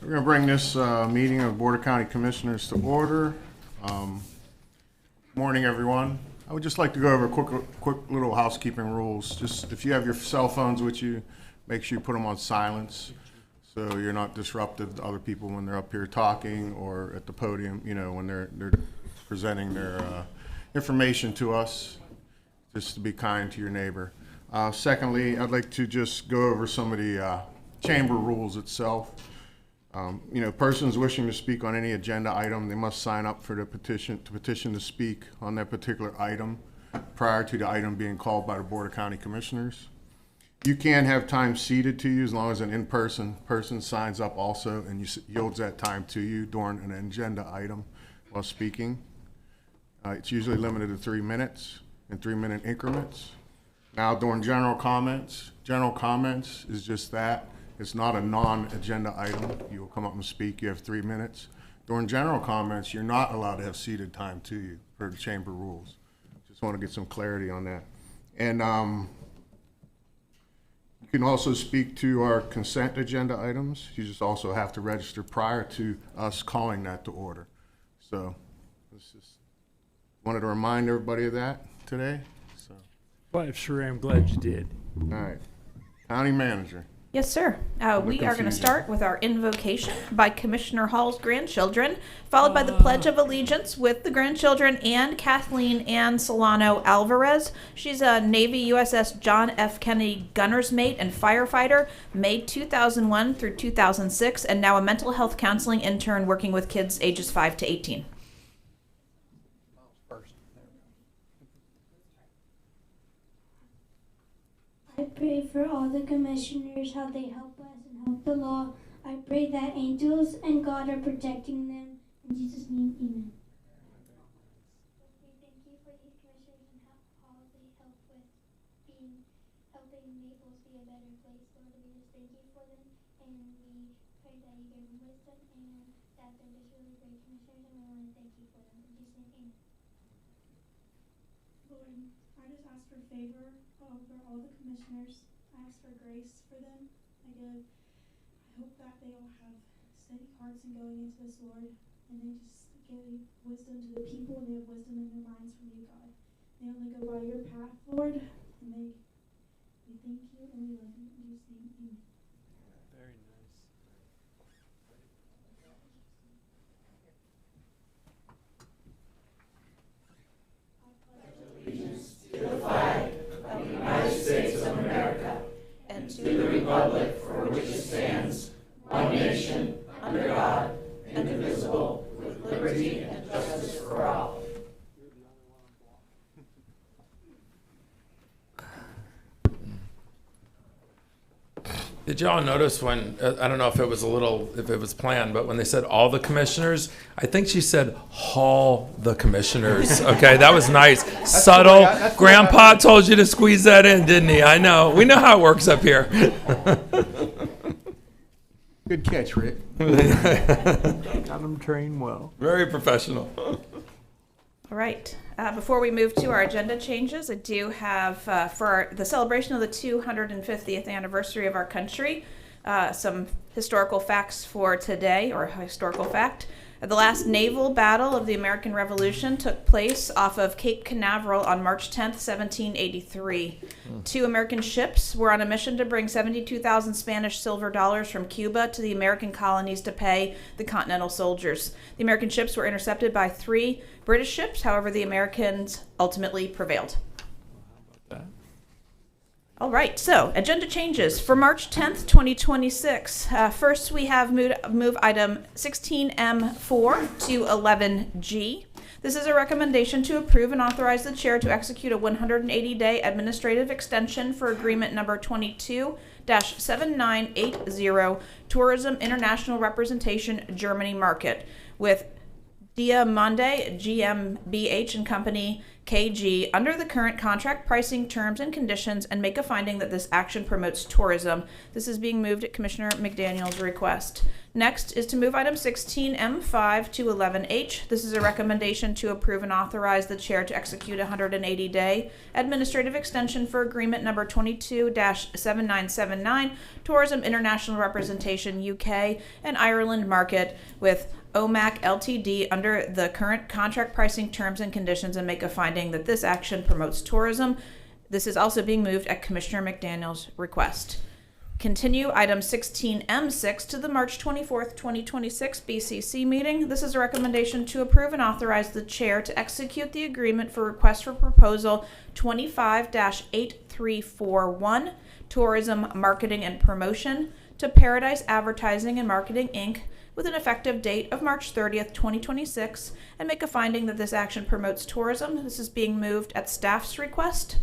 We're going to bring this meeting of Board of County Commissioners to order. Morning, everyone. I would just like to go over quick little housekeeping rules. Just if you have your cell phones with you, make sure you put them on silence so you're not disruptive to other people when they're up here talking or at the podium, you know, when they're presenting their information to us, just to be kind to your neighbor. Secondly, I'd like to just go over some of the chamber rules itself. Persons wishing to speak on any agenda item, they must sign up for the petition to speak on that particular item prior to the item being called by the Board of County Commissioners. You can have time ceded to you as long as an in-person person signs up also and yields that time to you during an agenda item while speaking. It's usually limited to 3 minutes in 3-minute increments. Now, during general comments is just that. It's not a non-agenda item. You will come up and speak. You have 3 minutes. During general comments, you're not allowed to have ceded time to you per the chamber rules. Just want to get some clarity on that. And you can also speak to our consent agenda items. You just also have to register prior to us calling that to order. So this is wanted to remind everybody of that today. So. Well, sure, I'm glad you did. All right. County Manager. Yes, sir. We are going to start with our invocation by Commissioner Hall's grandchildren, followed by the Pledge of Allegiance with the grandchildren and Kathleen Ann Solano Alvarez. She's a Navy USS John F. Kennedy gunner's mate and firefighter, May 2001 through 2006, and now a mental health counseling intern working with kids ages 5 to 18. I pray for all the commissioners, how they help us and help the law. I pray that angels and God are protecting them. In Jesus' name, amen. We thank you for these commissioners and how they help with helping Naples be a better place. Lord, we just thank you for them, and we pray that you give them wisdom and that they're just really great commissioners, and we want to thank you for them. In Jesus' name, amen. Lord, I just ask for favor over all the commissioners. I ask for grace for them. I hope that they all have steady hearts in going into this, Lord, and they just give wisdom to the people, and they have wisdom in their minds from you, God. They only go by your path, Lord, and we thank you and we love you. In Jesus' name, amen. Very nice. And to the republic for which it stands, one nation, under God, indivisible, with liberty and justice for all. Did y'all notice when, I don't know if it was planned, but when they said all the commissioners, I think she said haul the commissioners. Okay, that was nice. Subtle. Grandpa told you to squeeze that in, didn't he? I know. We know how it works up here. Good catch, Rick. Got them trained well. Very professional. All right. Before we move to our agenda changes, I do have, for the celebration of the 250th anniversary of our country, some historical facts for today, or a historical fact. The last naval battle of the American Revolution took place off of Cape Canaveral on March 10th, 1783. 2 American ships were on a mission to bring 72,000 Spanish silver dollars from Cuba to the American colonies to pay the Continental soldiers. The American ships were intercepted by 3 British ships. However, the Americans ultimately prevailed. All right, so agenda changes for March 10th, 2026. First, we have move item 16M4 to 11G. This is a recommendation to approve and authorize the chair to execute a 180-day administrative extension for agreement number 22-7980, Tourism International Representation Germany Market, with Diamande GmbH and Company KG under the current contract pricing terms and conditions and make a finding that this action promotes tourism. This is being moved at Commissioner McDaniel's request. Next is to move item 16M5 to 11H. This is a recommendation to approve and authorize the chair to execute a 180-day administrative extension for agreement number 22-7979, Tourism International Representation UK and Ireland Market with OMAC Ltd. Under the current contract pricing terms and conditions and make a finding that this action promotes tourism. This is also being moved at Commissioner McDaniel's request. Continue item 16M6 to the March 24th, 2026 BCC meeting. This is a recommendation to approve and authorize the chair to execute the agreement for request for proposal 25-8341, Tourism Marketing and Promotion, to Paradise Advertising and Marketing, Inc., with an effective date of March 30th, 2026, and make a finding that this action promotes tourism. This is being moved at staff's request.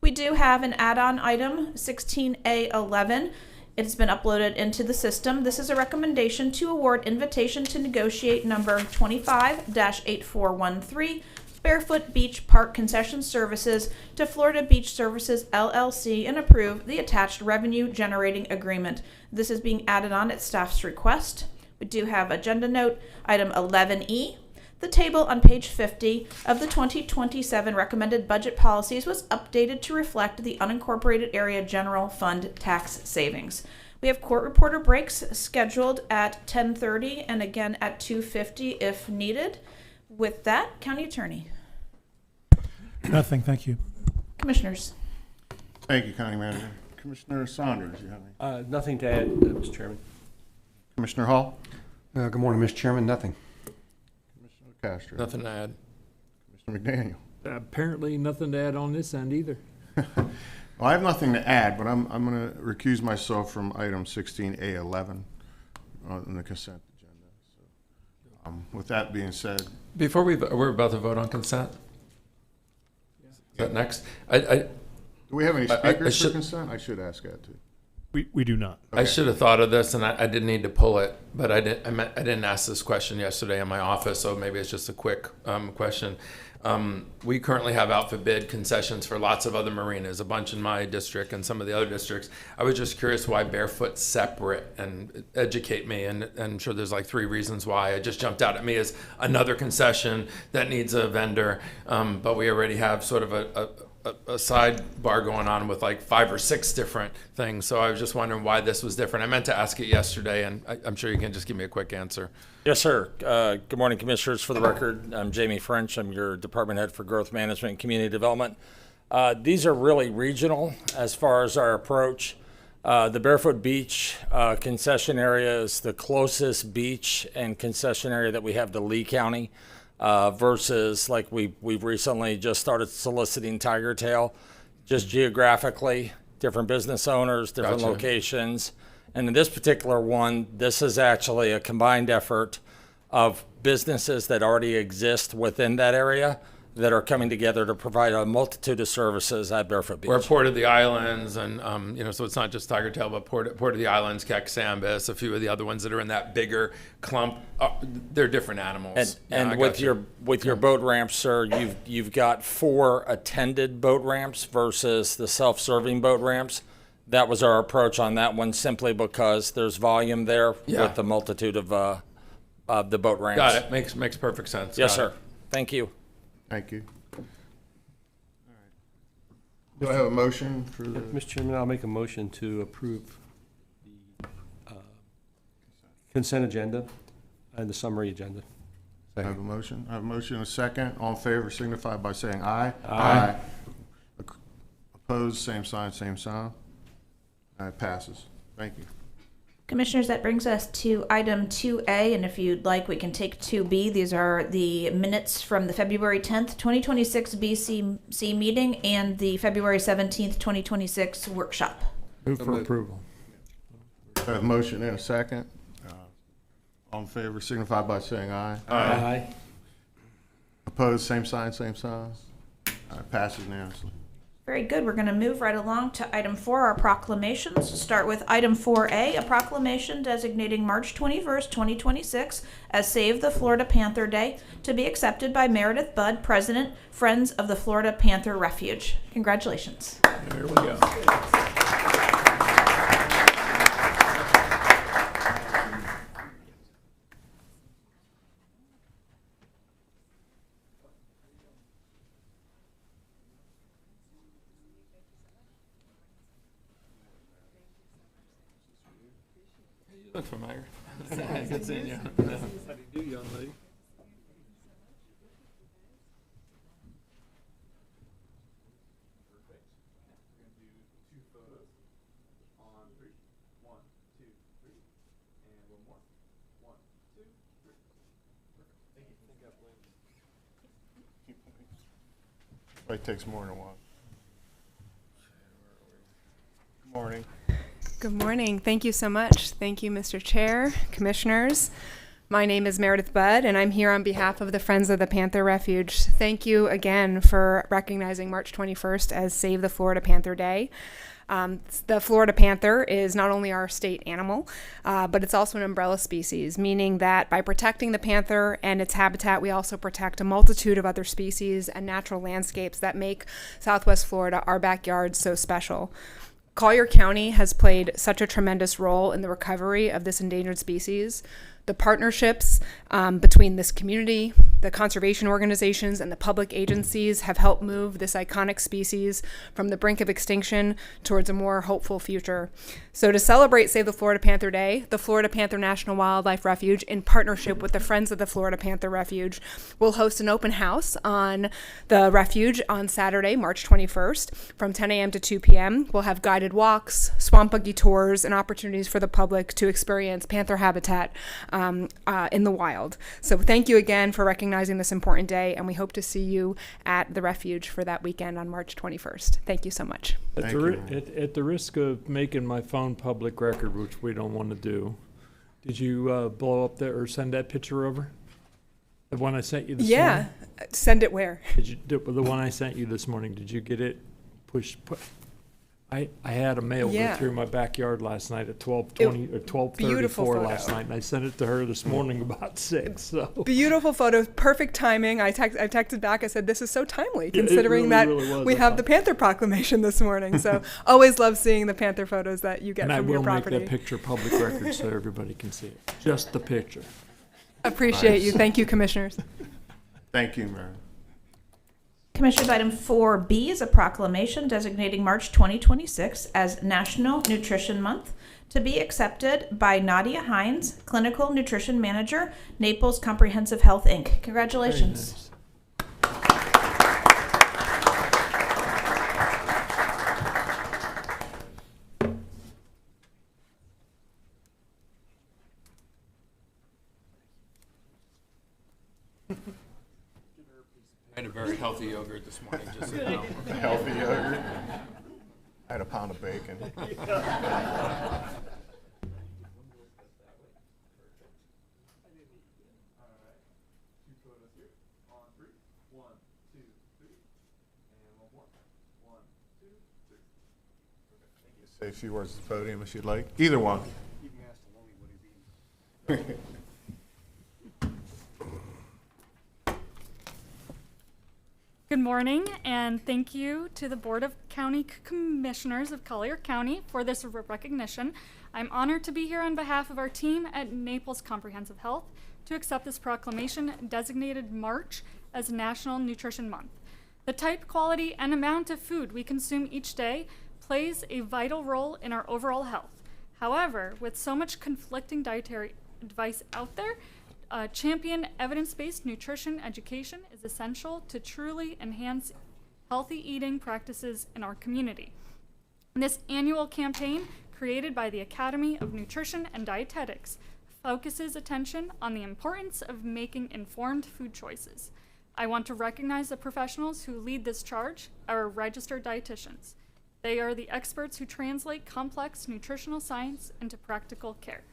We do have an add-on item, 16A11. It has been uploaded into the system. This is a recommendation to award invitation to negotiate number 25-8413, Barefoot Beach Park Concession Services to Florida Beach Services, LLC, and approve the attached revenue generating agreement. This is being added on at staff's request. We do have agenda note, item 11E. The table on page 50 of the 2027 recommended budget policies was updated to reflect the unincorporated area general fund tax savings. We have court reporter breaks scheduled at 10:30 and again at 2:50 if needed. With that, County Attorney. Nothing, thank you. Commissioners. Thank you, County Manager. Commissioner Saunders, you have any? Nothing to add, Mr. Chairman. Commissioner Hall? Good morning, Mr. Chairman. Nothing. Commissioner Castro? Nothing to add. Commissioner McDaniel? Apparently nothing to add on this end either. Well, I have nothing to add, but I'm going to recuse myself from item 16A11 on the consent agenda. So, with that being said, Before we're about to vote on consent. Is that next? I do we have any I speakers for should- consent? I should ask that too. We do not. I should have thought of this, and I didn't need to pull it, but I didn't ask this question yesterday in my office, so maybe it's just a quick question. We currently have out for bid concessions for lots of other marinas, a bunch in my district and some of the other districts. I was just curious why Barefoot's separate, and educate me, and I'm sure there's like 3 reasons why. It just jumped out at me as another concession that needs a vendor, but we already have sort of a sidebar going on with like 5 or 6 different things. So I was just wondering why this was different. I meant to ask it yesterday, and I'm sure you can just give me a quick answer. Yes, sir. Good morning, Commissioners. For the record, I'm Jamie French. I'm your Department Head for Growth Management and Community Development. These are really regional as far as our approach. The Barefoot Beach concession area is the closest beach and concession area that we have to Lee County. Versus like we've recently just started soliciting Tiger Tail, just geographically, different business owners, different Gotcha. locations. And in this particular one, this is actually a combined effort of businesses that already exist within that area that are coming together to provide a multitude of services at Barefoot Beach. We're Port of the Islands, and so it's not just Tiger Tail, but Port of the Islands, Caxambas, a few of the other ones that are in that bigger clump. They're different animals. And Yeah, I with got you. your boat ramps, sir, you've got 4 attended boat ramps versus the self-serving boat ramps. That was our approach on that one, simply because there's volume there Yeah. with the multitude of the boat ramps. Got it. Makes perfect sense. Yes, Got sir. it. Thank you. Thank you. All right. Do I have a motion for the Mr. Chairman, I'll make a motion to approve the consent agenda and the summary agenda. I have a motion. I have a motion and a second. All in favor signify by saying aye. Aye. Opposed, same sign, same sign. It passes. Thank you. Commissioners, that brings us to item 2A, and if you'd like, we can take 2B. These are the minutes from the February 10th, 2026 BCC meeting and the February 17th, 2026 workshop. Move for approval. I have a motion and a second. All in favor signify by saying aye. Aye. Opposed, same sign, same sign. It passes unanimously. Very good. We're going to move right along to item 4, our proclamations. Start with item 4A, a proclamation designating March 21st, 2026 as Save the Florida Panther Day, to be accepted by Meredith Budd, President, Friends of the Florida Panther Refuge. Congratulations. There we go. You look familiar. Good seeing you. How do you do, young lady? Probably takes more than one. Good morning. Good morning. Thank you so much. Thank you, Mr. Chair, Commissioners. My name is Meredith Budd, and I'm here on behalf of the Friends of the Panther Refuge. Thank you again for recognizing March 21st as Save the Florida Panther Day. The Florida panther is not only our state animal, but it's also an umbrella species, meaning that by protecting the panther and its habitat, we also protect a multitude of other species and natural landscapes that make Southwest Florida, our backyard, so special. Collier County has played such a tremendous role in the recovery of this endangered species. The partnerships between this community, the conservation organizations, and the public agencies have helped move this iconic species from the brink of extinction towards a more hopeful future. So to celebrate Save the Florida Panther Day, the Florida Panther National Wildlife Refuge, in partnership with the Friends of the Florida Panther Refuge, will host an open house on the refuge on Saturday, March 21st from 10 a.m. to 2 p.m. We'll have guided walks, swamp buggy tours, and opportunities for the public to experience panther habitat in the wild. So thank you again for recognizing this important day, and we hope to see you at the refuge for that weekend on March 21st. Thank you so much. Thank you. At the risk of making my phone public record, which we don't want to do, did you blow up there or send that picture over? The one I sent you this morning? Yeah. Send it where? The one I sent you this morning, did you get it pushed? I had a mail go through my backyard last night at 12:20 or 12:34 last night, and I sent it to her this morning about 6. So beautiful photo, perfect timing. I texted back. I said, "This is so timely, Yeah, considering that really we have the Panther Proclamation this morning." So always love seeing the Panther photos that you get and from your property. I will make that picture public record so everybody can see it. Just the picture. Appreciate you. Thank you, Commissioners. Thank you, Mary. Commissioners, item 4B is a proclamation designating March 2026 as National Nutrition Month, to be accepted by Nadia Hines, Clinical Nutrition Manager, Naples Comprehensive Health, Inc. Congratulations. I had a very healthy yogurt this morning, just so you know. Healthy yogurt. I had a pound of bacon. Say a few words at the podium if you'd like. Either one. Good morning, and thank you to the Board of County Commissioners of Collier County for this recognition. I'm honored to be here on behalf of our team at Naples Comprehensive Health to accept this proclamation designated March as National Nutrition Month. The type, quality, and amount of food we consume each day plays a vital role in our overall health. However, with so much conflicting dietary advice out there, champion evidence-based nutrition education is essential to truly enhance healthy eating practices in our community. This annual campaign, created by the Academy of Nutrition and Dietetics, focuses attention on the importance of making informed food choices. I want to recognize the professionals who lead this charge, our registered dietitians. They are the experts who translate complex nutritional science into practical care.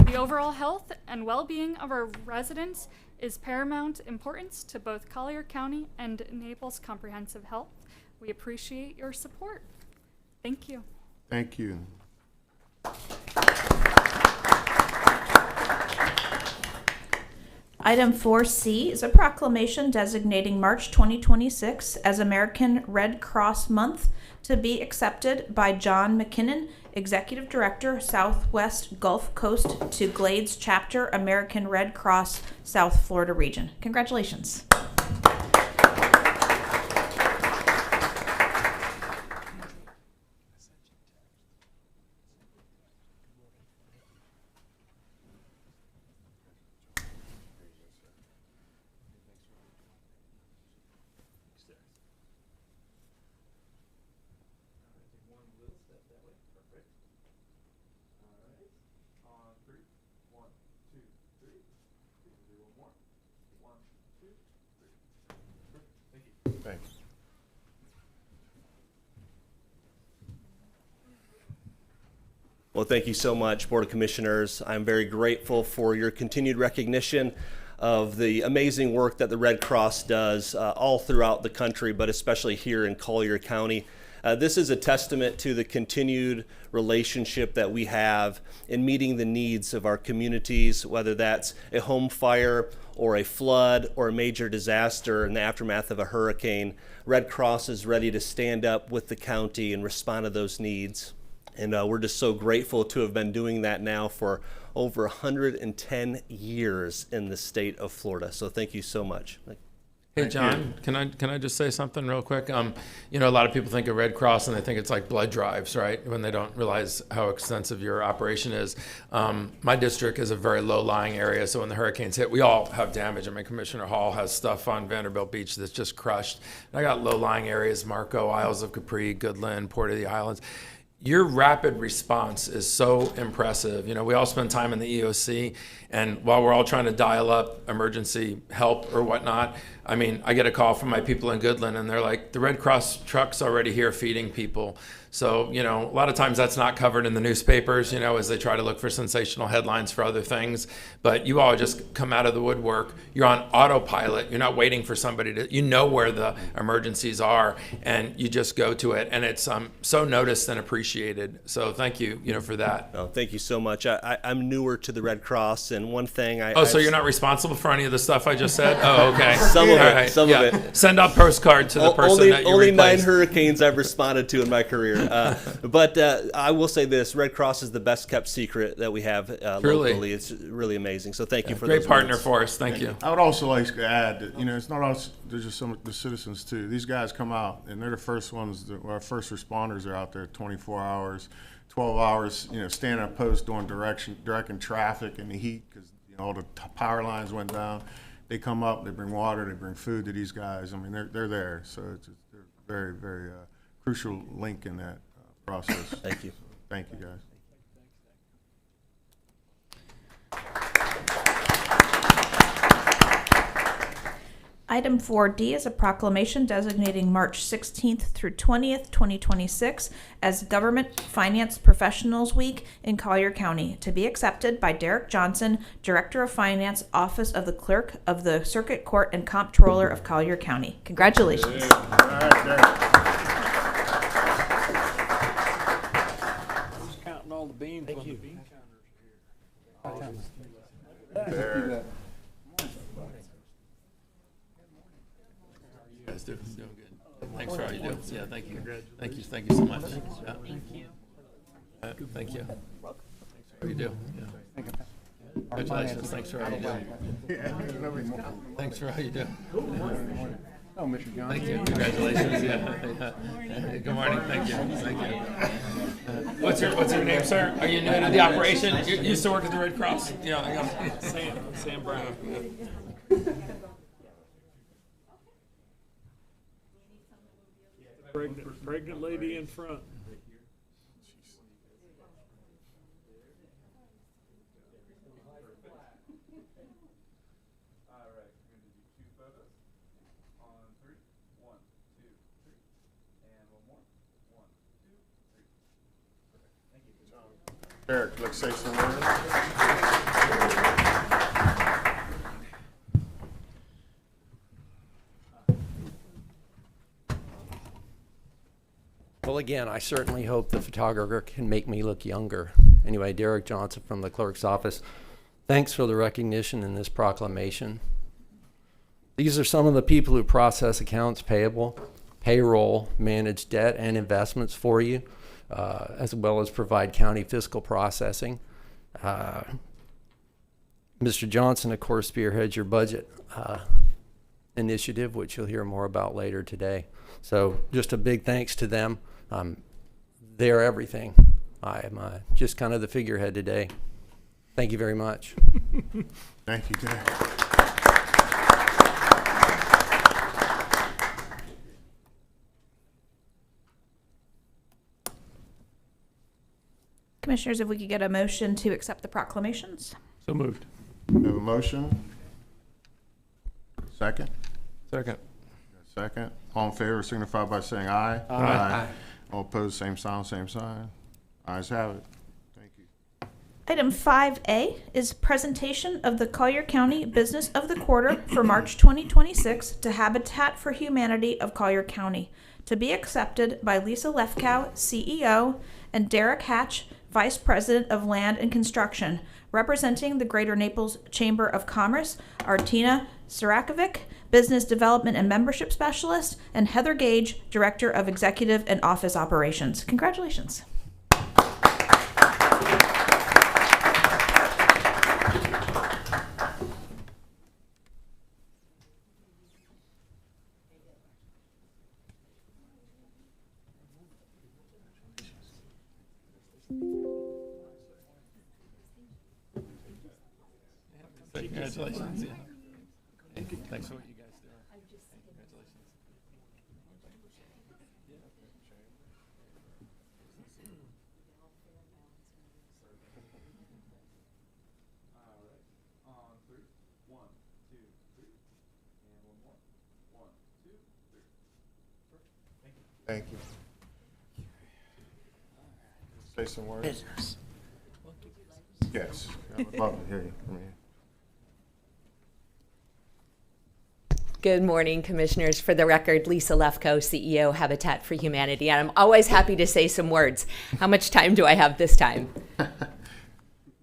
The overall health and well-being of our residents is paramount importance to both Collier County and Naples Comprehensive Health. We appreciate your support. Thank you. Thank you. Item 4C is a proclamation designating March 2026 as American Red Cross Month to be accepted by John McKinnon, Executive Director, Southwest Gulf Coast to Glades Chapter, American Red Cross, South Florida Region. Congratulations. Thanks. Well, thank you so much, Board of Commissioners. I'm very grateful for your continued recognition of the amazing work that the Red Cross does all throughout the country, but especially here in Collier County. This is a testament to the continued relationship that we have in meeting the needs of our communities, whether that's a home fire or a flood or a major disaster in the aftermath of a hurricane. Red Cross is ready to stand up with the county and respond to those needs. And we're just so grateful to have been doing that now for over 110 years in the state of Florida. So thank you so much. Hey, John, can I just say something real quick? You know, a lot of people think of Red Cross and they think it's like blood drives, right? When they don't realize how extensive your operation is. My district is a very low-lying area, so when the hurricanes hit, we all have damage. I mean, Commissioner Hall has stuff on Vanderbilt Beach that's just crushed. And I got low-lying areas, Marco, Isles of Capri, Goodland, Port of the Islands. Your rapid response is so impressive. You know, we all spend time in the EOC, and while we're all trying to dial up emergency help or whatnot, I mean, I get a call from my people in Goodland, and they're like, the Red Cross truck's already here feeding people. So, you know, a lot of times that's not covered in the newspapers, you know, as they try to look for sensational headlines for other things. But you all just come out of the woodwork. You're on autopilot. You're not waiting for somebody to, you know where the emergencies are, and you just go to it. And it's so noticed and appreciated. So thank you, you know, for that. Oh, thank you so much. I'm newer to the Red Cross, and one thing so you're not responsible for any of the stuff I just said? Oh, okay. Some of it. Some of it. Send out postcard to the person that you only replaced. 9 hurricanes I've responded to in my career. But I will say this: Red Cross is the best kept secret that we have locally. It's really amazing. So thank you for great those partner words. for us. Thank you. I would also like to add that, you know, it's not us, there's just some of the citizens too. These guys come out and they're the first ones, our first responders are out there 24 hours, 12 hours, you know, standing at post doing directing traffic in the heat because, you know, all the power lines went down. They come up, they bring water, they bring food to these guys. I mean, they're there. So they're very, very crucial link in that process. Thank you. Thank you, guys. Item 4D is a proclamation designating March 16th through 20th, 2026 as Government Finance Professionals Week in Collier County, to be accepted by Derek Johnson, Director of Finance, Office of the Clerk of the Circuit Court and Comptroller of Collier County. Congratulations. All right, Derek. Who's counting all the beans when the bean counters are here? Derek. You guys doing good. Thanks for all you do. Yeah, thank you. Thank you so much. Yeah. Thank you. How you do? Yeah. Congratulations. Thanks for all you do. Thanks for all you do. Oh, Mr. John. Thank you. Congratulations. Yeah. Good morning. Thank you. Thank you. What's your name, sir? Are you new to the operation? You used to work at the Red Cross? Yeah. Sam Brown. Pregnant lady in front. Derek, let's say some words. again, I certainly hope the photographer can make me look younger. Anyway, Derek Johnson from the clerk's office. Thanks for the recognition in this proclamation. These are some of the people who process accounts payable, payroll, manage debt and investments for you, as well as provide county fiscal processing. Mr. Johnson, of course, spearheads your budget initiative, which you'll hear more about later today. So just a big thanks to them. They're everything. I'm just kind of the figurehead today. Thank you very much. Thank you, Dan. Commissioners, if we could get a motion to accept the proclamations. So moved. We have a motion. Second? Second. Second. All in favor signify by saying aye. Aye. All opposed, same sign, same sign. Ayes have it. Thank you. Item 5A is presentation of the Collier County Business of the Quarter for March 2026 to Habitat for Humanity of Collier County, to be accepted by Lisa Lefkow, CEO, and Derek Hatch, Vice President of Land and Construction. Representing the Greater Naples Chamber of Commerce are Tina Sarakovic, Business Development and Membership Specialist, and Heather Gage, Director of Executive and Office Operations. Congratulations. Congratulations. Yeah. Thanks for what you guys do. Congratulations. Thank you. Say some words. Yes, I would love to hear you from you. Good morning, Commissioners. For the record, Lisa Lefkow, CEO, Habitat for Humanity. And I'm always happy to say some words. How much time do I have this time?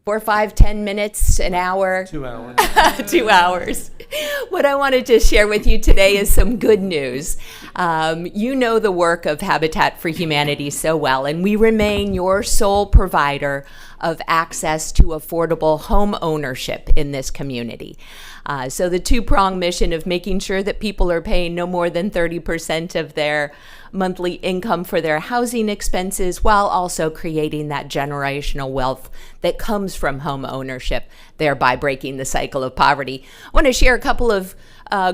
4, 5, 10 minutes, an hour? 2 hours. 2 hours. What I wanted to share with you today is some good news. You know the work of Habitat for Humanity so well, and we remain your sole provider of access to affordable home ownership in this community. So the two-pronged mission of making sure that people are paying no more than 30% of their monthly income for their housing expenses, while also creating that generational wealth that comes from home ownership, thereby breaking the cycle of poverty. I want to share a couple of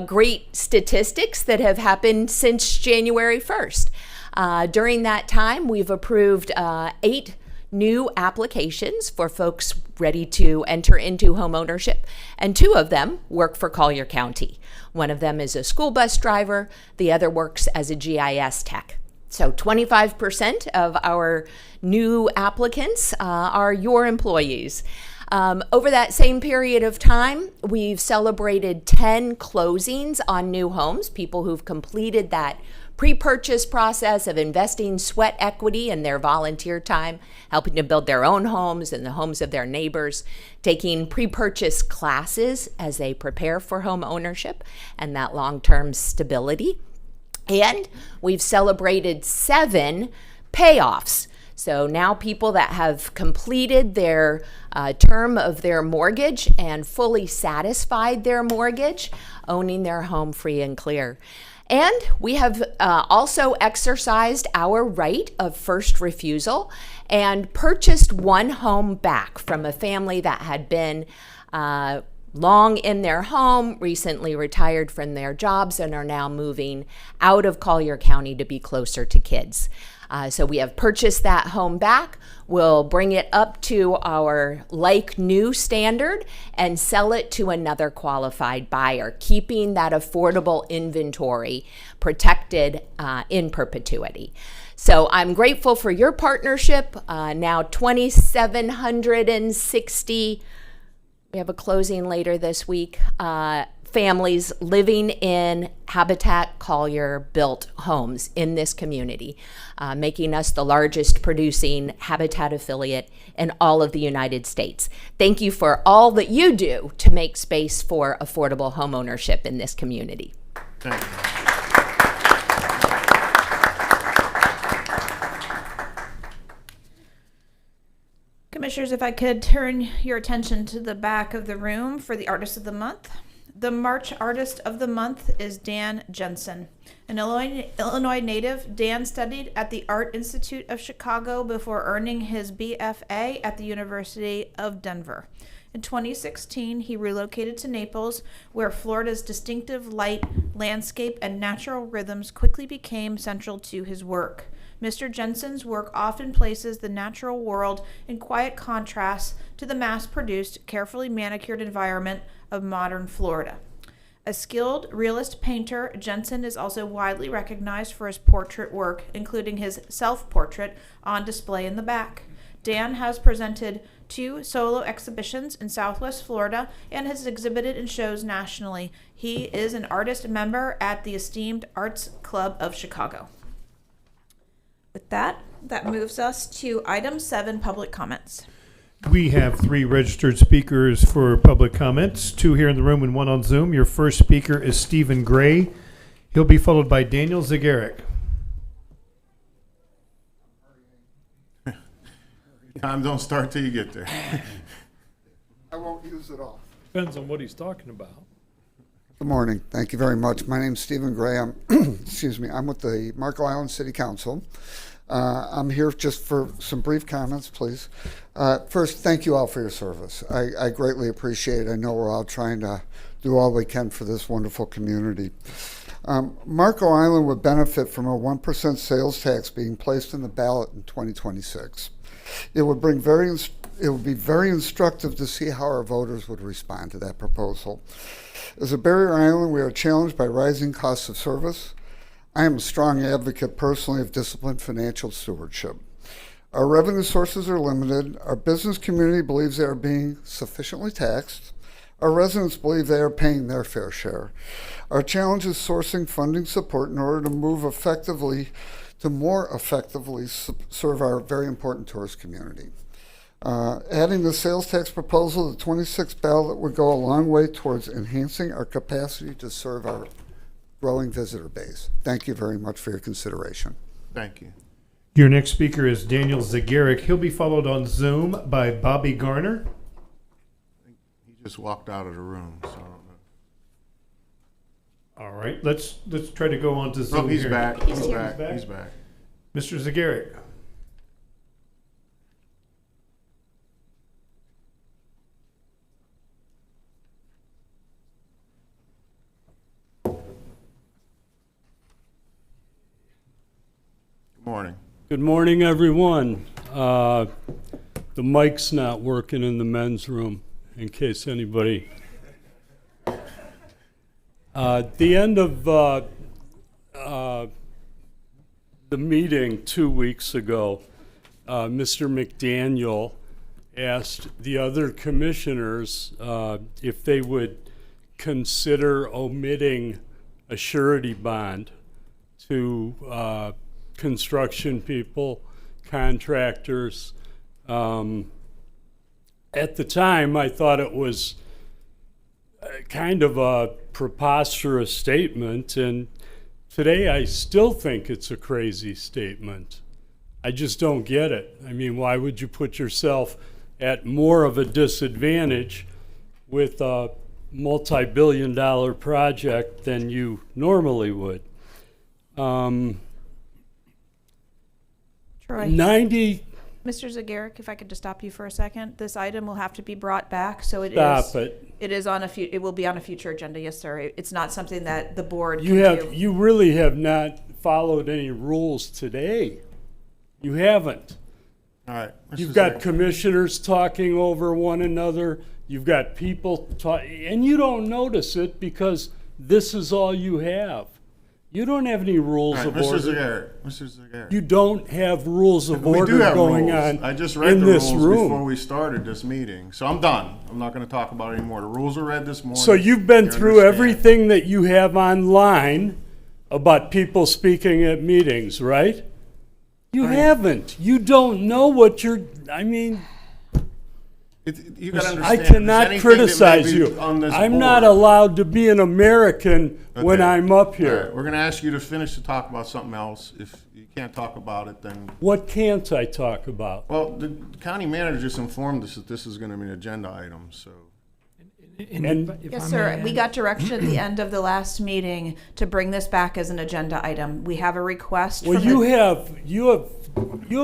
great statistics that have happened since January 1st. During that time, we've approved 8 new applications for folks ready to enter into home ownership, and 2 of them work for Collier County. One of them is a school bus driver, the other works as a GIS tech. So 25% of our new applicants are your employees. Over that same period of time, we've celebrated 10 closings on new homes, people who've completed that pre-purchase process of investing sweat equity and their volunteer time, helping to build their own homes and the homes of their neighbors, taking pre-purchase classes as they prepare for home ownership and that long-term stability. And we've celebrated 7 payoffs. So now people that have completed their term of their mortgage and fully satisfied their mortgage, owning their home free and clear. And we have also exercised our right of first refusal and purchased one home back from a family that had been long in their home, recently retired from their jobs, and are now moving out of Collier County to be closer to kids. So we have purchased that home back. We'll bring it up to our like new standard and sell it to another qualified buyer, keeping that affordable inventory protected in perpetuity. So I'm grateful for your partnership. Now 2,760, we have a closing later this week, families living in Habitat Collier built homes in this community, making us the largest producing Habitat affiliate in all of the United States. Thank you for all that you do to make space for affordable home ownership in this community. Thank you. Commissioners, if I could turn your attention to the back of the room for the Artist of the Month. The March Artist of the Month is Dan Jensen. An Illinois native, Dan studied at the Art Institute of Chicago before earning his BFA at the University of Denver. In 2016, he relocated to Naples, where Florida's distinctive light, landscape, and natural rhythms quickly became central to his work. Mr. Jensen's work often places the natural world in quiet contrast to the mass-produced, carefully manicured environment of modern Florida. A skilled realist painter, Jensen is also widely recognized for his portrait work, including his self-portrait on display in the back. Dan has presented 2 solo exhibitions in Southwest Florida and has exhibited in shows nationally. He is an artist member at the esteemed Arts Club of Chicago. With that moves us to item 7, public comments. We have 3 registered speakers for public comments, 2 here in the room and 1 on Zoom. Your first speaker is Stephen Gray. He'll be followed by Daniel Zagaric. Time don't start till you get there. I won't use it all. Depends on what he's talking about. Good morning. Thank you very much. My name's Stephen Gray. I'm, excuse me, I'm with the Marco Island City Council. I'm here just for some brief comments, please. First, thank you all for your service. I greatly appreciate it. I know we're all trying to do all we can for this wonderful community. Marco Island would benefit from a 1% sales tax being placed in the ballot in 2026. It would be very instructive to see how our voters would respond to that proposal. As a barrier island, we are challenged by rising costs of service. I am a strong advocate personally of disciplined financial stewardship. Our revenue sources are limited. Our business community believes they are being sufficiently taxed. Our residents believe they are paying their fair share. Our challenge is sourcing funding support in order to more effectively serve our very important tourist community. Adding the sales tax proposal to the 26th ballot would go a long way towards enhancing our capacity to serve our growing visitor base. Thank you very much for your consideration. Thank you. Your next speaker is Daniel Zagaric. He'll be followed on Zoom by Bobby Garner. He just walked out of the room, so I don't know. All right, let's try to go on to Zoom. Oh, he's here. back. He's back. He's back. Mr. Zagaric. Good morning. Good morning, everyone. The mic's not working in the men's room, in case anybody. At the end of the meeting 2 weeks ago, Mr. McDaniel asked the other commissioners if they would consider omitting a surety bond to construction people, contractors. At the time, I thought it was kind of a preposterous statement, and today I still think it's a crazy statement. I just don't get it. I mean, why would you put yourself at more of a disadvantage with a multi-billion-dollar project than you normally would? Troy. 90. Mr. Zagaric, if I could just stop you for a second, this item will have to be brought back, so it Stop it. It is on it will be on a future agenda, yes, sir. It's not something that the board You can do. you really have not followed any rules today. You haven't. All right. You've got commissioners talking over one another. You've got people talking, and you don't notice it because this is all you have. You don't have any rules All right, of Mr. order. Mr. Zagar. You don't have rules of We do order have going rules. on I just read in the this rules room. before we started this meeting, so I'm done. I'm not going to talk about it anymore. The rules are read this morning. So you've been You through understand. everything that you have online about people speaking at meetings, right? You haven't. You don't know what you're, I mean, You got to understand. I there's cannot anything criticize that may be you. on this I'm not board. allowed to be an American when Okay. I'm up All here. right, we're going to ask you to finish to talk about something else. If you can't talk about it, then What can't I talk about? well, the county manager just informed us that this is going to be an agenda item. So And Yes, sir. We got direction at the end of the last meeting to bring this back as an agenda item. We have a request well, from you the,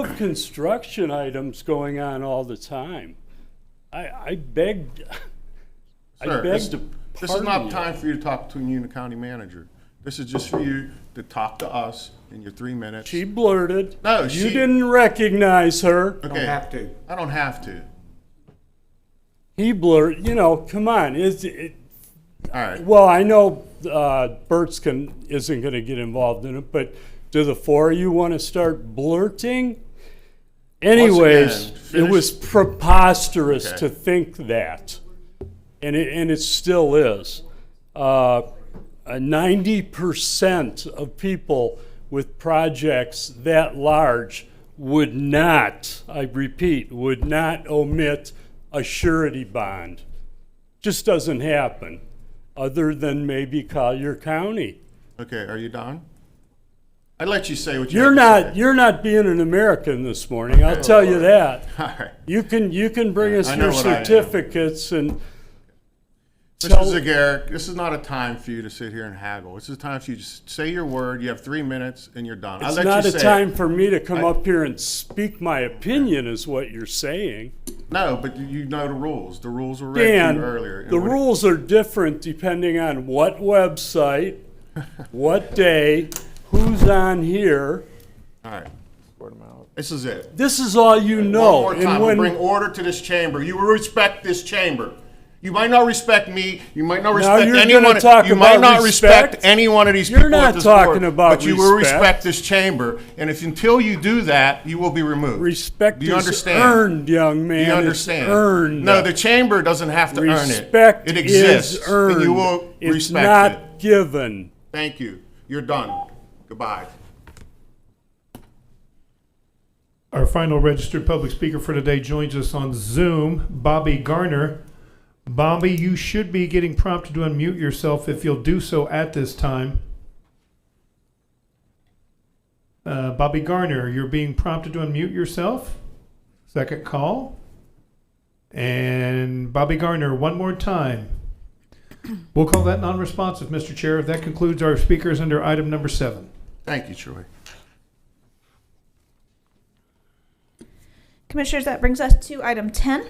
have construction items going on all the time. I beg. Sir, this is pardon not you. time for you to talk between you and the county manager. This is just for you to talk to us in your 3 minutes. She blurted. No, you she- didn't recognize her. Okay. I don't have to. He blurted. You know, come on. All right. Well, I know Bert's isn't going to get involved in it, but do the four of you want to start blurting? Anyways, again, it was preposterous Okay. to think that, and it still is. 90% of people with projects that large would not, I repeat, would not omit a surety bond. Just doesn't happen, other than maybe Collier County. Okay, are you done? I'd let you say what you You're have to say. you're not being an American this morning, I'll tell you that. All right. You can bring us I know your what I am. certificates and Mr. tell, Zagar, this is not a time for you to sit here and haggle. This is a time for you to say your word. You have 3 minutes and you're done. I'll it's let not you a say time it. for me to come up here and speak my opinion is what you're saying. No, but you know the rules. The rules were read to Dan, you earlier. And the what- rules are different depending on what website, what day, who's on here. All right. This is it. This is all you know. One more time, we'll bring order to this chamber. You will respect this chamber. You might not respect me. You might not Now respect you're anyone. gonna talk You might about not respect respect? any one of these You're people not at this talking board, about but you will respect. respect this chamber. And if until you do that, you will be removed. Respect Do you is understand? earned, young man. Do you It's understand? earned. No, the chamber doesn't have to earn it. Respect It exists. is earned. And you will it's respect not it. given. Thank you. You're done. Goodbye. Our final registered public speaker for today joins us on Zoom, Bobby Garner. Bobby, you should be getting prompted to unmute yourself if you'll do so at this time. Bobby Garner, you're being prompted to unmute yourself. Second call. And Bobby Garner, one more time. We'll call that non-responsive, Mr. Chair. That concludes our speakers under item number 7. Thank you, Troy. Commissioners, that brings us to item 10.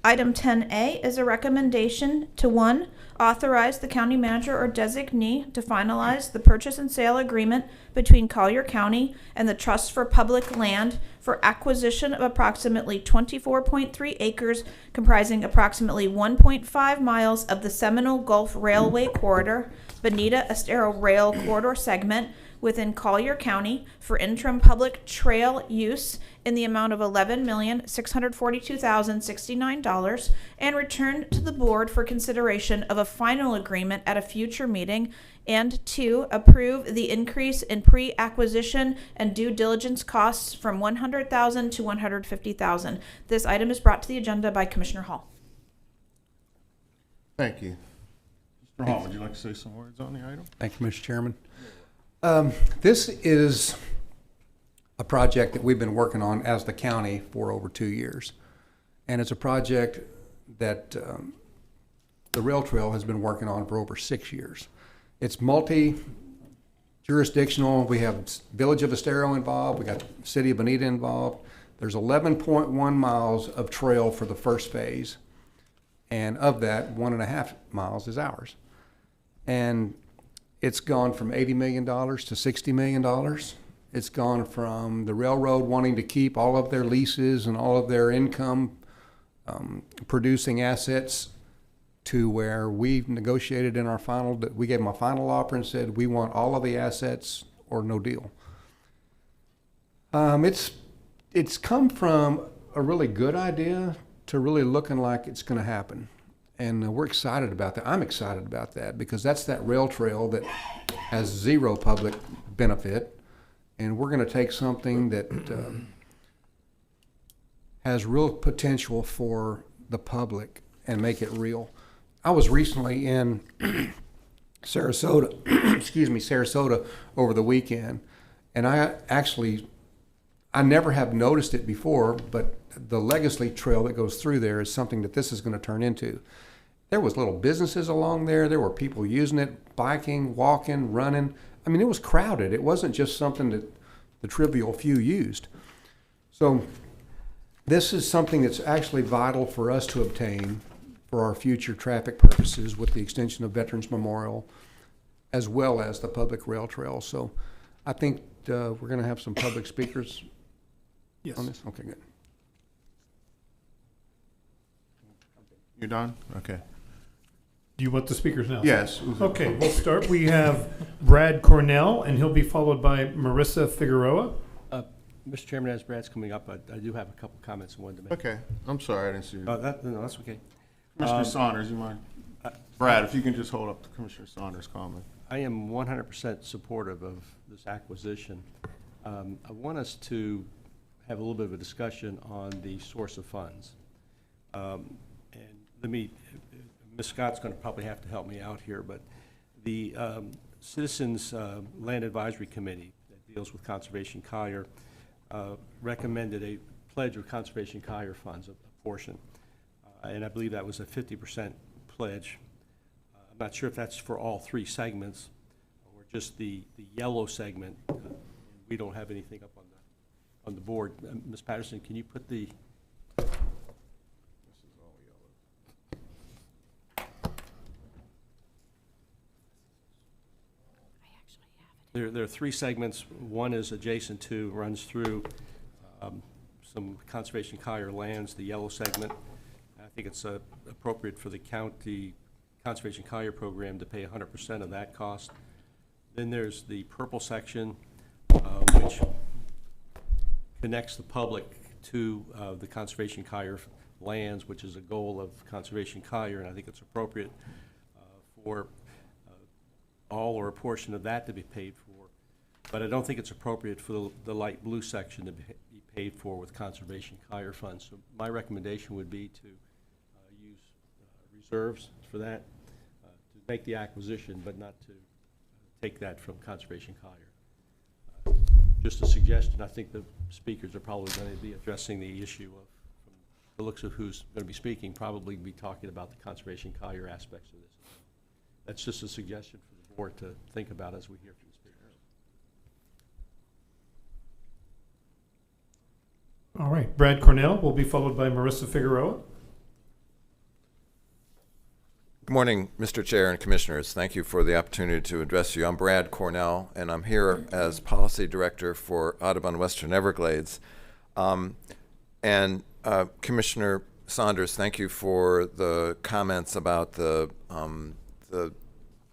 Item 10A is a recommendation to 1, authorize the county manager or designee to finalize the purchase and sale agreement between Collier County and the Trust for Public Land for acquisition of approximately 24.3 acres comprising approximately 1.5 miles of the Seminole Gulf Railway Corridor, Bonita Estero Rail Corridor segment within Collier County for interim public trail use in the amount of $11,642,069 and return to the board for consideration of a final agreement at a future meeting, and 2, approve the increase in pre-acquisition and due diligence costs from $100,000 to $150,000. This item is brought to the agenda by Commissioner Hall. Thank you. Mr. Hall, would you like to say some words on the item? Thank you, Mr. Chairman. This is a project that we've been working on as the county for over 2 years. And it's a project that the rail trail has been working on for over 6 years. It's multi-jurisdictional. We have Village of Estero involved. We got City of Bonita involved. There's 11.1 miles of trail for the first phase. And of that, 1.5 miles is ours. And it's gone from $80 million to $60 million. It's gone from the railroad wanting to keep all of their leases and all of their income producing assets to where we negotiated in our final, we gave them a final offer and said, we want all of the assets or no deal. It's come from a really good idea to really looking like it's going to happen. And we're excited about that. I'm excited about that because that's that rail trail that has zero public benefit. And we're going to take something that has real potential for the public and make it real. I was recently in Sarasota, Sarasota over the weekend, and I never have noticed it before, but the Legacy Trail that goes through there is something that this is going to turn into. There was little businesses along there. There were people using it, biking, walking, running. I mean, it was crowded. It wasn't just something that the trivial few used. So this is something that's actually vital for us to obtain for our future traffic purposes with the extension of Veterans Memorial as well as the public rail trail. So I think we're going to have some public speakers on this. Okay, good. You done? Okay. Do you want the speakers now? Yes. Okay, we'll start. We have Brad Cornell, and he'll be followed by Marissa Figueroa. Mr. Chairman, as Brad's coming up, I do have a couple comments I wanted to make. Okay. I'm sorry, I didn't see you. No, that's okay. Commissioner Saunders, you mind? Brad, if you can just hold up the Commissioner Saunders' comment. I am 100% supportive of this acquisition. I want us to have a little bit of a discussion on the source of funds. And let me, Ms. Scott's going to probably have to help me out here, but the Citizens Land Advisory Committee that deals with Conservation Collier recommended a pledge of Conservation Collier funds, a portion. And I believe that was a 50% pledge. I'm not sure if that's for all three segments or just the yellow segment. We don't have anything up on the board. Ms. Patterson, can you put the... This is all yellow. There are three segments. One is adjacent to, runs through some Conservation Collier lands, the yellow segment. I think it's appropriate for the county Conservation Collier program to pay 100% of that cost. Then there's the purple section, which connects the public to the Conservation Collier lands, which is a goal of Conservation Collier, and I think it's appropriate for all or a portion of that to be paid for. But I don't think it's appropriate for the light blue section to be paid for with Conservation Collier funds. So my recommendation would be to use reserves for that, to make the acquisition, but not to take that from Conservation Collier. Just a suggestion. I think the speakers are probably going to be addressing the issue of, from the looks of who's going to be speaking, probably be talking about the Conservation Collier aspects of this. That's just a suggestion for the board to think about as we hear from the speakers. All right, Brad Cornell will be followed by Marissa Figueroa. Good morning, Mr. Chair and Commissioners. Thank you for the opportunity to address you. I'm Brad Cornell, and I'm here as Policy Director for Audubon Western Everglades. Commissioner Saunders, thank you for the comments about the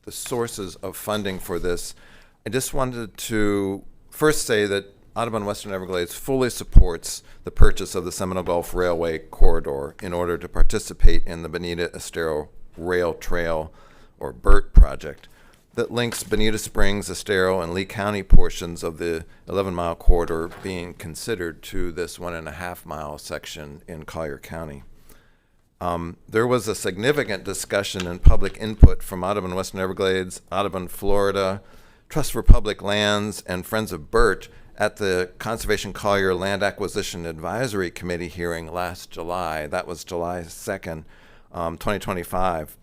sources of funding for this. I just wanted to first say that Audubon Western Everglades fully supports the purchase of the Seminole Gulf Railway corridor in order to participate in the Bonita Estero Rail Trail, or BERT project, that links Bonita Springs, Estero, and Lee County portions of the 11-mile corridor being considered to this 1.5-mile section in Collier County. There was a significant discussion and public input from Audubon Western Everglades, Audubon, Florida, Trust for Public Lands, and Friends of BERT at the Conservation Collier Land Acquisition Advisory Committee hearing last July. That was July 2nd, 2025.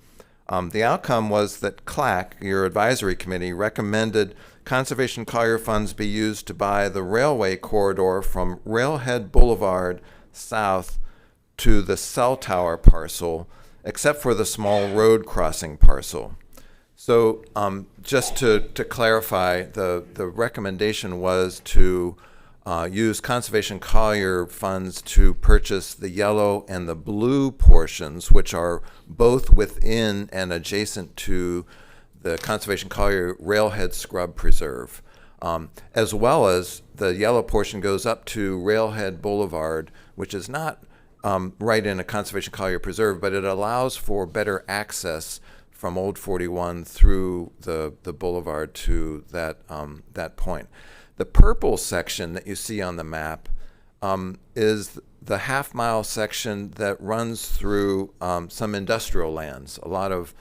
The outcome was that CLAC, your advisory committee, recommended Conservation Collier funds be used to buy the railway corridor from Railhead Boulevard south to the cell tower parcel, except for the small road crossing parcel. So just to clarify, the recommendation was to use Conservation Collier funds to purchase the yellow and the blue portions, which are both within and adjacent to the Conservation Collier Railhead Scrub Preserve, as well as the yellow portion goes up to Railhead Boulevard, which is not right in a Conservation Collier Preserve, but it allows for better access from Old 41 through the boulevard to that point. The purple section that you see on the map is the half-mile section that runs through some industrial lands, a lot of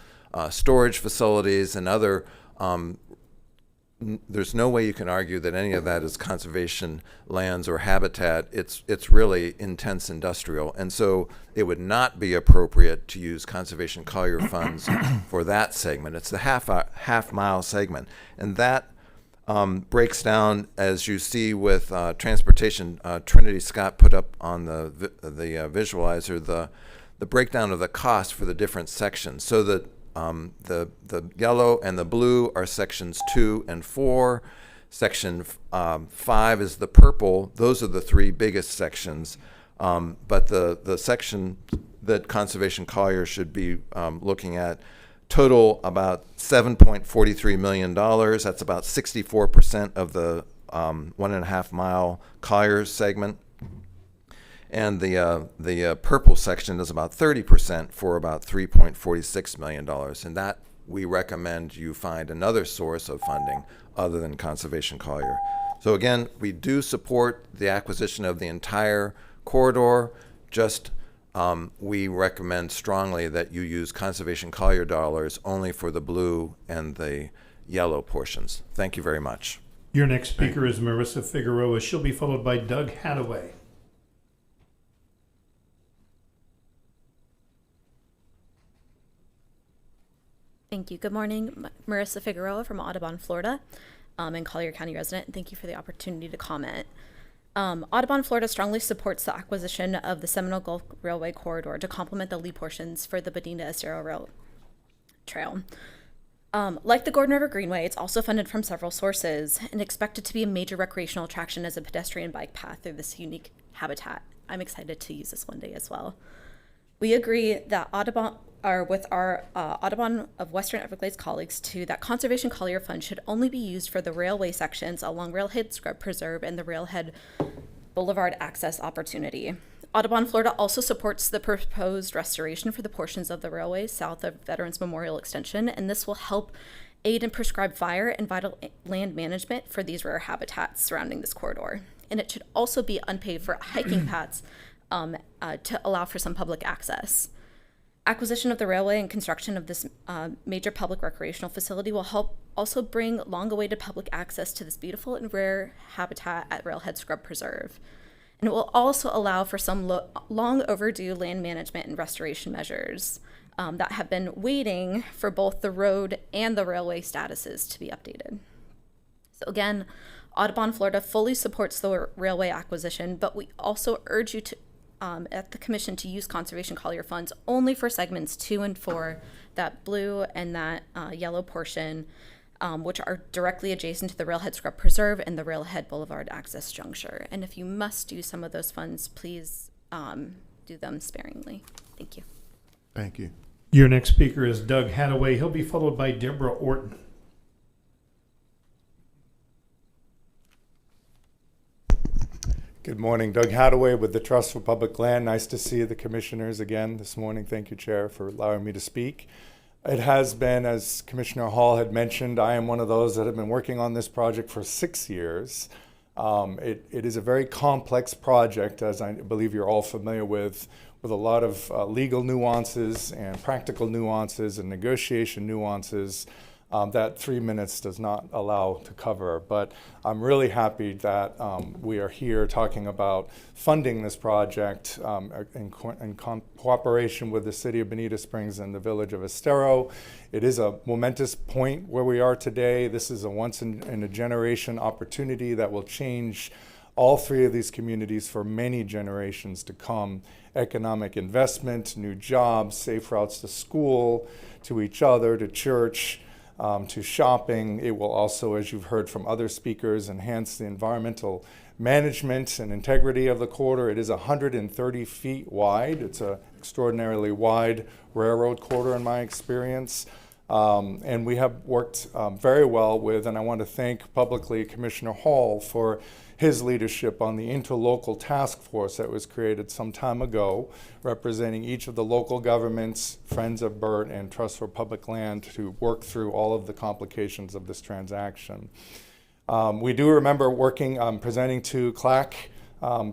storage facilities and other. There's no way you can argue that any of that is conservation lands or habitat. It's really intense industrial, and so it would not be appropriate to use Conservation Collier funds for that segment. It's the half-mile segment, and that breaks down, as you see with transportation. Trinity Scott put up on the visualizer the breakdown of the cost for the different sections, so that the yellow and the blue are sections 2 and 4. Section 5 is the purple. Those are the 3 biggest sections. But the section that Conservation Collier should be looking at total about $7.43 million. That's about 64% of the 1.5 mile Collier segment. And the purple section is about 30% for about $3.46 million. And that we recommend you find another source of funding other than Conservation Collier. So again, we do support the acquisition of the entire corridor. Just we recommend strongly that you use Conservation Collier dollars only for the blue and the yellow portions. Thank you very much. Your next speaker is Marissa Figueroa. She'll be followed by Doug Hadaway. Thank you. Good morning. Marissa Figueroa from Audubon, Florida, and Collier County resident. Thank you for the opportunity to comment. Audubon, Florida strongly supports the acquisition of the Seminole Gulf Railway Corridor to complement the lee portions for the Bonita Estero Rail Trail. Like the Gordon River Greenway, it's also funded from several sources and expected to be a major recreational attraction as a pedestrian bike path through this unique habitat. I'm excited to use this one day as well. We agree that Audubon of Western Everglades colleagues too, that Conservation Collier Fund should only be used for the railway sections along Railhead Scrub Preserve and the Railhead Boulevard access opportunity. Audubon, Florida also supports the proposed restoration for the portions of the railway south of Veterans Memorial Extension, and this will help aid in prescribed fire and vital land management for these rare habitats surrounding this corridor. And it should also be unpaved for hiking paths to allow for some public access. Acquisition of the railway and construction of this major public recreational facility will help also bring long-awaited public access to this beautiful and rare habitat at Railhead Scrub Preserve. And it will also allow for some long overdue land management and restoration measures that have been waiting for both the road and the railway statuses to be updated. So again, Audubon, Florida fully supports the railway acquisition, but we also urge you to at the commission to use Conservation Collier funds only for segments 2 and 4, that blue and that yellow portion, which are directly adjacent to the Railhead Scrub Preserve and the Railhead Boulevard access juncture. And if you must use some of those funds, please do them sparingly. Thank you. Thank you. Your next speaker is Doug Hadaway. He'll be followed by Deborah Orton. Good morning. Doug Hadaway with the Trust for Public Land. Nice to see the commissioners again this morning. Thank you, Chair, for allowing me to speak. It has been, as Commissioner Hall had mentioned, I am one of those that have been working on this project for 6 years. It is a very complex project, as I believe you're all familiar with a lot of legal nuances and practical nuances and negotiation nuances that 3 minutes does not allow to cover. But I'm really happy that we are here talking about funding this project in cooperation with the City of Bonita Springs and the Village of Estero. It is a momentous point where we are today. This is a once-in-a-generation opportunity that will change all 3 of these communities for many generations to come. Economic investment, new jobs, safe routes to school, to each other, to church. to shopping. It will also, as you've heard from other speakers, enhance the environmental management and integrity of the corridor. It is 130 feet wide. It's an extraordinarily wide railroad corridor in my experience. And we have worked very well with, and I want to thank publicly Commissioner Hall for his leadership on the interlocal task force that was created some time ago, representing each of the local governments, Friends of Burt, and Trust for Public Land to work through all of the complications of this transaction. We do remember working, presenting to CLAC,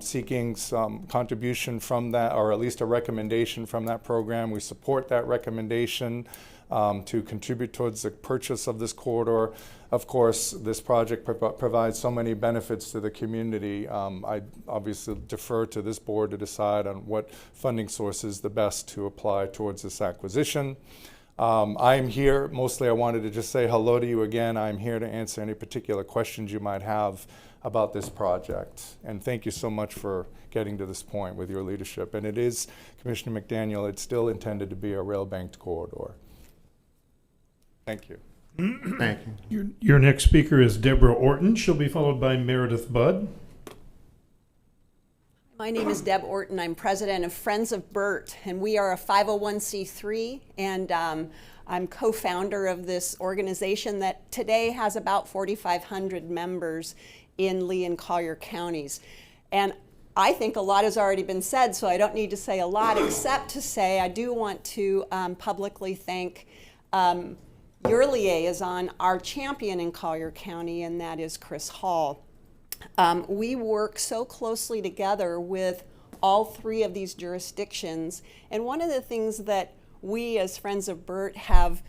seeking some contribution from that, or at least a recommendation from that program. We support that recommendation to contribute towards the purchase of this corridor. Of course, this project provides so many benefits to the community. I obviously defer to this board to decide on what funding source is the best to apply towards this acquisition. I'm here, mostly I wanted to just say hello to you again. I'm here to answer any particular questions you might have about this project. And thank you so much for getting to this point with your leadership. And it is, Commissioner McDaniel, it's still intended to be a rail-banked corridor. Thank you. Thank you. Your next speaker is Deborah Orton. She'll be followed by Meredith Budd. My name is Deb Orton. I'm president of Friends of Burt, and we are a 501c3, and I'm co-founder of this organization that today has about 4,500 members in Lee and Collier counties. And I think a lot has already been said, so I don't need to say a lot, except to say I do want to publicly thank your liaison, our champion in Collier County, and that is Chris Hall. We work so closely together with all three of these jurisdictions, and one of the things that we as Friends of Burt have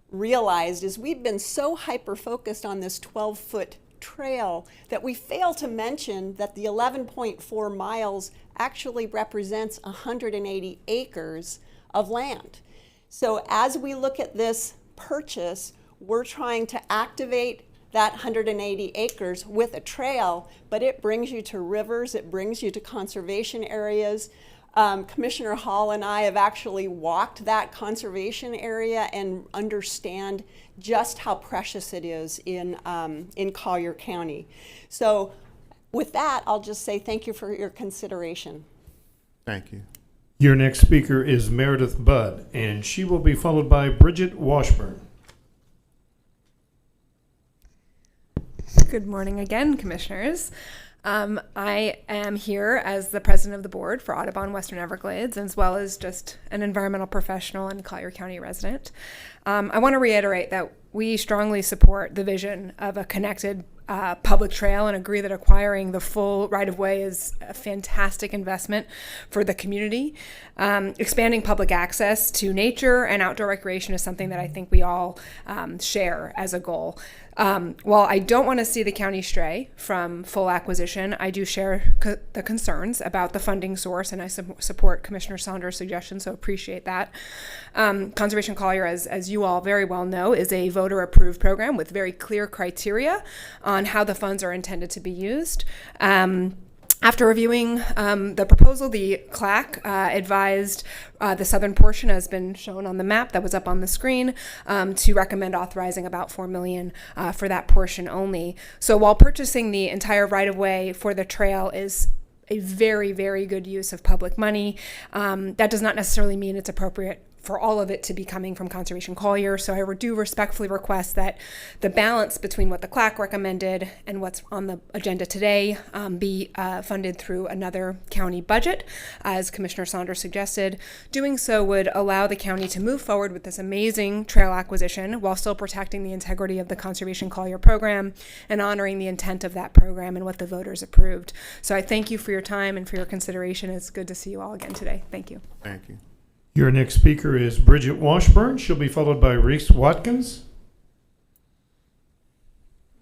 realized is we've been so hyper-focused on this 12-foot trail that we fail to mention that the 11.4 miles actually represents 180 acres of land. So as we look at this purchase, we're trying to activate that 180 acres with a trail, but it brings you to rivers, it brings you to conservation areas. Commissioner Hall and I have actually walked that conservation area and understand just how precious it is in Collier County. So with that, I'll just say thank you for your consideration. Thank you. Your next speaker is Meredith Budd, and she will be followed by Bridget Washburn. Good morning again, commissioners. I am here as the president of the board for Audubon Western Everglades, as well as just an environmental professional and Collier County resident. I want to reiterate that we strongly support the vision of a connected public trail and agree that acquiring the full right-of-way is a fantastic investment for the community. Expanding public access to nature and outdoor recreation is something that I think we all share as a goal. While I don't want to see the county stray from full acquisition, I do share the concerns about the funding source, and I support Commissioner Saunders' suggestion, so appreciate that. Conservation Collier, as you all very well know, is a voter-approved program with very clear criteria on how the funds are intended to be used. After reviewing the proposal, the CLAC advised the southern portion, has been shown on the map that was up on the screen, to recommend authorizing about $4 million for that portion only. So while purchasing the entire right-of-way for the trail is a very, very good use of public money, that does not necessarily mean it's appropriate for all of it to be coming from Conservation Collier. So I do respectfully request that the balance between what the CLAC recommended and what's on the agenda today be funded through another county budget, as Commissioner Saunders suggested. Doing so would allow the county to move forward with this amazing trail acquisition while still protecting the integrity of the Conservation Collier program and honoring the intent of that program and what the voters approved. So I thank you for your time and for your consideration. It's good to see you all again today. Thank you. Thank you. Your next speaker is Bridget Washburn. She'll be followed by Reese Watkins.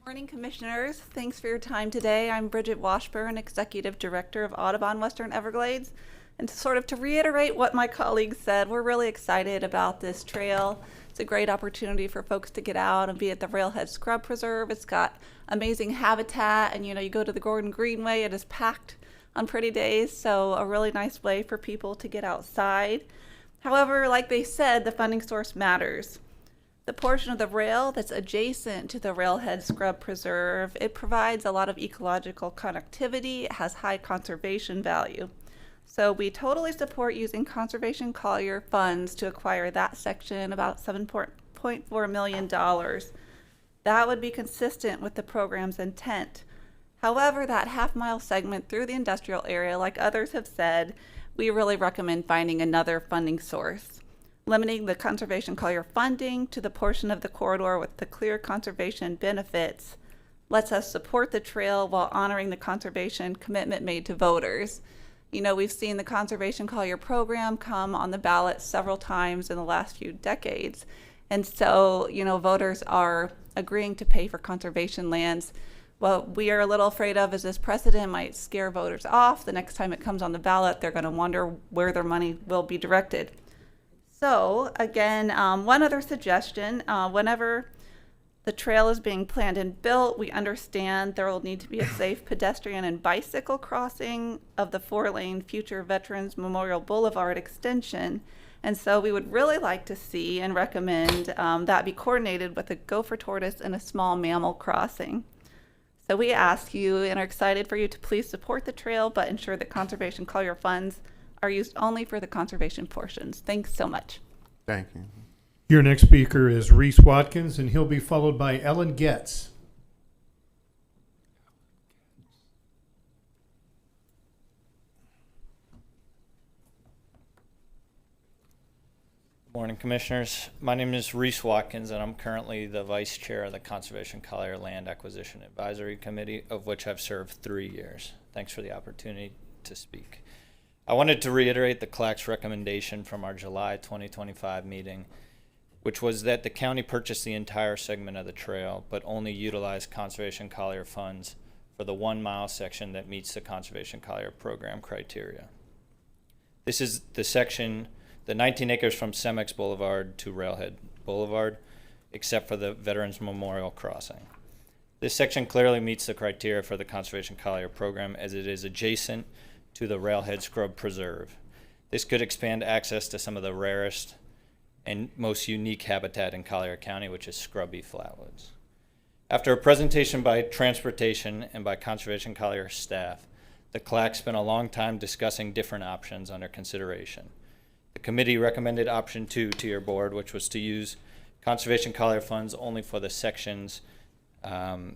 Morning, commissioners. Thanks for your time today. I'm Bridget Washburn, Executive Director of Audubon Western Everglades. And to reiterate what my colleagues said, we're really excited about this trail. It's a great opportunity for folks to get out and be at the Railhead Scrub Preserve. It's got amazing habitat, and you go to the Gordon Greenway, it is packed on pretty days, so a really nice way for people to get outside. However, like they said, the funding source matters. The portion of the rail that's adjacent to the Railhead Scrub Preserve, it provides a lot of ecological connectivity, it has high conservation value. So we totally support using Conservation Collier funds to acquire that section, about $7.4 million. That would be consistent with the program's intent. However, that half-mile segment through the industrial area, like others have said, we really recommend finding another funding source. Limiting the Conservation Collier funding to the portion of the corridor with the clear conservation benefits lets us support the trail while honoring the conservation commitment made to voters. You know, we've seen the Conservation Collier program come on the ballot several times in the last few decades. And so, you know, voters are agreeing to pay for conservation lands. What we are a little afraid of is this precedent might scare voters off. The next time it comes on the ballot, they're going to wonder where their money will be directed. So again, one other suggestion, whenever the trail is being planned and built, we understand there will need to be a safe pedestrian and bicycle crossing of the 4-lane future Veterans Memorial Boulevard extension. And so we would really like to see and recommend that be coordinated with a gopher tortoise and a small mammal crossing. So we ask you and are excited for you to please support the trail, but ensure that Conservation Collier funds are used only for the conservation portions. Thanks so much. Thank you. Your next speaker is Reese Watkins, and he'll be followed by Ellen Getz. Good morning, Commissioners. My name is Reese Watkins, and I'm currently the Vice Chair of the Conservation Collier Land Acquisition Advisory Committee, of which I've served 3 years. Thanks for the opportunity to speak. I wanted to reiterate the CLAC's recommendation from our July 2025 meeting, which was that the county purchase the entire segment of the trail, but only utilize Conservation Collier funds for the 1-mile section that meets the Conservation Collier program criteria. This is the section, the 19 acres from Cemex Boulevard to Railhead Boulevard, except for the Veterans Memorial Crossing. This section clearly meets the criteria for the Conservation Collier program, as it is adjacent to the Railhead Scrub Preserve. This could expand access to some of the rarest and most unique habitat in Collier County, which is scrubby flatwoods. After a presentation by Transportation and by Conservation Collier staff, the CLAC spent a long time discussing different options under consideration. The committee recommended option 2 to your board, which was to use Conservation Collier funds only for the sections from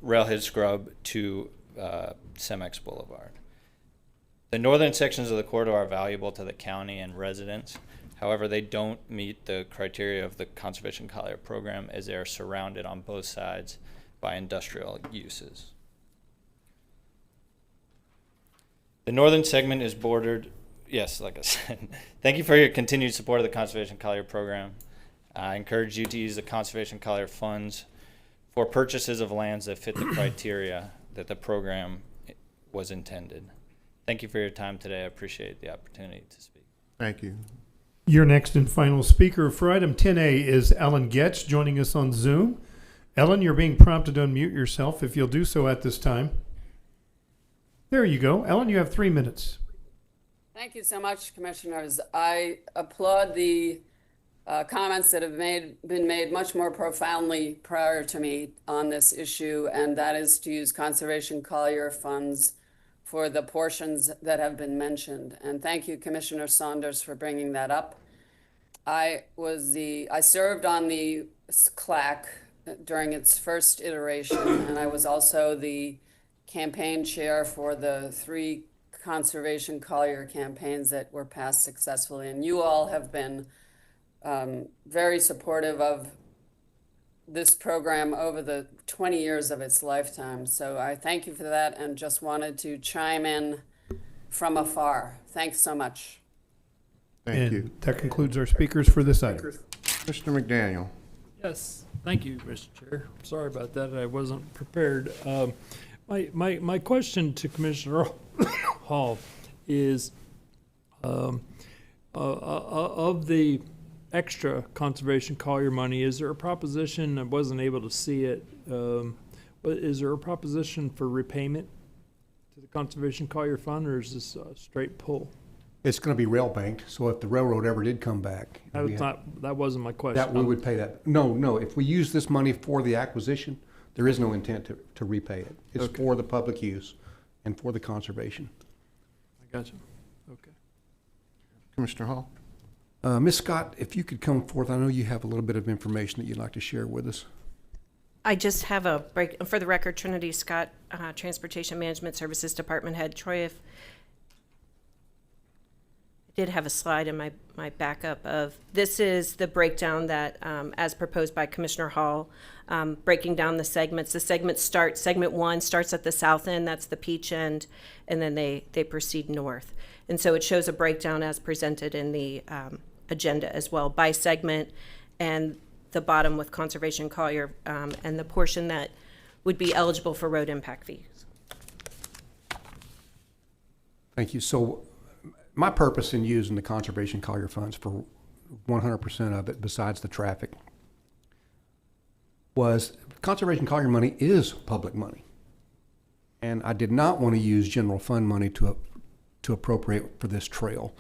Railhead Scrub to Cemex Boulevard. The northern sections of the corridor are valuable to the county and residents. However, they don't meet the criteria of the Conservation Collier program, as they are surrounded on both sides by industrial uses. The northern segment is bordered, yes, like I said. Thank you for your continued support of the Conservation Collier program. I encourage you to use the Conservation Collier funds for purchases of lands that fit the criteria that the program was intended. Thank you for your time today. I appreciate the opportunity to speak. Thank you. Your next and final speaker for item 10A is Ellen Getz, joining us on Zoom. Ellen, you're being prompted to unmute yourself if you'll do so at this time. There you go. Ellen, you have 3 minutes. Thank you so much, Commissioners. I applaud the comments that have been made much more profoundly prior to me on this issue, and that is to use Conservation Collier funds for the portions that have been mentioned. And thank you, Commissioner Saunders, for bringing that up. I served on the CLAC during its first iteration, and I was also the campaign chair for the 3 Conservation Collier campaigns that were passed successfully. And you all have been very supportive of this program over the 20 years of its lifetime. So I thank you for that, and just wanted to chime in from afar. Thanks so much. Thank you. That concludes our speakers for this item. Mr. McDaniel. Yes, thank you, Mr. Chair. Sorry about that. I wasn't prepared. My question to Commissioner Hall is, of the extra Conservation Collier money, is there a proposition, I wasn't able to see it, but is there a proposition for repayment to the Conservation Collier Fund, or is this a straight pull? It's going to be rail banked, so if the railroad ever did come back. That wasn't my question. That we would pay that. No, if we use this money for the acquisition, there is no intent to repay it. It's Okay. for the public use and for the conservation. I got you. Okay. Commissioner Hall? Ms. Scott, if you could come forth, I know you have a little bit of information that you'd like to share with us. I just have a break, for the record, Trinity Scott, Transportation Management Services Department Head. Troy, if I did have a slide in my backup of, this is the breakdown that, as proposed by Commissioner Hall, breaking down the segments. The segment 1 starts at the south end, that's the Peach end, and then they proceed north. And so it shows a breakdown as presented in the agenda as well by segment, and the bottom with Conservation Collier, and the portion that would be eligible for road impact fees. Thank you. So my purpose in using the Conservation Collier funds for 100% of it, besides the traffic, was Conservation Collier money is public money. And I did not want to use general fund money to appropriate for this trail.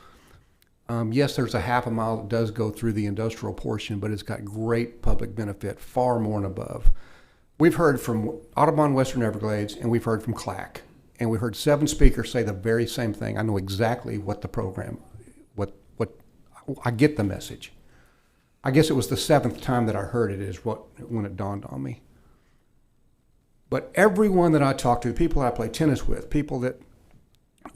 Yes, there's a half a mile that does go through the industrial portion, but it's got great public benefit, far more and above. We've heard from Audubon Western Everglades, and we've heard from CLAC, and we've heard 7 speakers say the very same thing. I know exactly what the program, what I get the message. I guess it was the 7th time that I heard it when it dawned on me. But everyone that I talk to, people I play tennis with, people that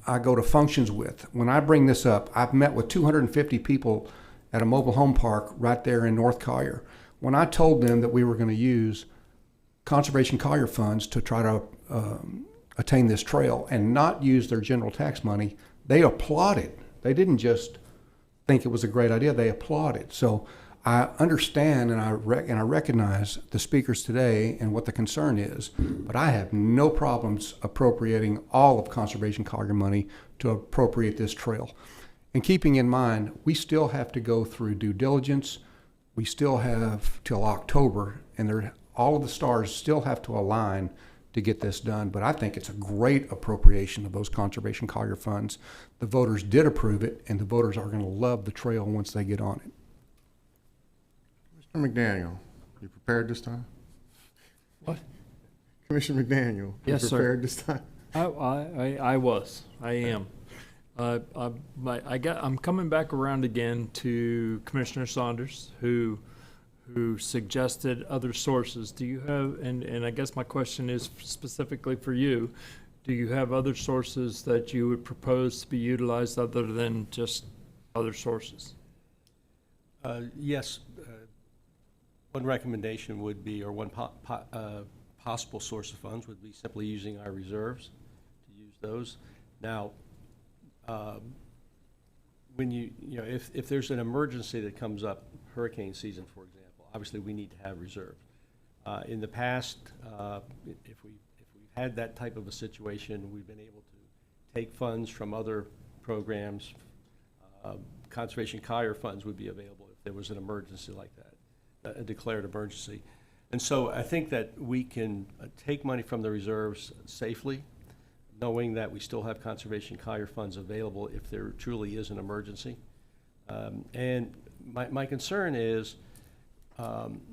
I go to functions with, when I bring this up, I've met with 250 people at a mobile home park right there in North Collier. When I told them that we were going to use Conservation Collier funds to try to attain this trail and not use their general tax money, they applauded. They didn't just think it was a great idea, they applauded. So I understand and I recognize the speakers today and what the concern is, but I have no problems appropriating all of Conservation Collier money to appropriate this trail. And keeping in mind, we still have to go through due diligence. We still have till October, and all of the stars still have to align to get this done. But I think it's a great appropriation of those Conservation Collier funds. The voters did approve it, and the voters are going to love the trail once they get on it. Mr. McDaniel, you prepared this time? What? Commissioner McDaniel, Yes, you sir. prepared this time? I am. I'm coming back around again to Commissioner Saunders, who suggested other sources. Do you have, and I guess my question is specifically for you, do you have other sources that you would propose to be utilized other than just other sources? Yes. One recommendation would be, or one possible source of funds would be simply using our reserves to use those. Now, when if there's an emergency that comes up, hurricane season, for example, obviously we need to have reserves. In the past, if we've had that type of a situation, we've been able to take funds from other programs. Conservation Collier funds would be available if there was an emergency like that. A declared emergency. And so I think that we can take money from the reserves safely, knowing that we still have Conservation Collier funds available if there truly is an emergency. And my concern is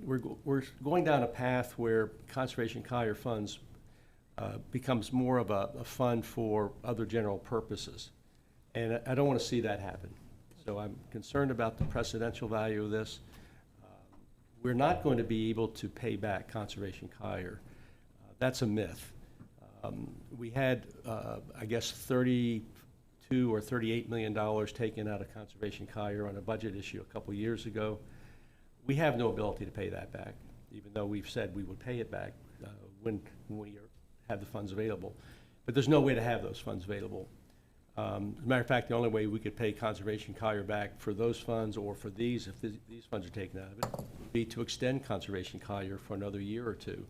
we're going down a path where Conservation Collier funds becomes more of a fund for other general purposes. And I don't want to see that happen. So I'm concerned about the precedential value of this. We're not going to be able to pay back Conservation Collier. That's a myth. We had, I guess, $32 or $38 million taken out of Conservation Collier on a budget issue a couple years ago. We have no ability to pay that back, even though we've said we would pay it back when we have the funds available. But there's no way to have those funds available. As a matter of fact, the only way we could pay Conservation Collier back for those funds or for these, if these funds are taken out of it, would be to extend Conservation Collier for another year or two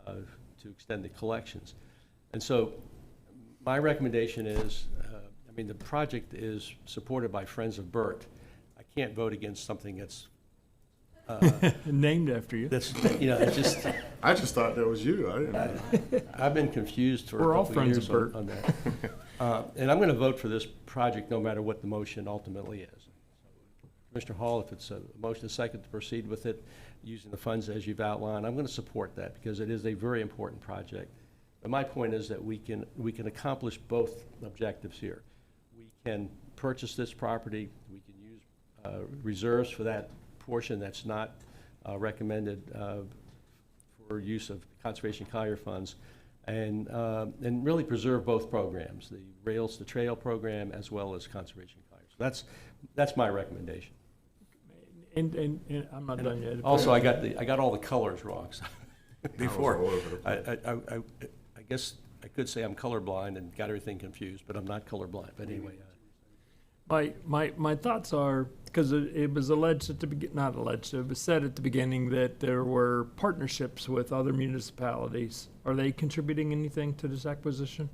to extend the collections. And so my recommendation is, the project is supported by Friends of Burt. I can't vote against something that's Named after you. That's, you know, it just, I just thought that was you. I didn't know. I've been confused for We're a all couple of friends years of Bert. on that. And I'm going to vote for this project no matter what the motion ultimately is. Mr. Hall, if it's a motion and second to proceed with it using the funds as you've outlined, I'm going to support that because it is a very important project. But my point is that we can accomplish both objectives here. We can purchase this property. We can use reserves for that portion that's not recommended for use of Conservation Collier funds, and really preserve both programs, the Rails to Trail program as well as Conservation Collier. So that's my recommendation. And I'm not done yet. Also, I got all the colors wrong. So before, I guess I could say I'm colorblind and got everything confused, but I'm not colorblind. But anyway. My thoughts are, because it was alleged at the beginning, not alleged, it was said at the beginning that there were partnerships with other municipalities. Are they contributing anything to this acquisition?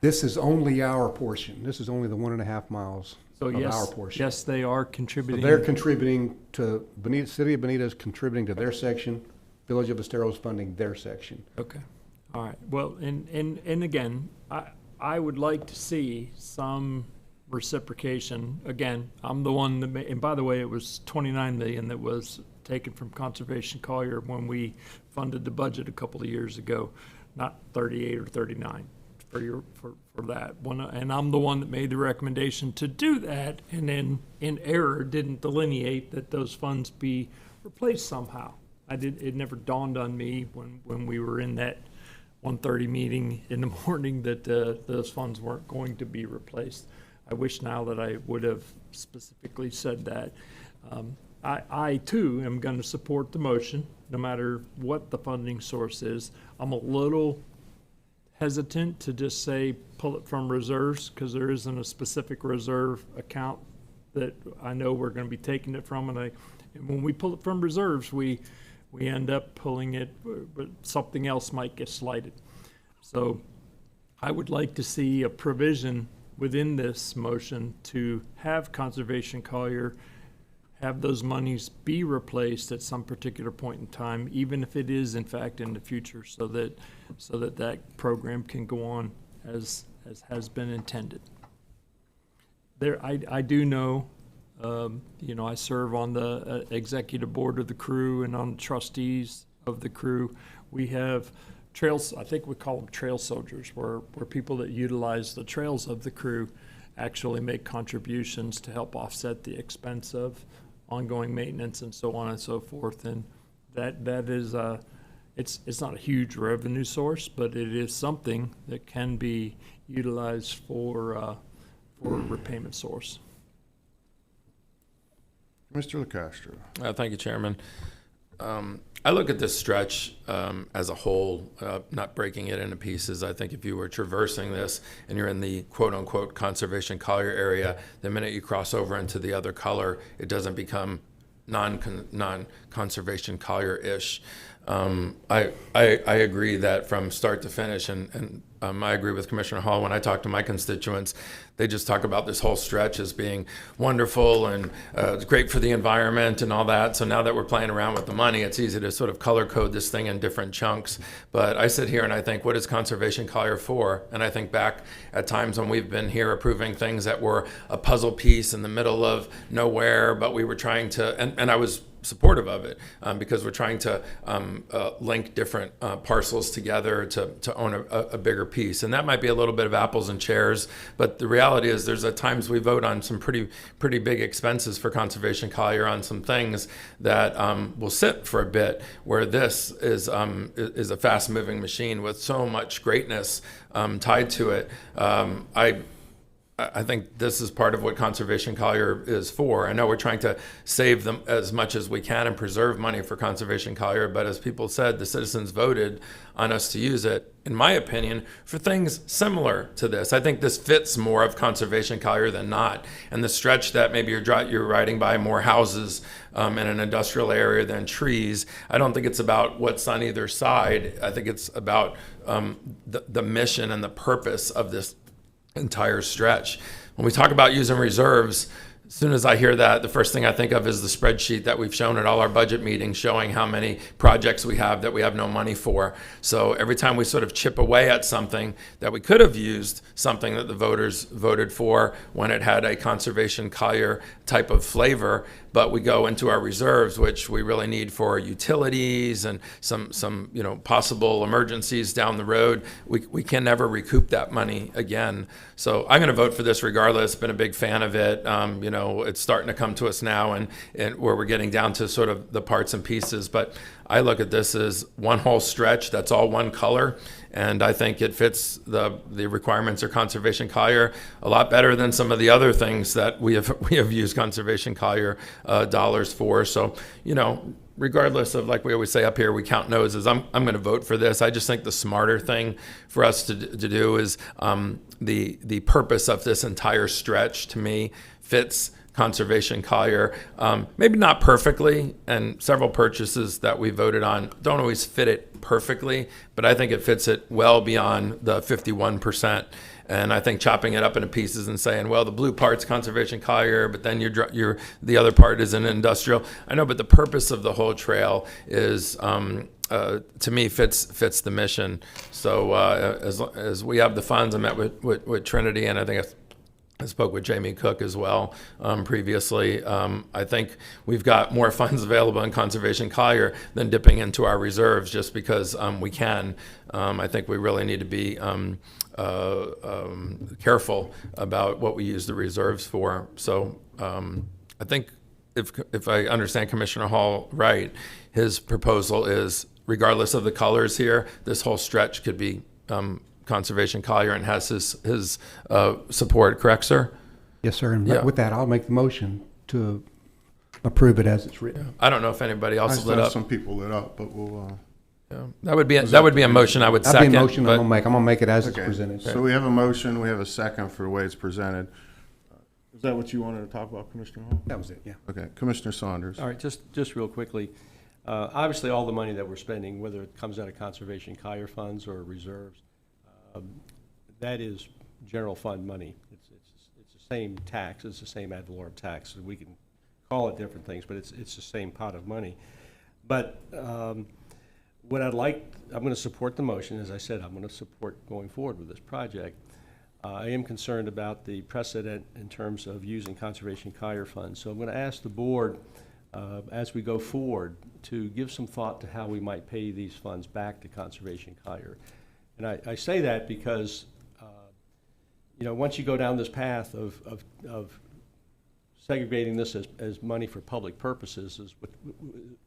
This is only our portion. This is only the 1.5 miles So of yes, our portion. yes, they are contributing. So they're contributing to, Bonita, City of Bonita is contributing to their section, Village of Estero is funding their section. Okay, all right. Well, and again, I would like to see some reciprocation. Again, I'm the one that and by the way, it was 29 million that was taken from Conservation Collier when we funded the budget a couple of years ago, not 38 or 39 for that one. And I'm the one that made the recommendation to do that, and then in error didn't delineate that those funds be replaced somehow. It never dawned on me when we were in that 1:30 meeting in the morning that those funds weren't going to be replaced. I wish now that I would have specifically said that. I too am going to support the motion, no matter what the funding source is. I'm a little hesitant to just say pull it from reserves, because there isn't a specific reserve account that I know we're going to be taking it from. And when we pull it from reserves, we end up pulling it, but something else might get slighted. So I would like to see a provision within this motion to have Conservation Collier have those monies be replaced at some particular point in time, even if it is in fact in the future, so that program can go on as has been intended. I do know, I serve on the executive board of the crew and on the trustees of the crew. We have trails, I think we call them trail soldiers, where people that utilize the trails of the crew actually make contributions to help offset the expense of ongoing maintenance and so on and so forth. And that is it's not a huge revenue source, but it is something that can be utilized for repayment source. Mr. LaCastro. Thank you, Chairman. I look at this stretch as a whole, not breaking it into pieces. I think if you were traversing this and you're in the quote-unquote Conservation Collier area, the minute you cross over into the other color, it doesn't become non-Conservation Collier-ish. I agree that from start to finish, and I agree with Commissioner Hall. When I talk to my constituents, they just talk about this whole stretch as being wonderful and it's great for the environment and all that. So now that we're playing around with the money, it's easy to sort of color code this thing in different chunks. But I sit here and I think, what is Conservation Collier for? And I think back at times when we've been here approving things that were a puzzle piece in the middle of nowhere, but we were trying to, and I was supportive of it because we're trying to link different parcels together to own a bigger piece. And that might be a little bit of apples and chairs, but the reality is there's at times we vote on some pretty big expenses for Conservation Collier on some things that will sit for a bit, where this is a fast-moving machine with so much greatness tied to it. I think this is part of what Conservation Collier is for. I know we're trying to save them as much as we can and preserve money for Conservation Collier, but as people said, the citizens voted on us to use it, in my opinion, for things similar to this. I think this fits more of Conservation Collier than not. And the stretch that maybe you're riding by more houses in an industrial area than trees, I don't think it's about what's on either side. I think it's about the mission and the purpose of this entire stretch. When we talk about using reserves, as soon as I hear that, the first thing I think of is the spreadsheet that we've shown at all our budget meetings showing how many projects we have that we have no money for. So every time we sort of chip away at something that we could have used, something that the voters voted for when it had a conservation Collier type of flavor, but we go into our reserves, which we really need for utilities and some possible emergencies down the road, we can never recoup that money again. So I'm going to vote for this regardless. Been a big fan of it. It's starting to come to us now, and where we're getting down to sort of the parts and pieces. But I look at this as one whole stretch. That's all one color, and I think it fits the requirements of Conservation Collier a lot better than some of the other things that we have used Conservation Collier dollars for. So, regardless of, like we always say up here, we count noses. I'm going to vote for this. I just think the smarter thing for us to do is the purpose of this entire stretch, to me, fits Conservation Collier. Maybe not perfectly, and several purchases that we voted on don't always fit it perfectly, but I think it fits it well beyond the 51%. And I think chopping it up into pieces and saying, well, the blue part's Conservation Collier, but then the other part is an industrial. I know, but the purpose of the whole trail is, to me, fits the mission. So as we have the funds, I met with Trinity, and I think I spoke with Jamie Cook as well previously. I think we've got more funds available in Conservation Collier than dipping into our reserves just because we can. I think we really need to be careful about what we use the reserves for. So I think if I understand Commissioner Hall right, his proposal is, regardless of the colors here, this whole stretch could be Conservation Collier and has his support, correct, sir? Yes, sir. And Yeah. with that, I'll make the motion to approve it as it's written. I don't know if anybody else lit up. Some people lit up, but we'll. That would be a motion I would That'd second. be a motion but- I'm gonna make it as Okay. it's presented. So we have a motion, we have a second for the way it's presented. Is that what you wanted to talk about, Commissioner Hall? That was it, yeah. Okay, Commissioner Saunders. All right, just real quickly. Obviously, all the money that we're spending, whether it comes out of Conservation Collier funds or reserves, that is general fund money. It's the same tax, it's the same ad valorem tax. So we can call it different things, but it's the same pot of money. But what I'm going to support the motion. As I said, I'm going to support going forward with this project. I am concerned about the precedent in terms of using Conservation Collier funds. So I'm going to ask the board, as we go forward, to give some thought to how we might pay these funds back to Conservation Collier. And I say that because, once you go down this path of segregating this as money for public purposes,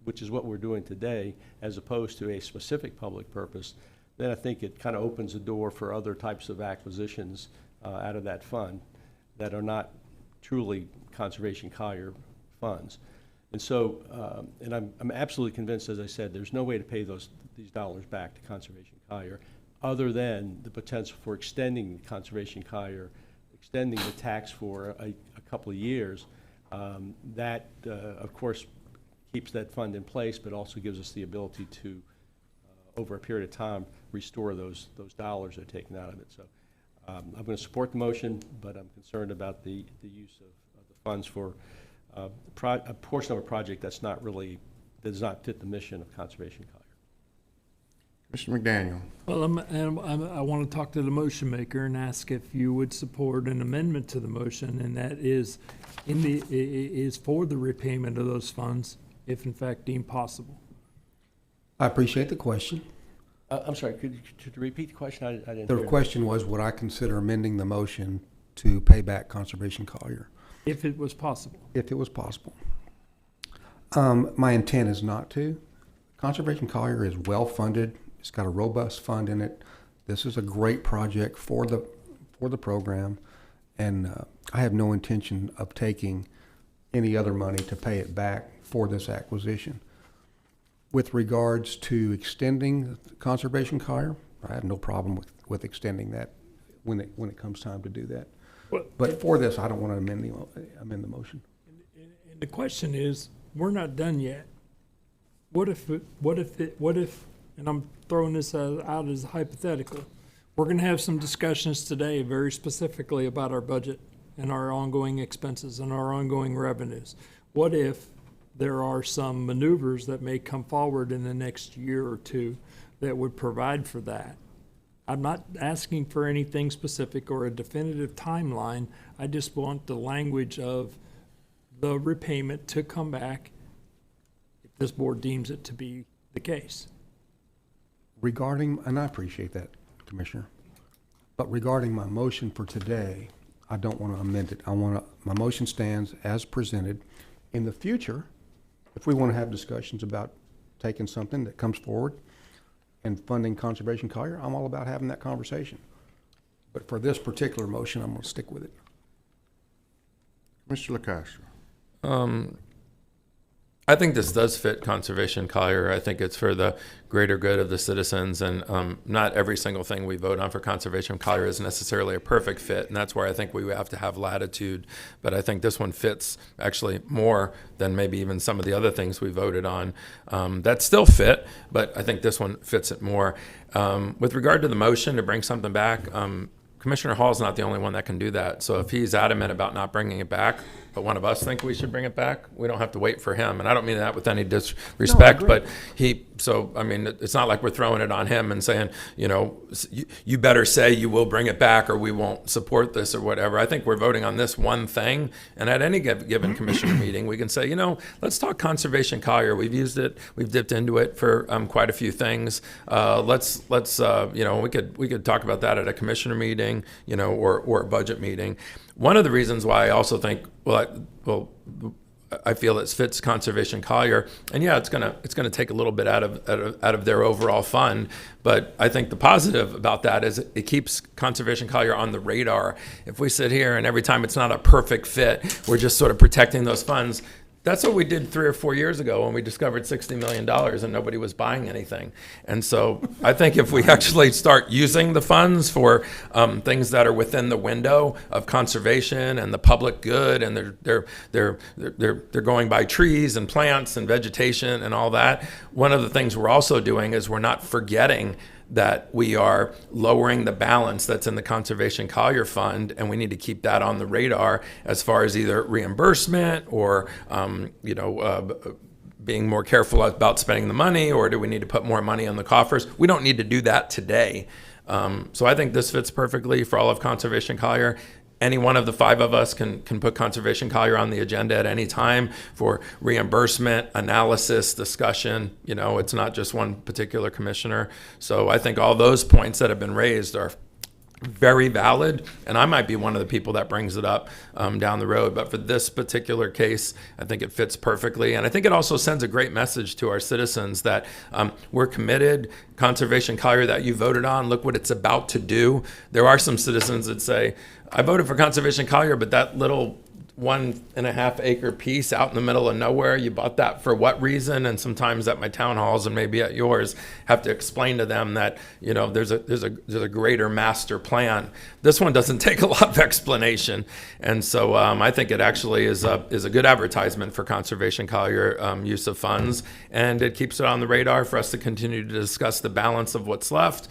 which is what we're doing today, as opposed to a specific public purpose, then I think it kind of opens the door for other types of acquisitions out of that fund that are not truly Conservation Collier funds. And so, and I'm absolutely convinced, as I said, there's no way to pay these dollars back to Conservation Collier other than the potential for extending Conservation Collier, extending the tax for a couple of years. That, of course, keeps that fund in place, but also gives us the ability to, over a period of time, restore those dollars that are taken out of it. So I'm going to support the motion, but I'm concerned about the use of the funds for a portion of a project that does not fit the mission of Conservation Collier. Mr. McDaniel. Well, I want to talk to the motion maker and ask if you would support an amendment to the motion, and that is for the repayment of those funds, if in fact deemed possible. I appreciate the question. I'm sorry, could you repeat the question? I didn't The hear it. question was, would I consider amending the motion to pay back Conservation Collier? If it was possible. If it was possible. My intent is not to. Conservation Collier is well-funded. It's got a robust fund in it. This is a great project for the program, and I have no intention of taking any other money to pay it back for this acquisition. With regards to extending Conservation Collier, I have no problem with extending that when it comes time to do that. But for this, I don't want to amend the motion. And the question is, we're not done yet. What if, and I'm throwing this out as hypothetical, we're going to have some discussions today very specifically about our budget and our ongoing expenses and our ongoing revenues? What if there are some maneuvers that may come forward in the next year or two that would provide for that? I'm not asking for anything specific or a definitive timeline. I just want the language of the repayment to come back if this board deems it to be the case. Regarding, and I appreciate that, Commissioner, but regarding my motion for today, I don't want to amend it. My motion stands as presented. In the future, if we want to have discussions about taking something that comes forward and funding Conservation Collier, I'm all about having that conversation. But for this particular motion, I'm going to stick with it. Mr. LaCastro. I think this does fit Conservation Collier. I think it's for the greater good of the citizens, and not every single thing we vote on for Conservation Collier is necessarily a perfect fit, and that's where I think we have to have latitude. But I think this one fits actually more than maybe even some of the other things we voted on that still fit, but I think this one fits it more. With regard to the motion to bring something back, Commissioner Hall's not the only one that can do that. So if he's adamant about not bringing it back, but one of us think we should bring it back, we don't have to wait for him. And I don't mean that with any disrespect, but I mean, it's not like we're throwing it on him and saying, you better say you will bring it back or we won't support this or whatever. I think we're voting on this one thing. And at any given commissioner meeting, we can say, let's talk Conservation Collier. We've used it. We've dipped into it for quite a few things. We could talk about that at a commissioner meeting, or a budget meeting. One of the reasons why I also think, I feel it fits Conservation Collier, and yeah, it's gonna take a little bit out of their overall fund, but I think the positive about that is it keeps Conservation Collier on the radar. If we sit here and every time it's not a perfect fit, we're just sort of protecting those funds. That's what we did 3 or 4 years ago when we discovered $60 million and nobody was buying anything. And so I think if we actually start using the funds for things that are within the window of conservation and the public good, and they're going by trees and plants and vegetation and all that, one of the things we're also doing is we're not forgetting that we are lowering the balance that's in the Conservation Collier Fund, and we need to keep that on the radar as far as either reimbursement or, being more careful about spending the money, or do we need to put more money in the coffers? We don't need to do that today. So I think this fits perfectly for all of Conservation Collier. Any one of the 5 of us can put Conservation Collier on the agenda at any time for reimbursement, analysis, discussion. It's not just one particular commissioner. So I think all those points that have been raised are very valid, and I might be one of the people that brings it up down the road. But for this particular case, I think it fits perfectly, and I think it also sends a great message to our citizens that we're committed. Conservation Collier that you voted on, look what it's about to do. There are some citizens that say, I voted for Conservation Collier, but that little 1.5 acre piece out in the middle of nowhere, you bought that for what reason? And sometimes at my town halls and maybe at yours, have to explain to them that there's a greater master plan. This one doesn't take a lot of explanation, and so I think it actually is a good advertisement for Conservation Collier use of funds, and it keeps it on the radar for us to continue to discuss the balance of what's left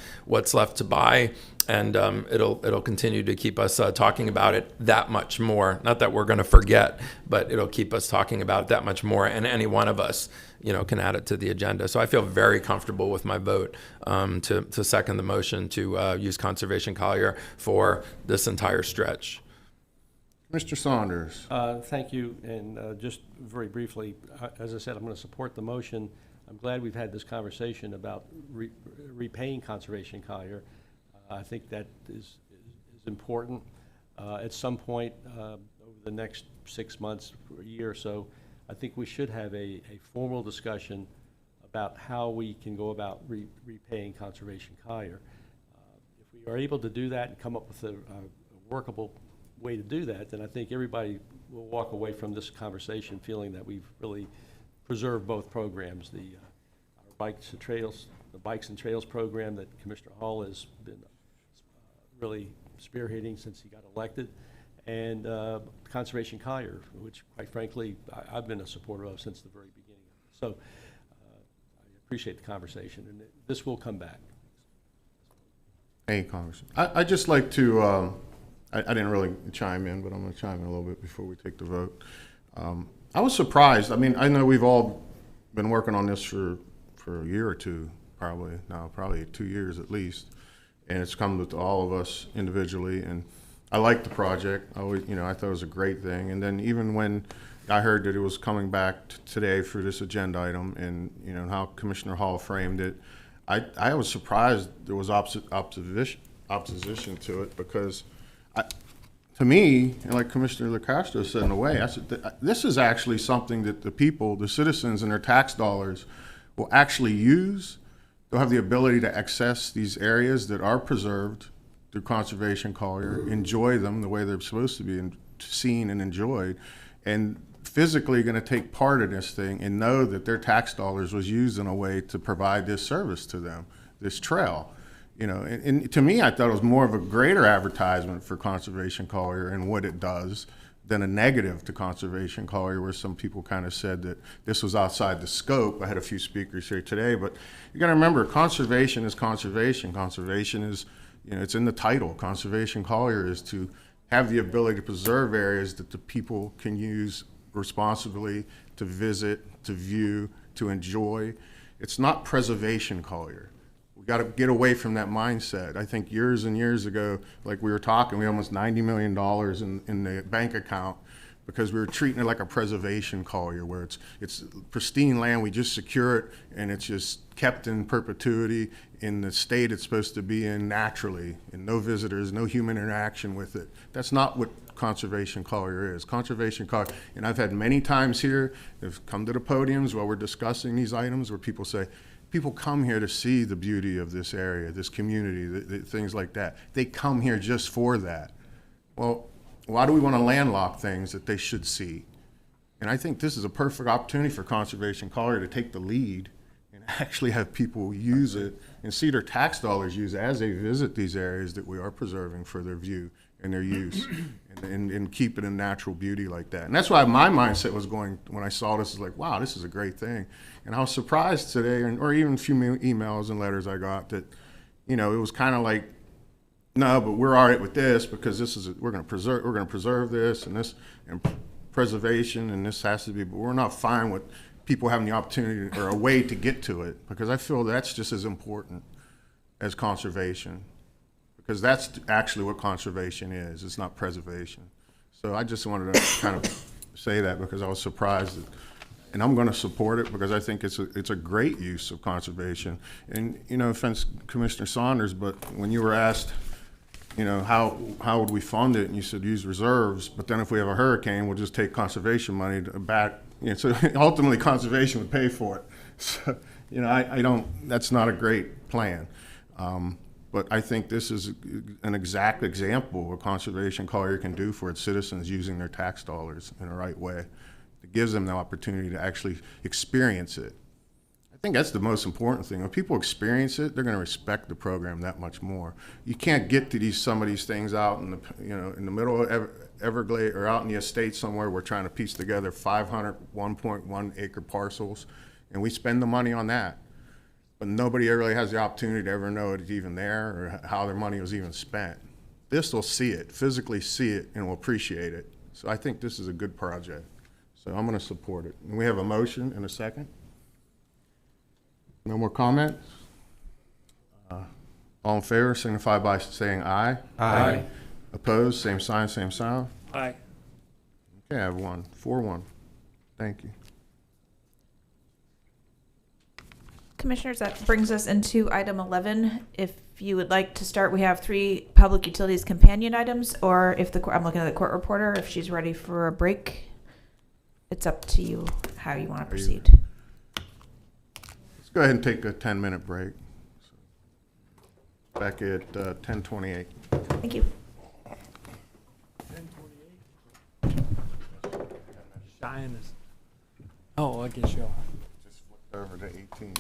to buy. And it'll continue to keep us talking about it that much more. Not that we're going to forget, but it'll keep us talking about it that much more. And any one of us, can add it to the agenda. So I feel very comfortable with my vote to second the motion to use Conservation Collier for this entire stretch. Mr. Saunders. Thank you. And just very briefly, as I said, I'm going to support the motion. I'm glad we've had this conversation about repaying Conservation Collier. I think that is important. At some point over the next 6 months or a year or so, I think we should have a formal discussion about how we can go about repaying Conservation Collier. If we are able to do that and come up with a workable way to do that, then I think everybody will walk away from this conversation feeling that we've really preserved both programs, the Bikes and Trails program that Commissioner Hall has been really spearheading since he got elected, and Conservation Collier, which quite frankly I've been a supporter of since the very beginning. So I appreciate the conversation, and this will come back. Hey, Congressman. I'd just like to I didn't really chime in, but I'm going to chime in a little bit before we take the vote. I was surprised. I mean, I know we've all been working on this for a year or two, probably 2 years at least, and it's come to all of us individually. And I like the project. I thought it was a great thing. And then even when I heard that it was coming back today for this agenda item, and how Commissioner Hall framed it, I was surprised there was opposition to it, because to me, and like Commissioner LaCastro said in a way, I said, this is actually something that the people, the citizens and their tax dollars will actually use. They'll have the ability to access these areas that are preserved through Conservation Collier, enjoy them the way they're supposed to be seen and enjoyed, and physically going to take part in this thing and know that their tax dollars was used in a way to provide this service to them, this trail. And to me, I thought it was more of a greater advertisement for Conservation Collier and what it does than a negative to Conservation Collier, where some people kind of said that this was outside the scope. I had a few speakers here today, but you got to remember, conservation is conservation. Conservation is, it's in the title. Conservation Collier is to have the ability to preserve areas that the people can use responsibly, to visit, to view, to enjoy. It's not Preservation Collier. We got to get away from that mindset. I think years and years ago, like we were talking, we had almost $90 million in the bank account because we were treating it like a Preservation Collier, where it's pristine land, we just secure it, and it's just kept in perpetuity in the state it's supposed to be in naturally, and no visitors, no human interaction with it. That's not what Conservation Collier is. Conservation Collier, and I've had many times here, they've come to the podiums while we're discussing these items, where people say, people come here to see the beauty of this area, this community, things like that. They come here just for that. Well, why do we want to landlock things that they should see? And I think this is a perfect opportunity for Conservation Collier to take the lead and actually have people use it and see their tax dollars used as they visit these areas that we are preserving for their view and their use, and keep it in natural beauty like that. And that's why my mindset was going when I saw this, is like, wow, this is a great thing. And I was surprised today, or even a few emails and letters I got, that, it was kind of like, no, but we're all right with this because we're going to preserve this and this, and preservation, and this has to be, but we're not fine with people having the opportunity or a way to get to it, because I feel that's just as important as conservation, because that's actually what conservation is. It's not preservation. So I just wanted to kind of say that, because I was surprised that, and I'm going to support it because I think it's a great use of conservation. And offense Commissioner Saunders, but when you were asked, how would we fund it, and you said use reserves, but then if we have a hurricane, we'll just take conservation money back. So ultimately conservation would pay for it. So I don't. That's not a great plan. But I think this is an exact example of what Conservation Collier can do for its citizens using their tax dollars in the right way. It gives them the opportunity to actually experience it. I think that's the most important thing. When people experience it, they're going to respect the program that much more. You can't get to some of these things out in the middle of Everglades, or out in the estate somewhere. We're trying to piece together 500 1.1 acre parcels, and we spend the money on that. But nobody really has the opportunity to ever know it's even there or how their money was even spent. This will see it, physically see it, and will appreciate it. So I think this is a good project. So I'm going to support it. And we have a motion and a second. No more comments? All in favor, signify by saying aye. Aye. Opposed, same sign, same sound. Aye. Okay, I have 4-1. Thank you. Commissioners, that brings us into item 11. If you would like to start, we have 3 public utilities companion items, or if I'm looking at the court reporter, if she's ready for a break. It's up to you how you want to proceed. Let's go ahead and take a 10-minute break. Back at 10:28. Thank you. Cheyenne is. Oh, I guess you'll. Just flipped over to 18.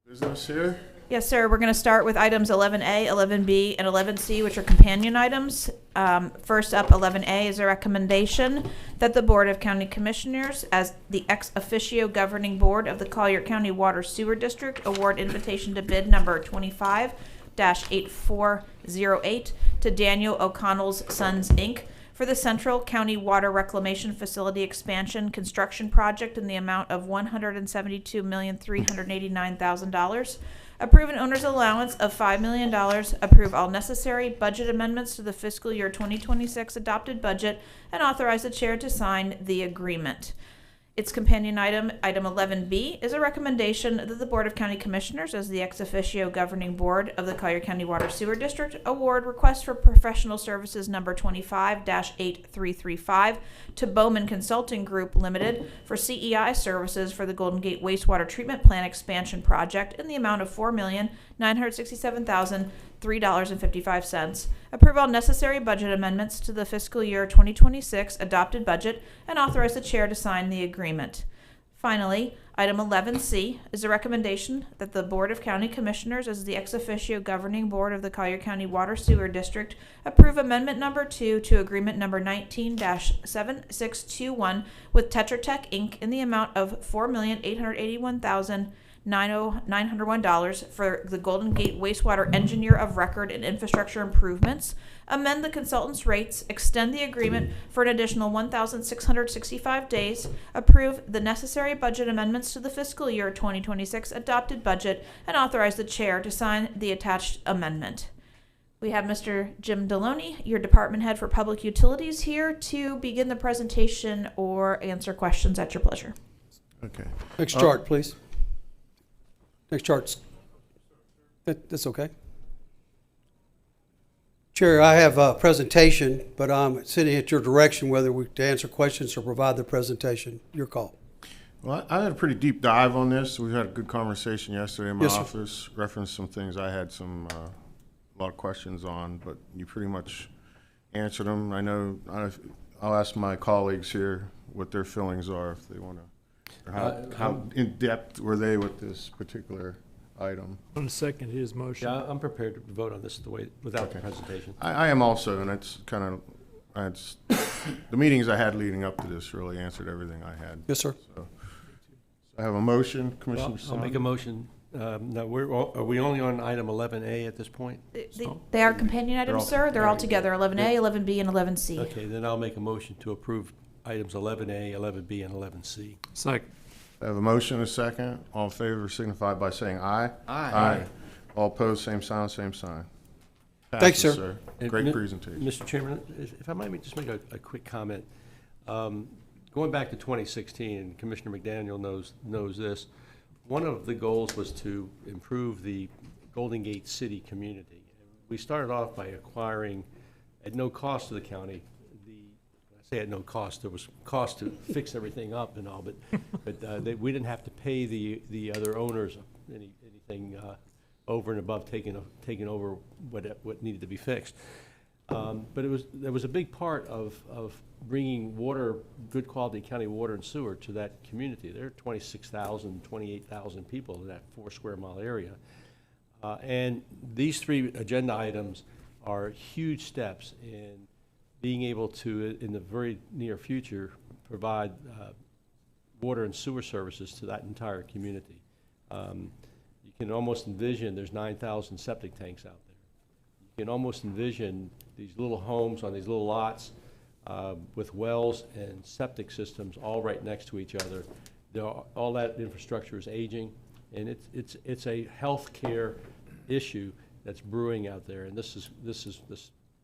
Business here? Yes, sir. We're going to start with items 11A, 11B, and 11C, which are companion items. First up, 11A is a recommendation that the Board of County Commissioners, as the ex officio governing board of the Collier County Water Sewer District, award invitation to bid number 25-8408 to Daniel O'Connell's Sons, Inc. for the Central County Water Reclamation Facility Expansion Construction Project in the amount of $172,389,000. Approve an owner's allowance of $5 million. Approve all necessary budget amendments to the fiscal year 2026 adopted budget and authorize the chair to sign the agreement. Its companion item, item 11B, is a recommendation that the Board of County Commissioners, as the ex officio governing board of the Collier County Water Sewer District, award request for professional services number 25-8335 to Bowman Consulting Group Limited for CEI services for the Golden Gate Wastewater Treatment Plant Expansion Project in the amount of $4,967,003.55. Approve all necessary budget amendments to the fiscal year 2026 adopted budget and authorize the chair to sign the agreement. Finally, item 11C is a recommendation that the Board of County Commissioners, as the ex officio governing board of the Collier County Water Sewer District, approve amendment number 2 to agreement number 19-7621 with Tetra Tech Inc. in the amount of $4,881,901 for the Golden Gate Wastewater Engineer of Record and Infrastructure Improvements, amend the consultant's rates, extend the agreement for an additional 1,665 days, approve the necessary budget amendments to the fiscal year 2026 adopted budget, and authorize the chair to sign the attached amendment. We have Mr. Jim Deloney, your department head for public utilities, here to begin the presentation or answer questions at your pleasure. Okay. Next chart, please. Next charts. That's okay. Chair, I have a presentation, but I'm sitting at your direction whether to answer questions or provide the presentation. Your call. Well, I had a pretty deep dive on this. We had a good conversation yesterday in my Yes, sir. office. Referenced some things I had a lot of questions on, but you pretty much answered them. I know I'll ask my colleagues here what their feelings are if they want to. How in depth were they with this particular item? On second his motion. Yeah, I'm prepared to vote on this without the presentation. I am also, and it's kind of, the meetings I had leading up to this really answered everything I had. Yes, sir. So I have a motion, Commissioner I'll make a motion. Now, are we only on item 11A at this point? They are companion items, sir. They're all together, 11A, 11B, and 11C. Okay, then I'll make a motion to approve items 11A, 11B, and 11C. Second. I have a motion, a second. All in favor signify by saying aye. Aye. All opposed, same sign, same sign. Thanks, Passes, sir. Great presentation. Mr. Chairman, if I might just make a quick comment. Going back to 2016, and Commissioner McDaniel knows this, one of the goals was to improve the Golden Gate City community. We started off by acquiring, at no cost to the county, say at no cost, there was cost to fix everything up and all, but we didn't have to pay the other owners anything over and above taking over what needed to be fixed. But there was a big part of bringing good quality county water and sewer to that community. There are 26,000, 28,000 people in that 4 square mile area. And these 3 agenda items are huge steps in being able to, in the very near future, provide water and sewer services to that entire community. You can almost envision there's 9,000 septic tanks out there. You can almost envision these little homes on these little lots with wells and septic systems all right next to each other. All that infrastructure is aging, and it's a health care issue that's brewing out there, and this is the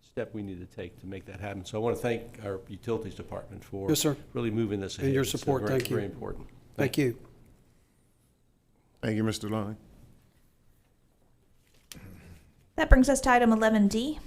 step we need to take to make that happen. So I want to thank our utilities department for Yes, sir. really moving this ahead. And your It's support. very, Thank you. very important. Thank you. Thank you, Mr. Loney. That brings us to item 11D.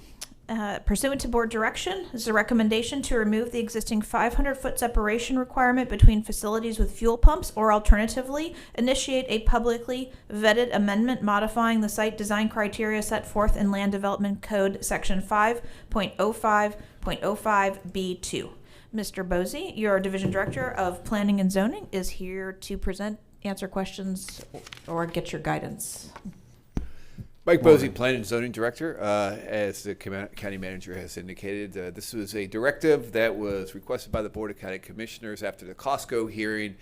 Pursuant to board direction, this is a recommendation to remove the existing 500-foot separation requirement between facilities with fuel pumps, or alternatively, initiate a publicly vetted amendment modifying the site design criteria set forth in Land Development Code Section 5.05.05B2. Mr. Bosey, your Division Director of Planning and Zoning, is here to present answer questions or get your guidance. Mike Bosey, Planning and Zoning Director. As the county manager has indicated, this was a directive that was requested by the Board of County Commissioners after the Costco hearing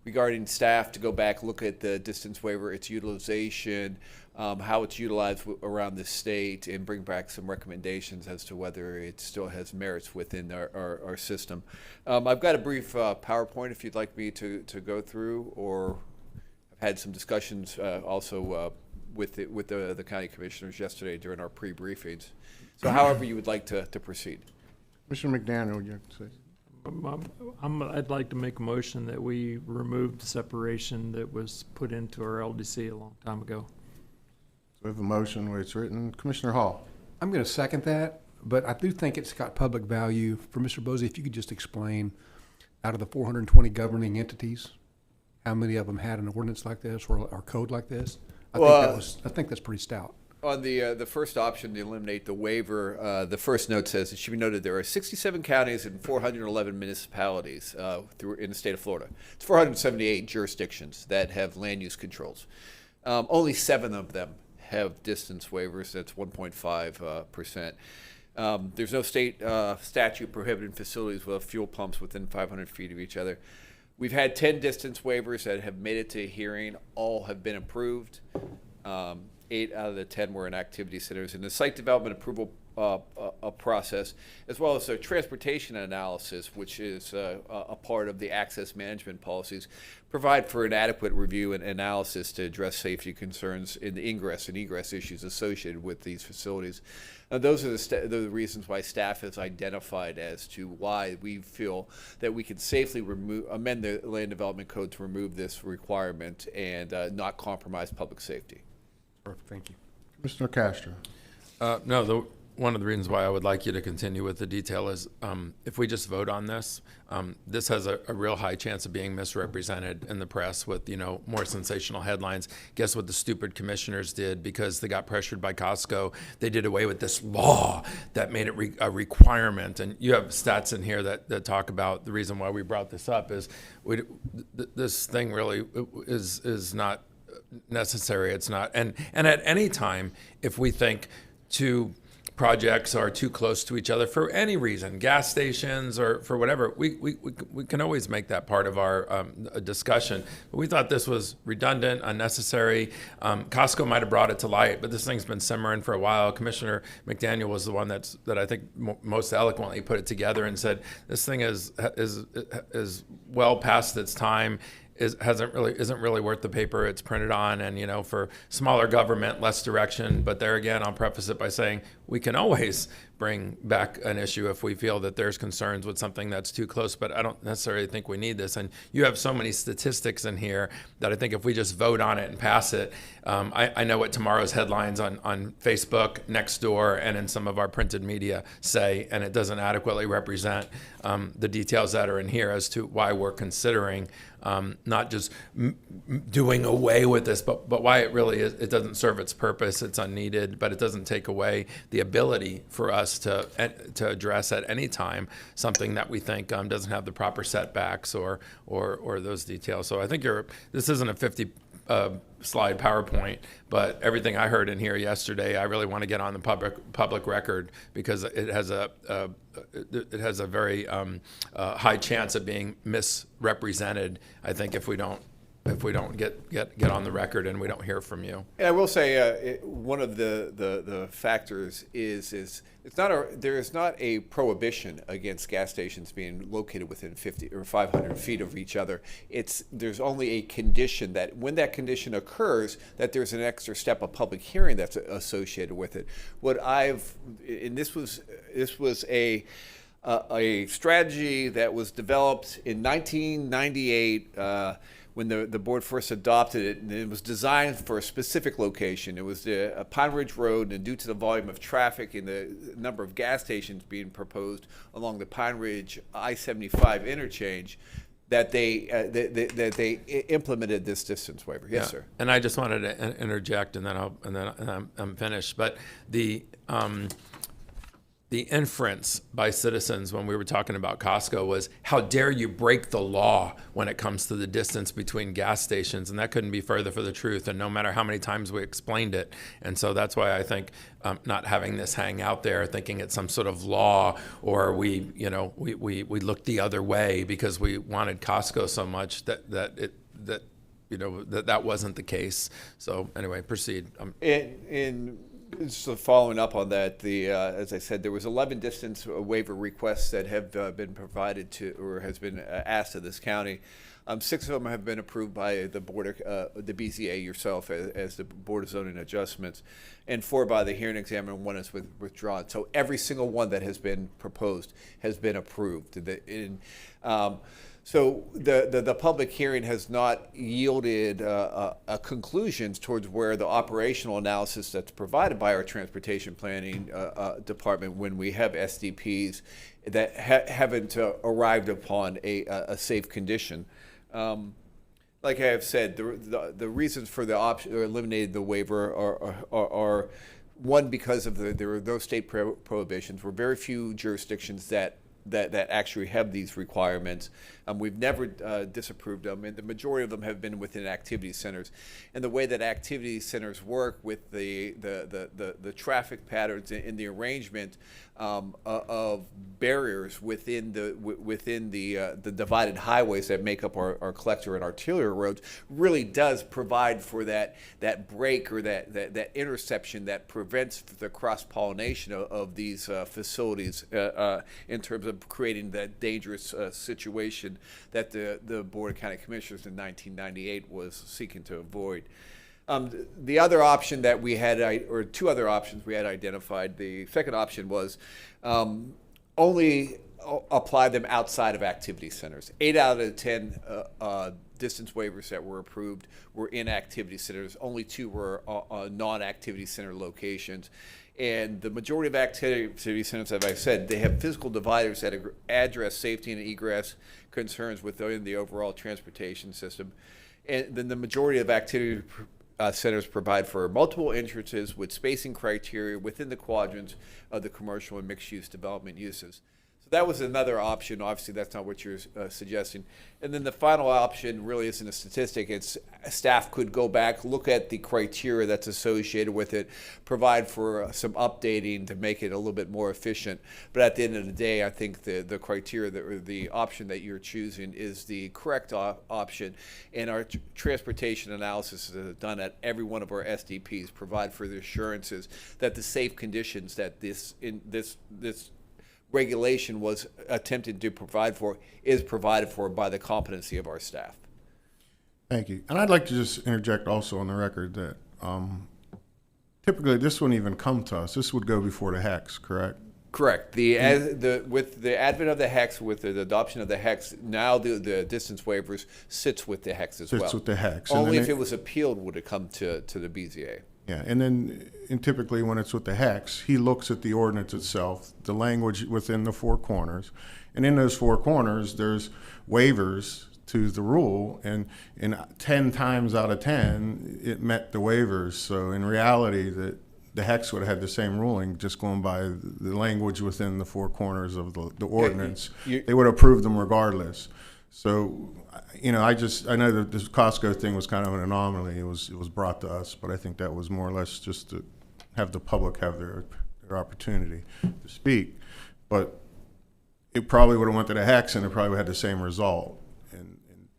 regarding staff to go back, look at the distance waiver, its utilization, how it's utilized around the state, and bring back some recommendations as to whether it still has merits within our system. I've got a brief PowerPoint if you'd like me to go through, or I've had some discussions also with the county commissioners yesterday during our pre-briefings. So however you would like to proceed. Mr. McDaniel, would you like to say? I'd like to make a motion that we remove the separation that was put into our LDC a long time ago. So we have a motion where it's written. Commissioner Hall. I'm going to second that, but I do think it's got public value. For Mr. Bosey, if you could just explain, out of the 420 governing entities, how many of them had an ordinance like this or code like this? I think that's pretty stout. On the first option to eliminate the waiver, the first note says it should be noted there are 67 counties and 411 municipalities in the state of Florida. It's 478 jurisdictions that have land use controls. Only 7 of them have distance waivers. That's 1.5%. There's no state statute prohibiting facilities with fuel pumps within 500 feet of each other. We've had 10 distance waivers that have made it to a hearing. All have been approved. 8 out of the 10 were in activity centers. And the site development approval process, as well as a transportation analysis, which is a part of the access management policies, provide for an adequate review and analysis to address safety concerns in the ingress and egress issues associated with these facilities. Those are the reasons why staff has identified as to why we feel that we can safely amend the land development code to remove this requirement and not compromise public safety. Perfect. Thank you. Mr. Castro. One of the reasons why I would like you to continue with the detail is if we just vote on this, this has a real high chance of being misrepresented in the press with, more sensational headlines. Guess what the stupid commissioners did because they got pressured by Costco? They did away with this law that made it a requirement. And you have stats in here that talk about the reason why we brought this up is this thing really is not necessary. It's not. And at any time, if we think two projects are too close to each other for any reason, gas stations or for whatever, we can always make that part of our discussion. But we thought this was redundant, unnecessary. Costco might have brought it to light, but this thing's been simmering for a while. Commissioner McDaniel was the one that I think most eloquently put it together and said this thing is well past its time. Isn't really worth the paper it's printed on, and for smaller government, less direction. But there again, I'll preface it by saying we can always bring back an issue if we feel that there's concerns with something that's too close, but I don't necessarily think we need this. And you have so many statistics in here that I think if we just vote on it and pass it, I know what tomorrow's headlines on Facebook, Nextdoor, and in some of our printed media say, and it doesn't adequately represent the details that are in here as to why we're considering not just doing away with this, but why it really is. It doesn't serve its purpose. It's unneeded, but it doesn't take away the ability for us to address at any time something that we think doesn't have the proper setbacks or those details. So I think this isn't a 50 slide PowerPoint, but everything I heard in here yesterday, I really want to get on the public record because it has a very high chance of being misrepresented. I think if we don't get on the record and we don't hear from you. And I will say one of the factors is there is not a prohibition against gas stations being located within 50 or 500 feet of each other. There's only a condition that when that condition occurs, that there's an extra step of public hearing that's associated with it. This was a strategy that was developed in 1998. When the board first adopted it, and it was designed for a specific location. It was Pine Ridge Road, and due to the volume of traffic and the number of gas stations being proposed along the Pine Ridge I-75 interchange, that they implemented this distance waiver. Yes, sir. And I just wanted to interject, and then I'm finished. But the inference by citizens when we were talking about Costco was, how dare you break the law when it comes to the distance between gas stations? And that couldn't be further from the truth. And no matter how many times we explained it. And so that's why I think not having this hang out there, thinking it's some sort of law, or we looked the other way because we wanted Costco so much that wasn't the case. So anyway, proceed. So following up on that, as I said, there was 11 distance waiver requests that have been provided to, or has been asked of this county. 6 of them have been approved by the board, the BZA yourself as the Board of Zoning Adjustments, and 4 by the hearing examiner, and 1 is withdrawn. So every single one that has been proposed has been approved. So the public hearing has not yielded a conclusions towards where the operational analysis that's provided by our transportation planning department, when we have SDPs that haven't arrived upon a safe condition. Like I have said, the reasons for the option or eliminated the waiver are one, because of there were those state prohibitions. Were very few jurisdictions that actually have these requirements. We've never disapproved them, and the majority of them have been within activity centers. And the way that activity centers work with the traffic patterns and the arrangement of barriers within the divided highways that make up our collector and arterial roads really does provide for that break, or that interception that prevents the cross-pollination of these facilities in terms of creating that dangerous situation that the Board of County Commissioners in 1998 was seeking to avoid. The other option that we had, or 2 other options we had identified, the second option was only apply them outside of activity centers. 8 out of the 10 distance waivers that were approved were in activity centers. Only 2 were non-activity center locations. And the majority of activity centers, as I said, they have physical dividers that address safety and egress concerns within the overall transportation system. And then the majority of activity centers provide for multiple entrances with spacing criteria within the quadrants of the commercial and mixed-use development uses. So that was another option. Obviously, that's not what you're suggesting. And then the final option really isn't a statistic. It's staff could go back, look at the criteria that's associated with it, provide for some updating to make it a little bit more efficient. But at the end of the day, I think the criteria or the option that you're choosing is the correct option. And our transportation analysis is done at every one of our SDPs, provide for the assurances that the safe conditions that this regulation was attempted to provide for is provided for by the competency of our staff. Thank you. And I'd like to just interject also on the record that typically this wouldn't even come to us. This would go before the HEX, correct? Correct. With the advent of the HEX, with the adoption of the HEX, now the distance waivers sits with the HEX as well. Sits with the HEX. Only if it was appealed would it come to the BZA. Yeah, and typically when it's with the HEX, he looks at the ordinance itself, the language within the 4 corners, and in those 4 corners, there's waivers to the rule, and 10 times out of 10, it met the waivers. So in reality, the HEX would have had the same ruling, just going by the language within the 4 corners of the ordinance. They would have approved them regardless. So, I know that this Costco thing was kind of an anomaly. It was brought to us, but I think that was more or less just to have the public have their opportunity to speak. But it probably would have went to the HEX, and it probably had the same result.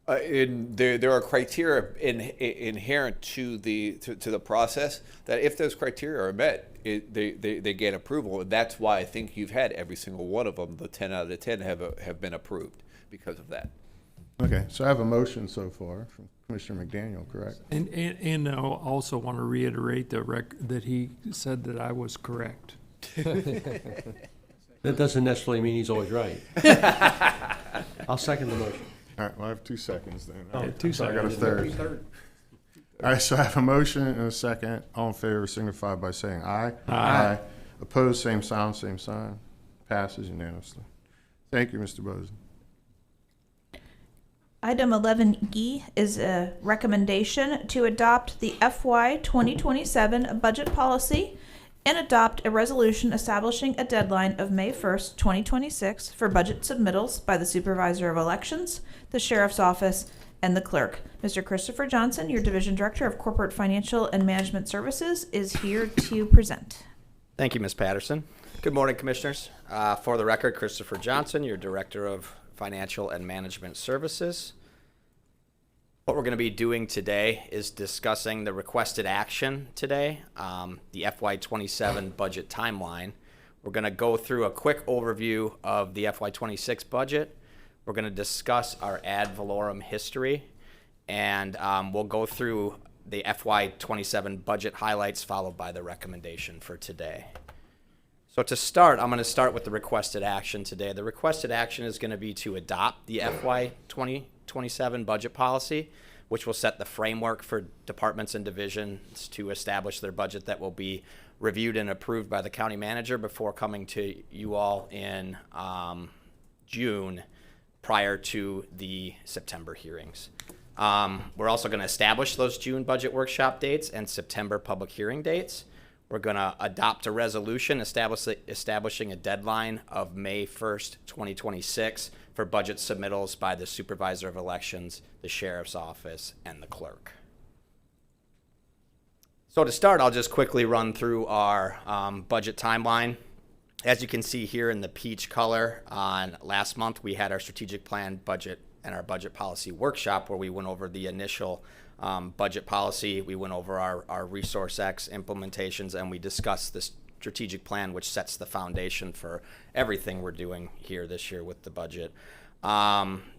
There are criteria inherent to the process that if those criteria are met, they get approval, and that's why I think you've had every single one of them. The 10 out of 10 have been approved because of that. Okay, so I have a motion so far from Commissioner McDaniel, correct? And I also want to reiterate that he said that I was correct. That doesn't necessarily mean he's always right. I'll second the motion. All right, well, I have 2 seconds then. Oh, 2 I got a third. All right, so I have a motion and a second. All in favor signify by saying aye. Aye. Opposed, same sound, same sign. Passes unanimously. Thank you, Mr. Bozen. Item 11E is a recommendation to adopt the FY 2027 budget policy and adopt a resolution establishing a deadline of May 1st, 2026 for budget submittals by the Supervisor of Elections, the Sheriff's Office, and the Clerk. Mr. Christopher Johnson, your Division Director of Corporate Financial and Management Services, is here to present. Thank you, Ms. Patterson. Good morning, Commissioners. For the record, Christopher Johnson, your Director of Financial and Management Services. What we're going to be doing today is discussing the requested action today, the FY27 budget timeline. We're going to go through a quick overview of the FY26 budget. We're going to discuss our ad valorem history, and we'll go through the FY27 budget highlights followed by the recommendation for today. So to start, I'm going to start with the requested action today. The requested action is going to be to adopt the FY27 budget policy, which will set the framework for departments and divisions to establish their budget that will be reviewed and approved by the county manager before coming to you all in June prior to the September hearings. We're also going to establish those June budget workshop dates and September public hearing dates. We're going to adopt a resolution establishing a deadline of May 1st, 2026 for budget submittals by the Supervisor of Elections, the Sheriff's Office, and the Clerk. So to start, I'll just quickly run through our budget timeline. As you can see here in the peach color, last month we had our strategic plan budget and our budget policy workshop where we went over the initial budget policy. We went over our Resource X implementations, and we discussed the strategic plan, which sets the foundation for everything we're doing here this year with the budget.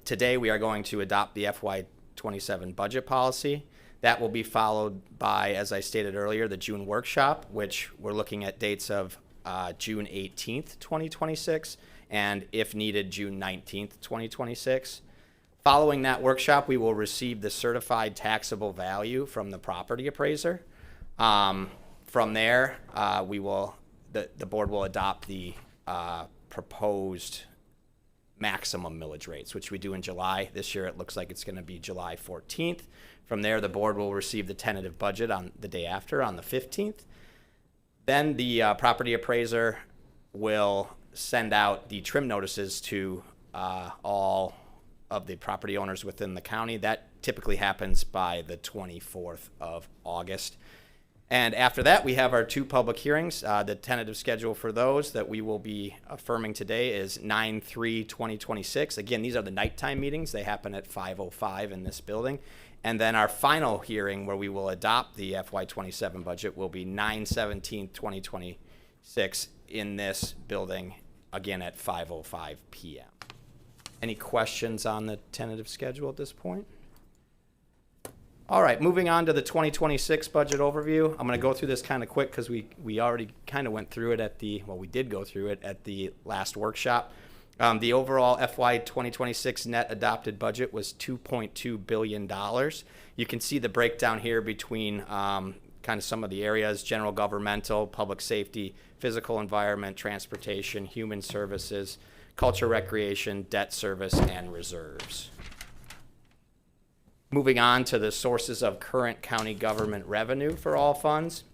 Today we are going to adopt the FY27 budget policy. That will be followed by, as I stated earlier, the June workshop, which we're looking at dates of June 18th, 2026, and if needed, June 19th, 2026. Following that workshop, we will receive the certified taxable value from the property appraiser. From there, the board will adopt the proposed maximum millage rates, which we do in July. This year, it looks like it's going to be July 14th. From there, the board will receive the tentative budget on the day after, on the 15th. Then the property appraiser will send out the trim notices to all of the property owners within the county. That typically happens by the 24th of August. And after that, we have our two public hearings. The tentative schedule for those that we will be affirming today is 9/3/2026. Again, these are the nighttime meetings. They happen at 5:05 in this building. And then our final hearing where we will adopt the FY27 budget will be 9/17/2026 in this building, again at 5:05 p.m. Any questions on the tentative schedule at this point? All right, moving on to the 2026 budget overview. I'm going to go through this kind of quick because we already kind of went through it we did go through it at the last workshop. The overall FY 2026 net adopted budget was $2.2 billion. You can see the breakdown here between kind of some of the areas: general governmental, public safety, physical environment, transportation, human services, culture, recreation, debt service, and reserves. Moving on to the sources of current county government revenue for all funds.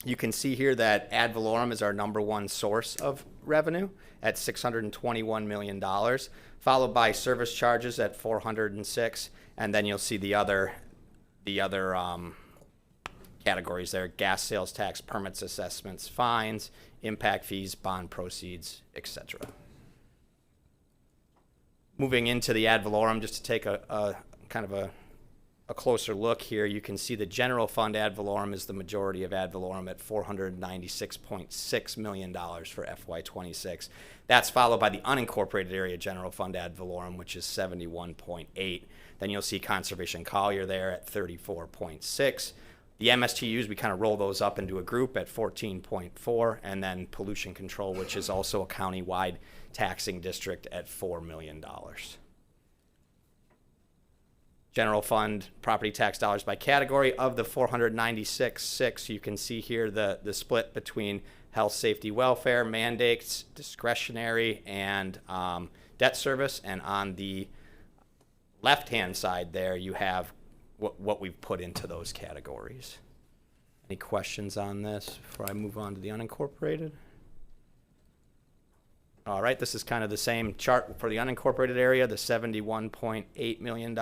You can see here that ad valorem is our number one source of revenue at $621 million, followed by service charges at $406, and then you'll see the other categories there: gas sales tax, permits, assessments, fines, impact fees, bond proceeds, etc. Moving into the ad valorem, just to take a kind of a closer look here, you can see the general fund ad valorem is the majority of ad valorem at $496.6 million for FY26. That's followed by the unincorporated area general fund ad valorem, which is 71.8. Then you'll see Conservation Collier there at 34.6. The MSTUs, we kind of roll those up into a group at 14.4, and then pollution control, which is also a county-wide taxing district at $4 million. General fund property tax dollars by category. Of the 496.6, you can see here the split between health, safety, welfare, mandates, discretionary, and debt service. And on the left-hand side there, you have what we've put into those categories. Any questions on this before I move on to the unincorporated? All right, this is kind of the same chart for the unincorporated area, the $71.8 million.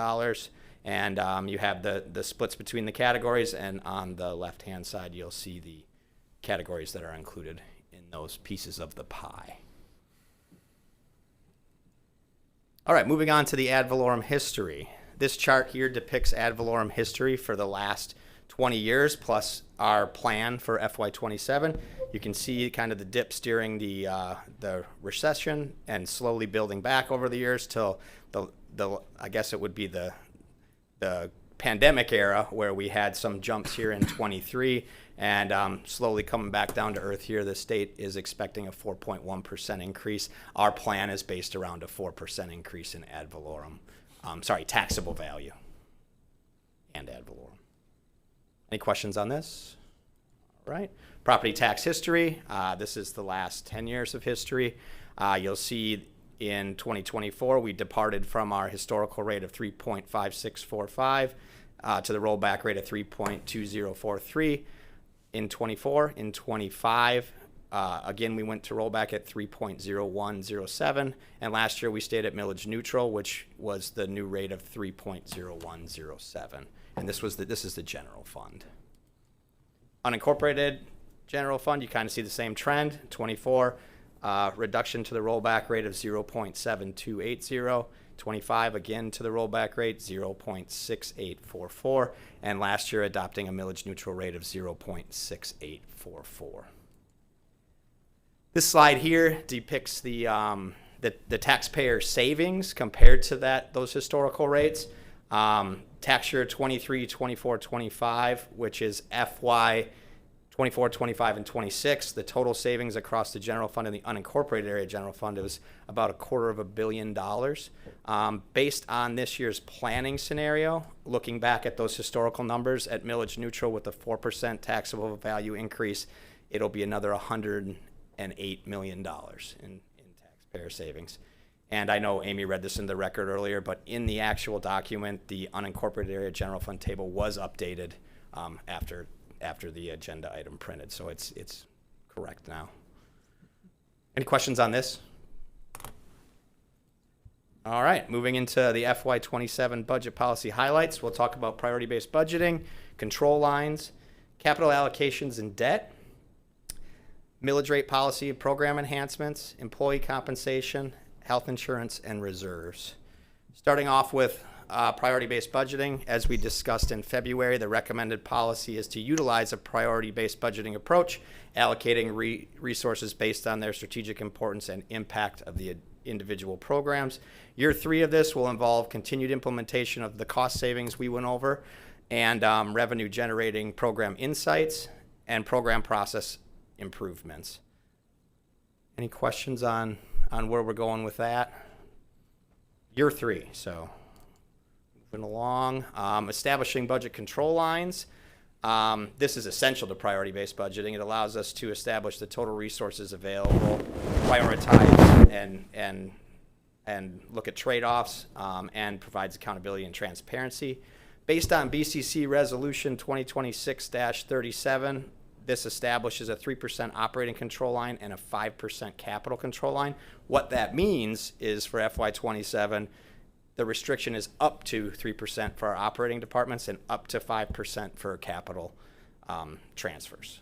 And you have the splits between the categories, and on the left-hand side, you'll see the categories that are included in those pieces of the pie. All right, moving on to the ad valorem history. This chart here depicts ad valorem history for the last 20 years, plus our plan for FY27. You can see kind of the dips during the recession and slowly building back over the years till the I guess it would be the pandemic era, where we had some jumps here in 23 and slowly coming back down to earth here. The state is expecting a 4.1% increase. Our plan is based around a 4% increase in ad valorem, taxable value and ad valorem. Any questions on this? All right. Property tax history. This is the last 10 years of history. You'll see in 2024, we departed from our historical rate of 3.5645 to the rollback rate of 3.2043 in 24. In 25, again, we went to rollback at 3.0107. And last year, we stayed at millage neutral, which was the new rate of 3.0107. And this is the general fund. Unincorporated general fund, you kind of see the same trend. 24, reduction to the rollback rate of 0.7280. 25, again to the rollback rate, 0.6844. And last year, adopting a millage neutral rate of 0.6844. This slide here depicts the taxpayer savings compared to those historical rates. Tax year 23, 24, 25, which is FY 24, 25, and 26, the total savings across the general fund and the unincorporated area general fund was about $250 million. Based on this year's planning scenario, looking back at those historical numbers at millage neutral with a 4% taxable value increase, it'll be another $108 million in taxpayer savings. And I know Amy read this in the record earlier, but in the actual document, the unincorporated area general fund table was updated after the agenda item printed, so it's correct now. Any questions on this? All right, moving into the FY27 budget policy highlights, we'll talk about priority-based budgeting, control lines, capital allocations and debt, millage rate policy and program enhancements, employee compensation, health insurance, and reserves. Starting off with priority-based budgeting, as we discussed in February, the recommended policy is to utilize a priority-based budgeting approach, allocating resources based on their strategic importance and impact of the individual programs. Year 3 of this will involve continued implementation of the cost savings we went over and revenue-generating program insights and program process improvements. Any questions on where we're going with that? Year 3, so moving along. Establishing budget control lines. This is essential to priority-based budgeting. It allows us to establish the total resources available, prioritize and look at trade-offs, and provides accountability and transparency. Based on BCC Resolution 2026-37, this establishes a 3% operating control line and a 5% capital control line. What that means is for FY27, the restriction is up to 3% for our operating departments and up to 5% for capital transfers.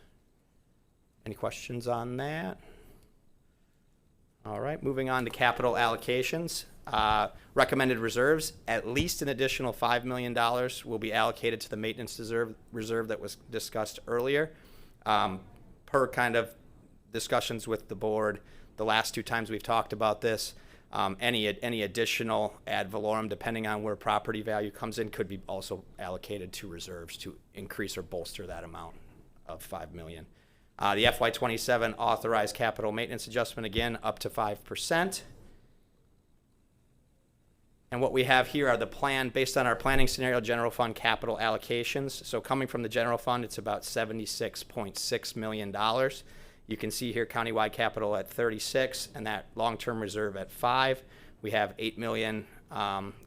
Any questions on that? All right, moving on to capital allocations. Recommended reserves, at least an additional $5 million will be allocated to the maintenance reserve that was discussed earlier. Per kind of discussions with the board, the last 2 times we've talked about this, any additional ad valorem, depending on where property value comes in, could be also allocated to reserves to increase or bolster that amount of $5 million. The FY27 authorized capital maintenance adjustment, again, up to 5%. And what we have here are the plan, based on our planning scenario, general fund capital allocations. So coming from the general fund, it's about $76.6 million. You can see here countywide capital at 36 and that long-term reserve at 5. We have $8 million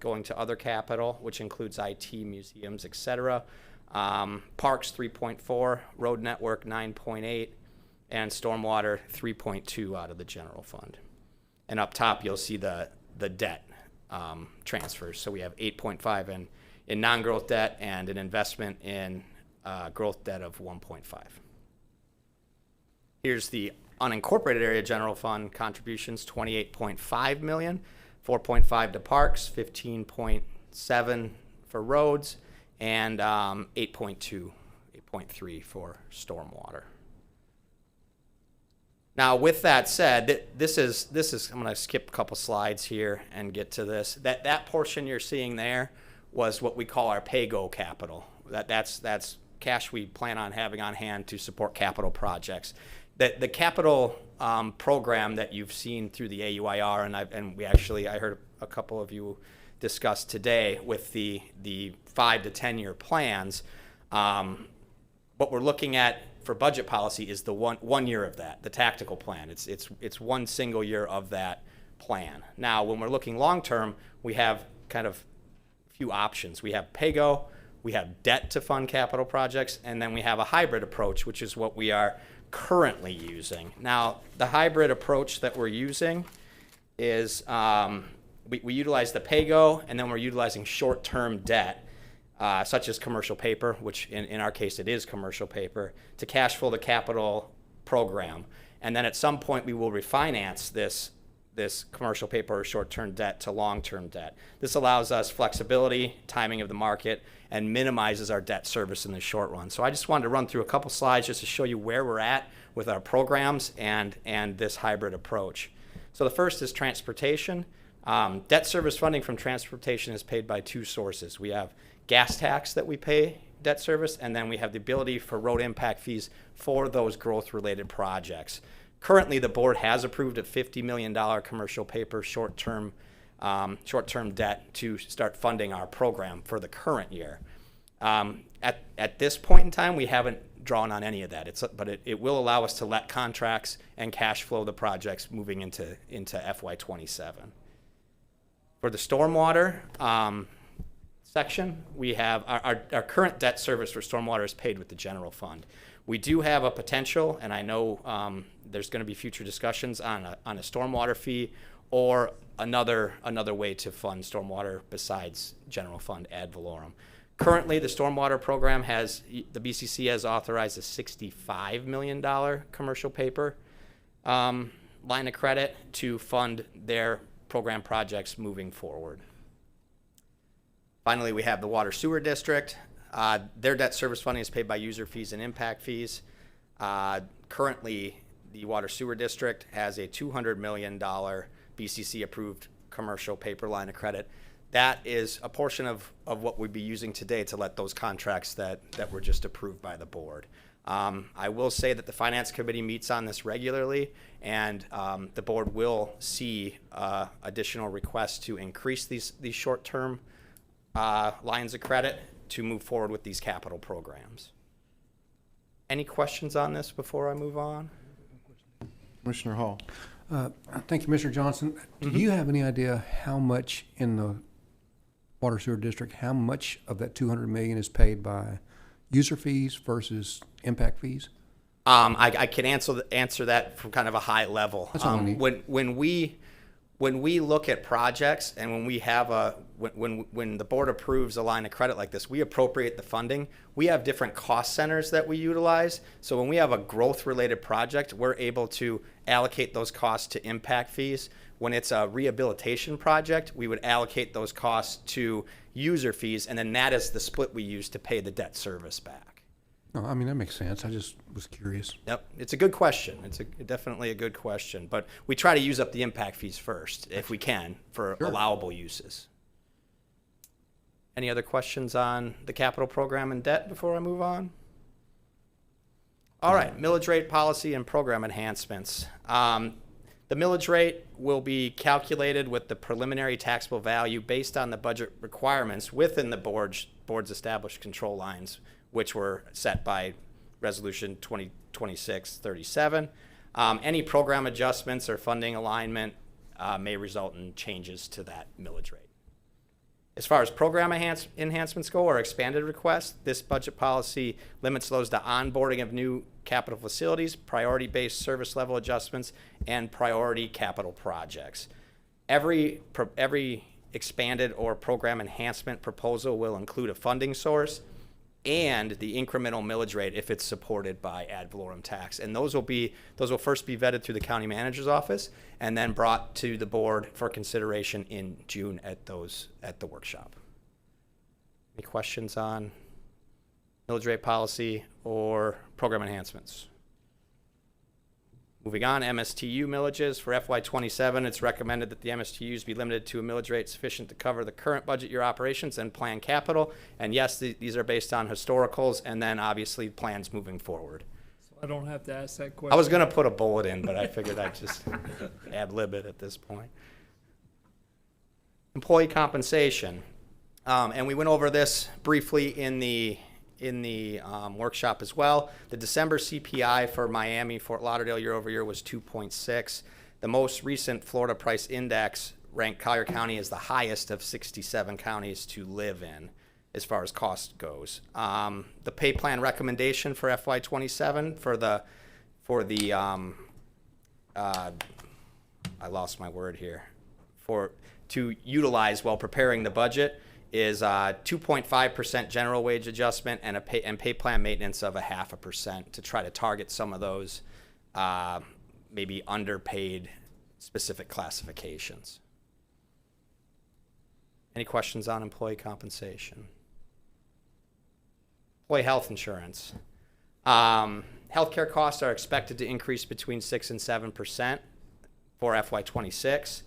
going to other capital, which includes IT, museums, etc. Parks 3.4, road network 9.8, and stormwater 3.2 out of the general fund. And up top, you'll see the debt transfers. So we have 8.5 in non-growth debt and an investment in growth debt of 1.5. Here's the unincorporated area general fund contributions: 28.5 million, 4.5 to parks, 15.7 for roads, and 8.3 for stormwater. Now, with that said, this is I'm going to skip a couple slides here and get to this. That portion you're seeing there was what we call our pay-go capital. That's cash we plan on having on hand to support capital projects. The capital program that you've seen through the AUIR, and I heard a couple of you discuss today with the 5 to 10 year plans. What we're looking at for budget policy is the one year of that, the tactical plan. It's one single year of that plan. Now, when we're looking long term, we have kind of a few options. We have pay-go, we have debt to fund capital projects, and then we have a hybrid approach, which is what we are currently using. Now, the hybrid approach that we're using is we utilize the pay-go, and then we're utilizing short-term debt, such as commercial paper, which in our case it is commercial paper, to cash flow the capital program. And then at some point we will refinance this commercial paper or short-term debt to long-term debt. This allows us flexibility, timing of the market, and minimizes our debt service in the short run. So I just wanted to run through a couple slides just to show you where we're at with our programs and this hybrid approach. So the first is transportation. Debt service funding from transportation is paid by two sources. We have gas tax that we pay debt service, and then we have the ability for road impact fees for those growth-related projects. Currently, the board has approved a $50 million commercial paper short-term debt to start funding our program for the current year. At this point in time, we haven't drawn on any of that. But it will allow us to let contracts and cash flow the projects moving into FY27. For the stormwater section, we have our current debt service for stormwater is paid with the general fund. We do have a potential, and I know there's going to be future discussions on a stormwater fee or another way to fund stormwater besides general fund ad valorem. Currently, the stormwater program the BCC has authorized a $65 million commercial paper line of credit to fund their program projects moving forward. Finally, we have the Water Sewer District. Their debt service funding is paid by user fees and impact fees. Currently, the Water Sewer District has a $200 million BCC-approved commercial paper line of credit. That is a portion of what we'd be using today to let those contracts that were just approved by the board. I will say that the Finance Committee meets on this regularly, and the board will see additional requests to increase these short-term lines of credit to move forward with these capital programs. Any questions on this before I move on? Commissioner Hall. Thank you, Mr. Johnson. Do you have any idea how much in the Water Sewer District, how much of that $200 million is paid by user fees versus impact fees? I can answer that from kind of a high level. That's all I need. When we look at projects and when we have when the board approves a line of credit like this, we appropriate the funding. We have different cost centers that we utilize. So when we have a growth-related project, we're able to allocate those costs to impact fees. When it's a rehabilitation project, we would allocate those costs to user fees, and then that is the split we use to pay the debt service back. No, I mean, that makes sense. I just was curious. Yep, it's a good question. It's definitely a good question, but we try to use up the impact fees first, if we can, for allowable uses. Any other questions on the capital program and debt before I move on? All right, millage rate policy and program enhancements. The millage rate will be calculated with the preliminary taxable value based on the budget requirements within the board's established control lines, which were set by Resolution 2026-37. Any program adjustments or funding alignment may result in changes to that millage rate. As far as program enhancements go or expanded requests, this budget policy limits those to onboarding of new capital facilities, priority-based service level adjustments, and priority capital projects. Every expanded or program enhancement proposal will include a funding source and the incremental millage rate if it's supported by ad valorem tax. And those will first be vetted through the county manager's office and then brought to the board for consideration in June at the workshop. Any questions on millage rate policy or program enhancements? Moving on, MSTU millages for FY27, it's recommended that the MSTUs be limited to a millage rate sufficient to cover the current budget year operations and planned capital. And yes, these are based on historicals and then obviously plans moving forward. So I don't have to ask that question. I was going to put a bullet in, but I figured I'd just ad lib it at this point. Employee compensation. And we went over this briefly in the workshop as well. The December CPI for Miami, Fort Lauderdale year over year was 2.6. The most recent Florida Price Index ranked Collier County as the highest of 67 counties to live in as far as cost goes. The pay plan recommendation for FY27 I lost my word here, to utilize while preparing the budget is 2.5% general wage adjustment and pay plan maintenance of 0.5% to try to target some of those maybe underpaid specific classifications. Any questions on employee compensation? Employee health insurance. Healthcare costs are expected to increase between 6 and 7% for FY26.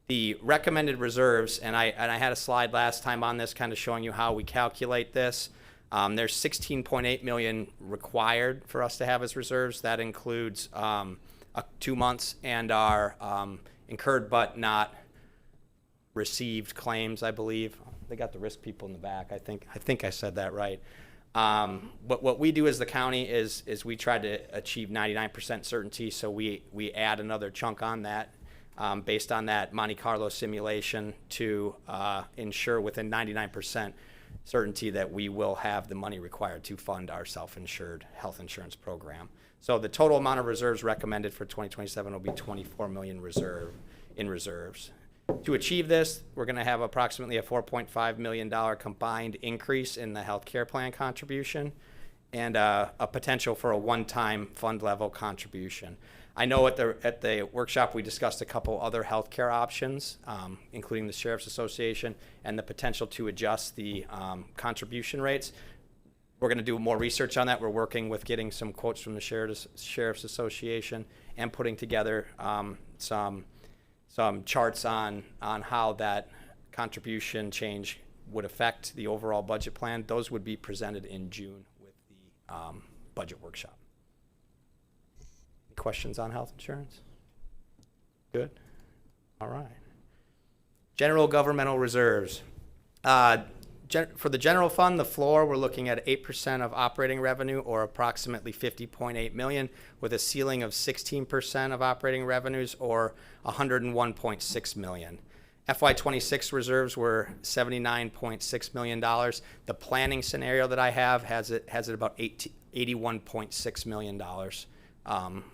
The recommended reserves, and I had a slide last time on this kind of showing you how we calculate this. There's $16.8 million required for us to have as reserves. That includes 2 months and our incurred but not received claims, I believe. They got the risk people in the back. I think I said that right. What we do as the county is we try to achieve 99% certainty, so we add another chunk on that. Based on that Monte Carlo simulation to ensure within 99% certainty that we will have the money required to fund our self-insured health insurance program. So the total amount of reserves recommended for 2027 will be $24 million in reserves. To achieve this, we're going to have approximately a $4.5 million combined increase in the health care plan contribution and a potential for a one-time fund level contribution. I know at the workshop we discussed a couple other healthcare options, including the Sheriff's Association and the potential to adjust the contribution rates. We're going to do more research on that. We're working with getting some quotes from the Sheriff's Association and putting together some charts on how that contribution change would affect the overall budget plan. Those would be presented in June with the budget workshop. Questions on health insurance? Good. All right. General governmental reserves. For the general fund, the floor, we're looking at 8% of operating revenue or approximately $50.8 million with a ceiling of 16% of operating revenues or $101.6 million. FY26 reserves were $79.6 million. The planning scenario that I have has it about $81.6 million.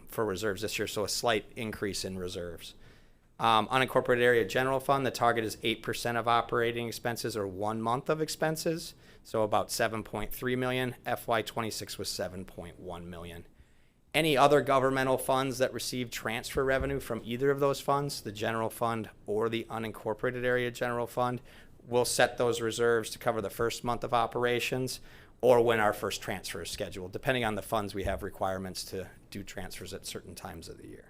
For reserves this year, so a slight increase in reserves. Unincorporated area general fund, the target is 8% of operating expenses or 1 month of expenses, so about $7.3 million. FY26 was $7.1 million. Any other governmental funds that receive transfer revenue from either of those funds, the general fund or the unincorporated area general fund, will set those reserves to cover the first month of operations or when our first transfer is scheduled. Depending on the funds, we have requirements to do transfers at certain times of the year.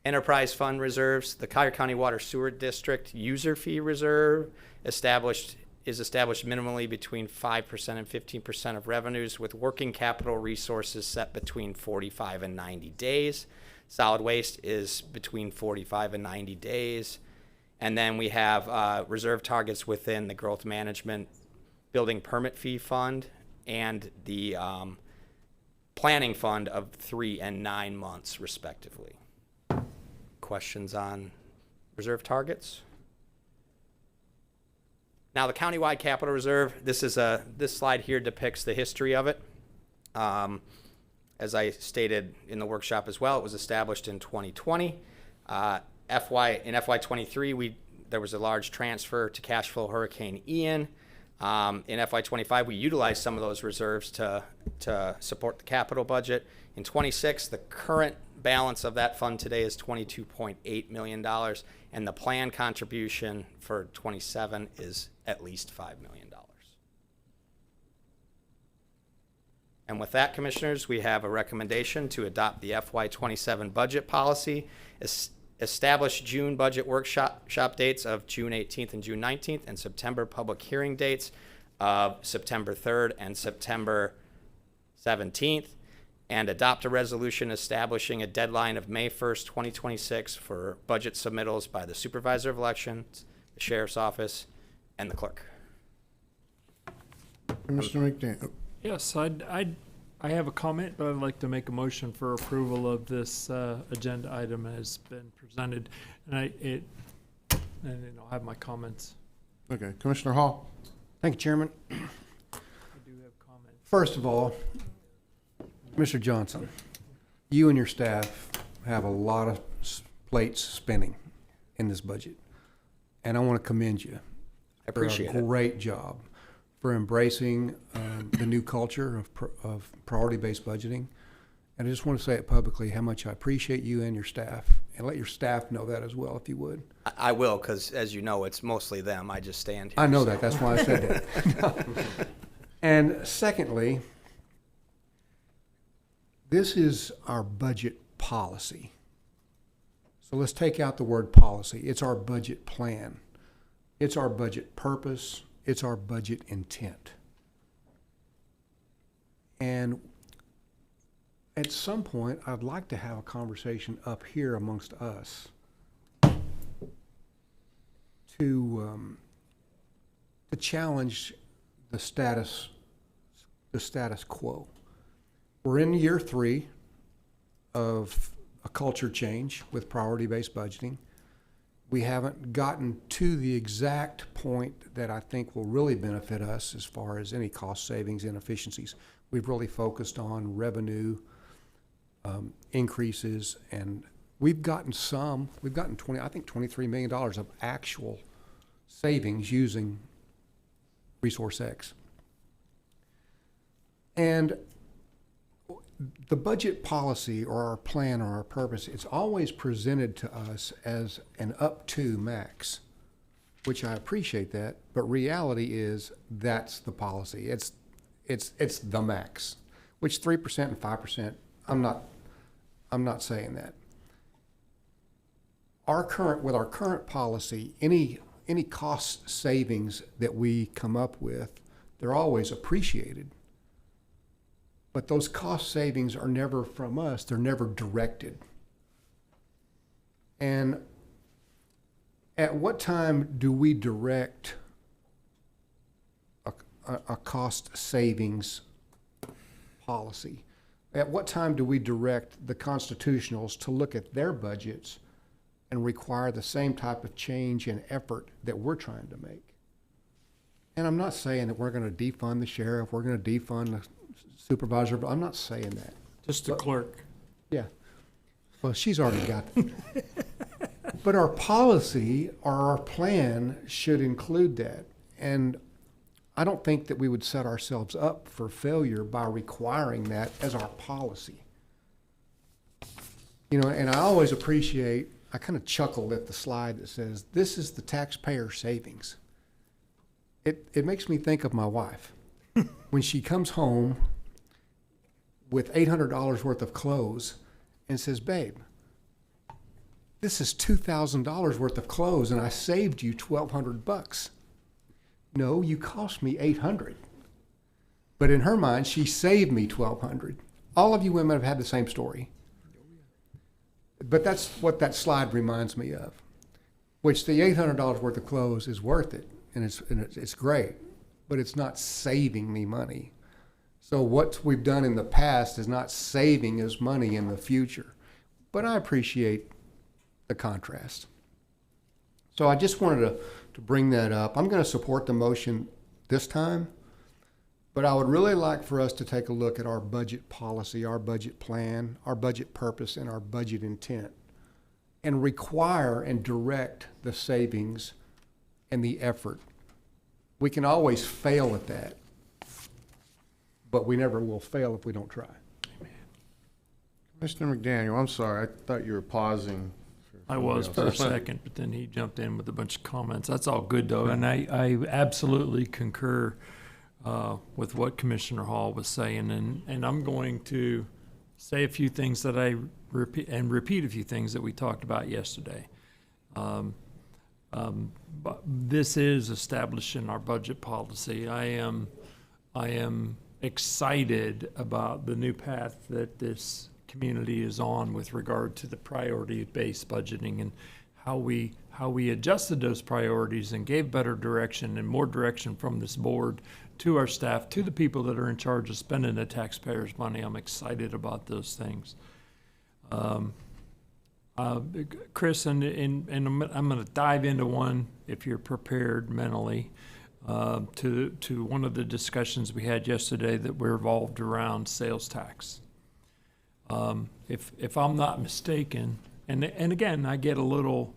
Enterprise fund reserves, the Collier County Water Sewer District user fee reserve is established minimally between 5% and 15% of revenues, with working capital resources set between 45 and 90 days. Solid waste is between 45 and 90 days. And then we have reserve targets within the growth management building permit fee fund and the planning fund of 3 and 9 months respectively. Questions on reserve targets? Now, the countywide capital reserve, this slide here depicts the history of it. As I stated in the workshop as well, it was established in 2020. In FY23, there was a large transfer to cash flow Hurricane Ian. In FY25, we utilized some of those reserves to support the capital budget. In 26, the current balance of that fund today is $22.8 million, and the planned contribution for 27 is at least $5 million. And with that, Commissioners, we have a recommendation to adopt the FY27 budget policy, establish June budget workshop dates of June 18th and June 19th, and September public hearing dates of September 3rd and September 17th, and adopt a resolution establishing a deadline of May 1st, 2026 for budget submittals by the Supervisor of Elections, the Sheriff's Office, and the Clerk. Mr. McDaniel. Yes, I have a comment, but I'd like to make a motion for approval of this agenda item as been presented, and I'll have my comments. Okay, Commissioner Hall. Thank you, Chairman. I do have comments. First of all, Mr. Johnson, you and your staff have a lot of plates spinning in this budget, and I want to commend you. I appreciate for a great job for embracing the new culture of priority-based budgeting. And I just want to say it publicly how much I appreciate you and your staff, and let your staff know that as well, if you would. I will, because as you know, it's mostly them. I just stand here. I know that. That's why I said that. And secondly, this is our budget policy. So let's take out the word policy. It's our budget plan. It's our budget purpose. It's our budget intent. And at some point, I'd like to have a conversation up here amongst us to challenge the status quo. We're in year 3 of a culture change with priority-based budgeting. We haven't gotten to the exact point that I think will really benefit us as far as any cost savings and efficiencies. We've really focused on revenue increases, and we've gotten $23 million of actual savings using Resource X. And the budget policy or our plan or our purpose, it's always presented to us as an up to max, which I appreciate that, but reality is that's the policy. It's the max, which 3% and 5%, I'm not saying that. With our current policy, any cost savings that we come up with, they're always appreciated. But those cost savings are never from us, they're never directed. And at what time do we direct a cost savings policy? At what time do we direct the constitutionals to look at their budgets and require the same type of change and effort that we're trying to make? And I'm not saying that we're going to defund the sheriff, we're going to defund the supervisor, but I'm not saying that. Just the clerk. Yeah. Well, she's already got that. But our policy or our plan should include that. And I don't think that we would set ourselves up for failure by requiring that as our policy. You know, and I always appreciate, I kind of chuckled at the slide that says, this is the taxpayer savings. It makes me think of my wife. When she comes home with $800 worth of clothes and says, babe, this is $2,000 worth of clothes and I saved you $1,200. No, you cost me $800. But in her mind, she saved me $1,200. All of you women have had the same story. But that's what that slide reminds me of, which the $800 worth of clothes is worth it, and it's great, but it's not saving me money. So what we've done in the past is not saving us money in the future. But I appreciate the contrast. So I just wanted to bring that up. I'm going to support the motion this time, but I would really like for us to take a look at our budget policy, our budget plan, our budget purpose, and our budget intent, and require and direct the savings and the effort. We can always fail at that, but we never will fail if we don't try. Commissioner McDaniel, I'm sorry, I thought you were pausing. I was for a second, but then he jumped in with a bunch of comments. That's all good, though, and I absolutely concur with what Commissioner Hall was saying, and I'm going to say a few things that I repeat a few things that we talked about yesterday. But this is establishing our budget policy. I am excited about the new path that this community is on with regard to the priority-based budgeting and how we adjusted those priorities and gave better direction and more direction from this board to our staff, to the people that are in charge of spending the taxpayers' money. I'm excited about those things. Chris, and I'm going to dive into one, if you're prepared mentally, to one of the discussions we had yesterday that revolved around sales tax. If I'm not mistaken, and again, I get a little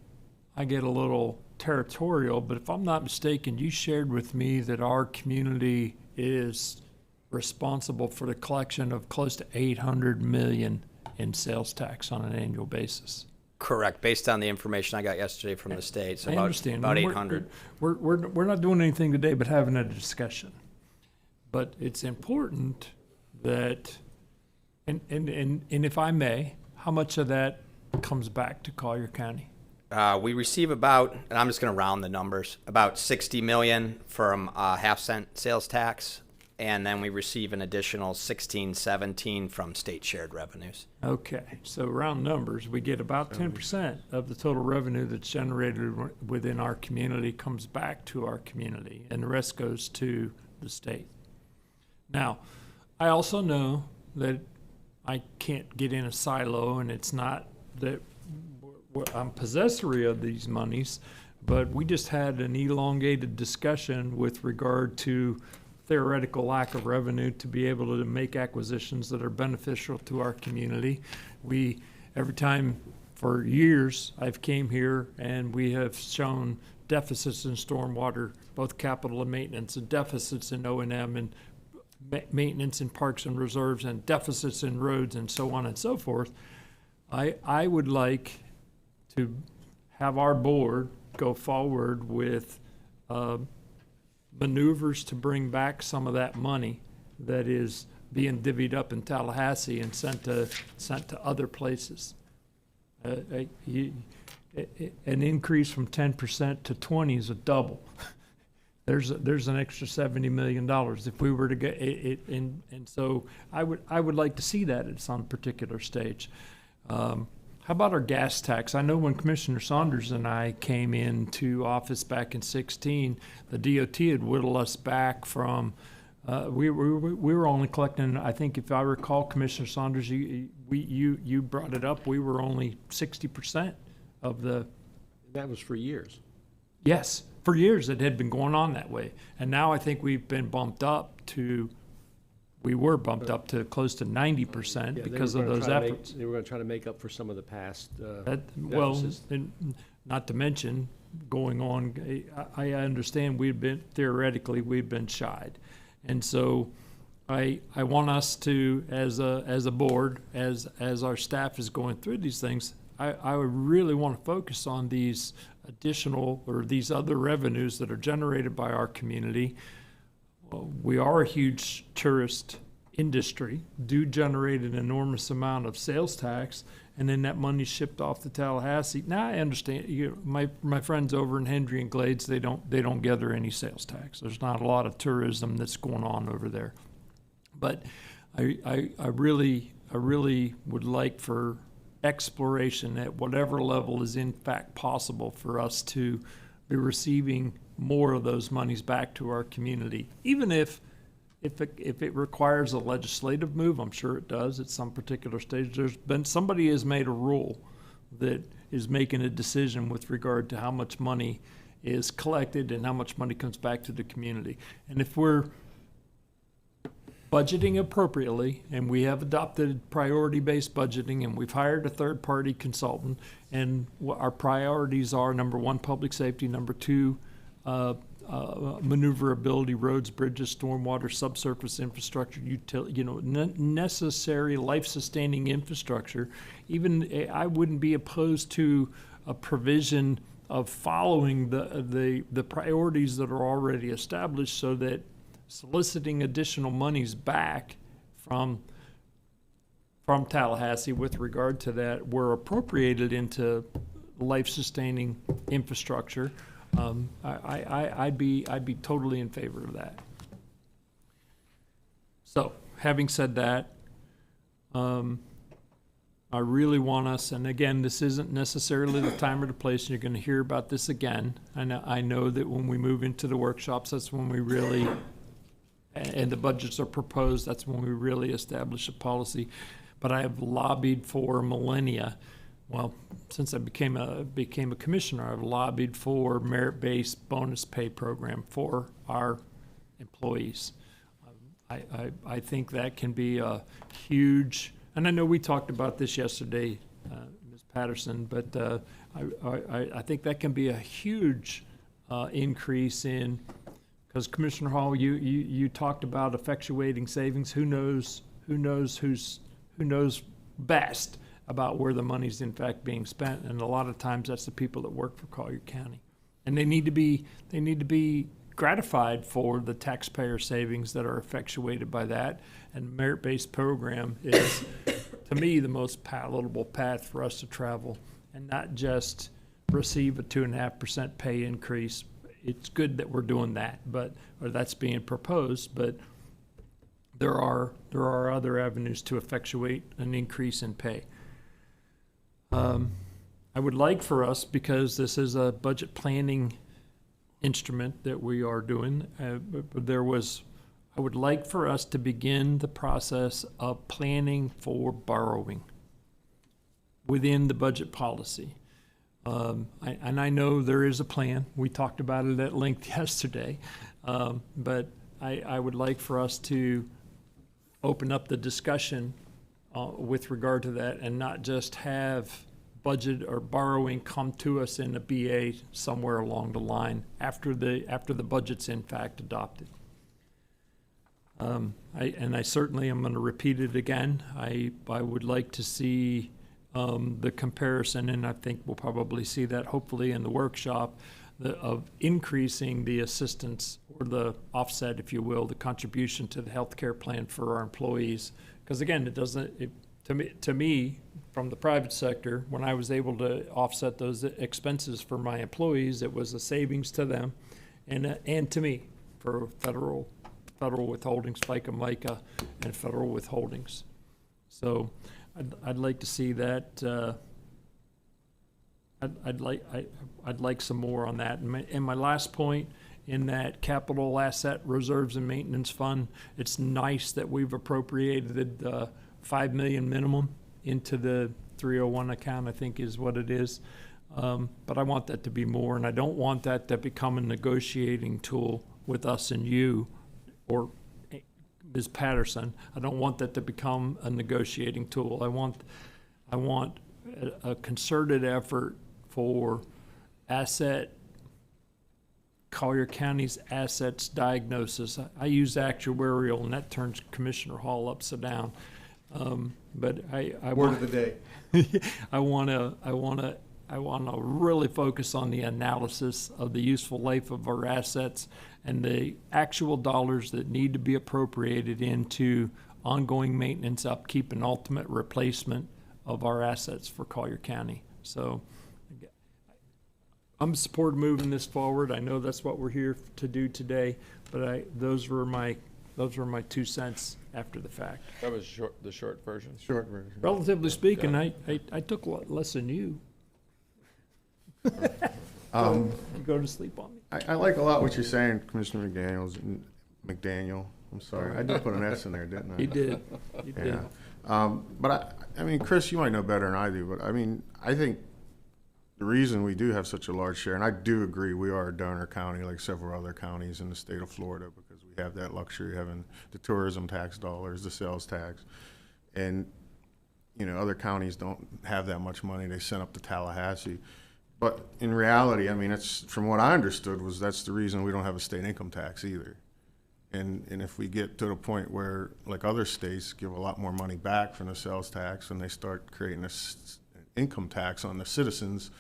territorial, but if I'm not mistaken, you shared with me that our community is responsible for the collection of close to $800 million in sales tax on an annual basis. Correct, based on the information I got yesterday from the state, so I understand. about 800. We're not doing anything today but having a discussion. But it's important that, and if I may, how much of that comes back to Collier County? We receive about, and I'm just going to round the numbers, about 60 million from half-cent sales tax, and then we receive an additional 16, 17 from state shared revenues. Okay, so round numbers, we get about 10% of the total revenue that's generated within our community comes back to our community, and the rest goes to the state. Now, I also know that I can't get in a silo, and it's not that I'm possessory of these monies, but we just had an elongated discussion with regard to theoretical lack of revenue to be able to make acquisitions that are beneficial to our community. Every time for years I've came here and we have shown deficits in stormwater, both capital and maintenance, and deficits in O&M and maintenance in parks and reserves, and deficits in roads, and so on and so forth. I would like to have our board go forward with maneuvers to bring back some of that money that is being divvied up in Tallahassee and sent to other places. An increase from 10% to 20 is a double. There's an extra $70 million if we were to get it, and so I would like to see that at some particular stage. How about our gas tax? I know when Commissioner Saunders and I came into office back in 2016, the DOT had whittled us back from, we were only collecting, I think if I recall, Commissioner Saunders, you brought it up, we were only 60% of the. That was for years. Yes, for years it had been going on that way. And now I think we've been bumped up to, we were bumped up to close to 90% because of those efforts. They were going to try to make up for some of the past well, and not to mention going on, I understand we've been shied. And so I want us to, as a board, as our staff is going through these things, I would really want to focus on these additional or these other revenues that are generated by our community. We are a huge tourist industry, do generate an enormous amount of sales tax, and then that money's shipped off to Tallahassee. Now I understand, my friends over in Hendry and Glades, they don't gather any sales tax. There's not a lot of tourism that's going on over there. But I really would like for exploration at whatever level is in fact possible for us to be receiving more of those monies back to our community, even if it requires a legislative move. I'm sure it does at some particular stage. Somebody has made a rule that is making a decision with regard to how much money is collected and how much money comes back to the community. And if we're budgeting appropriately, and we have adopted priority-based budgeting, and we've hired a third-party consultant, and our priorities are, number one, public safety, number two, maneuverability, roads, bridges, stormwater, subsurface infrastructure, necessary life-sustaining infrastructure. Even I wouldn't be opposed to a provision of following the priorities that are already established, so that soliciting additional monies back from Tallahassee with regard to that were appropriated into life-sustaining infrastructure. I'd be totally in favor of that. So, having said that, I really want us, and again, this isn't necessarily the time or the place, and you're going to hear about this again. I know that when we move into the workshops, that's when we really, and the budgets are proposed, that's when we really establish a policy. But I have lobbied for millennia. Well, since I became a commissioner, I've lobbied for merit-based bonus pay program for our employees. I think that can be a huge, and I know we talked about this yesterday, Ms. Patterson, but I think that can be a huge increase in, because Commissioner Hall, you talked about effectuating savings. Who knows best about where the money's in fact being spent? And a lot of times that's the people that work for Collier County, and they need to be gratified for the taxpayer savings that are effectuated by that. And merit-based program is, to me, the most palatable path for us to travel, and not just receive a 2.5% pay increase. It's good that we're doing that, or that's being proposed, but there are other avenues to effectuate an increase in pay. I would like for us, because this is a budget planning instrument that we are doing, I would like for us to begin the process of planning for borrowing within the budget policy. I know there is a plan. We talked about it at length yesterday, but I would like for us to open up the discussion with regard to that, and not just have budget or borrowing come to us in a BA somewhere along the line after the budget's in fact adopted. I certainly am going to repeat it again. I would like to see the comparison, and I think we'll probably see that hopefully in the workshop, of increasing the assistance, or the offset, if you will, the contribution to the healthcare plan for our employees. Because again, to me, from the private sector, when I was able to offset those expenses for my employees, it was a savings to them and to me for federal withholdings, FICA, MICA, and federal withholdings. So I'd like to see that. I'd like some more on that. And my last point, in that capital asset reserves and maintenance fund, it's nice that we've appropriated $5 million minimum into the 301 account, I think is what it is. But I want that to be more, and I don't want that to become a negotiating tool with us and you, or Ms. Patterson. I don't want that to become a negotiating tool. I want a concerted effort for Collier County's assets diagnosis. I use actuarial, and that turns Commissioner Hall upside down. But I word of the day. I want to really focus on the analysis of the useful life of our assets and the actual dollars that need to be appropriated into ongoing maintenance, upkeep, and ultimate replacement of our assets for Collier County. So I'm supportive of moving this forward. I know that's what we're here to do today, but those were my 2 cents after the fact. That was the short version. Short version. Relatively speaking, I took a lot less than you. Go to sleep on me. I like a lot what you're saying, Commissioner McDaniel. I'm sorry, I did put an S in there, didn't I? You did. You did. But I mean, Chris, you might know better than I do, but I mean, I think the reason we do have such a large share, and I do agree, we are a donor county like several other counties in the state of Florida, because we have that luxury of having the tourism tax dollars, the sales tax. And, you know, other counties don't have that much money. They send up to Tallahassee. But in reality, I mean, it's, from what I understood, was that's the reason we don't have a state income tax either. And if we get to the point where, like other states, give a lot more money back from the sales tax and they start creating this income tax on the citizens,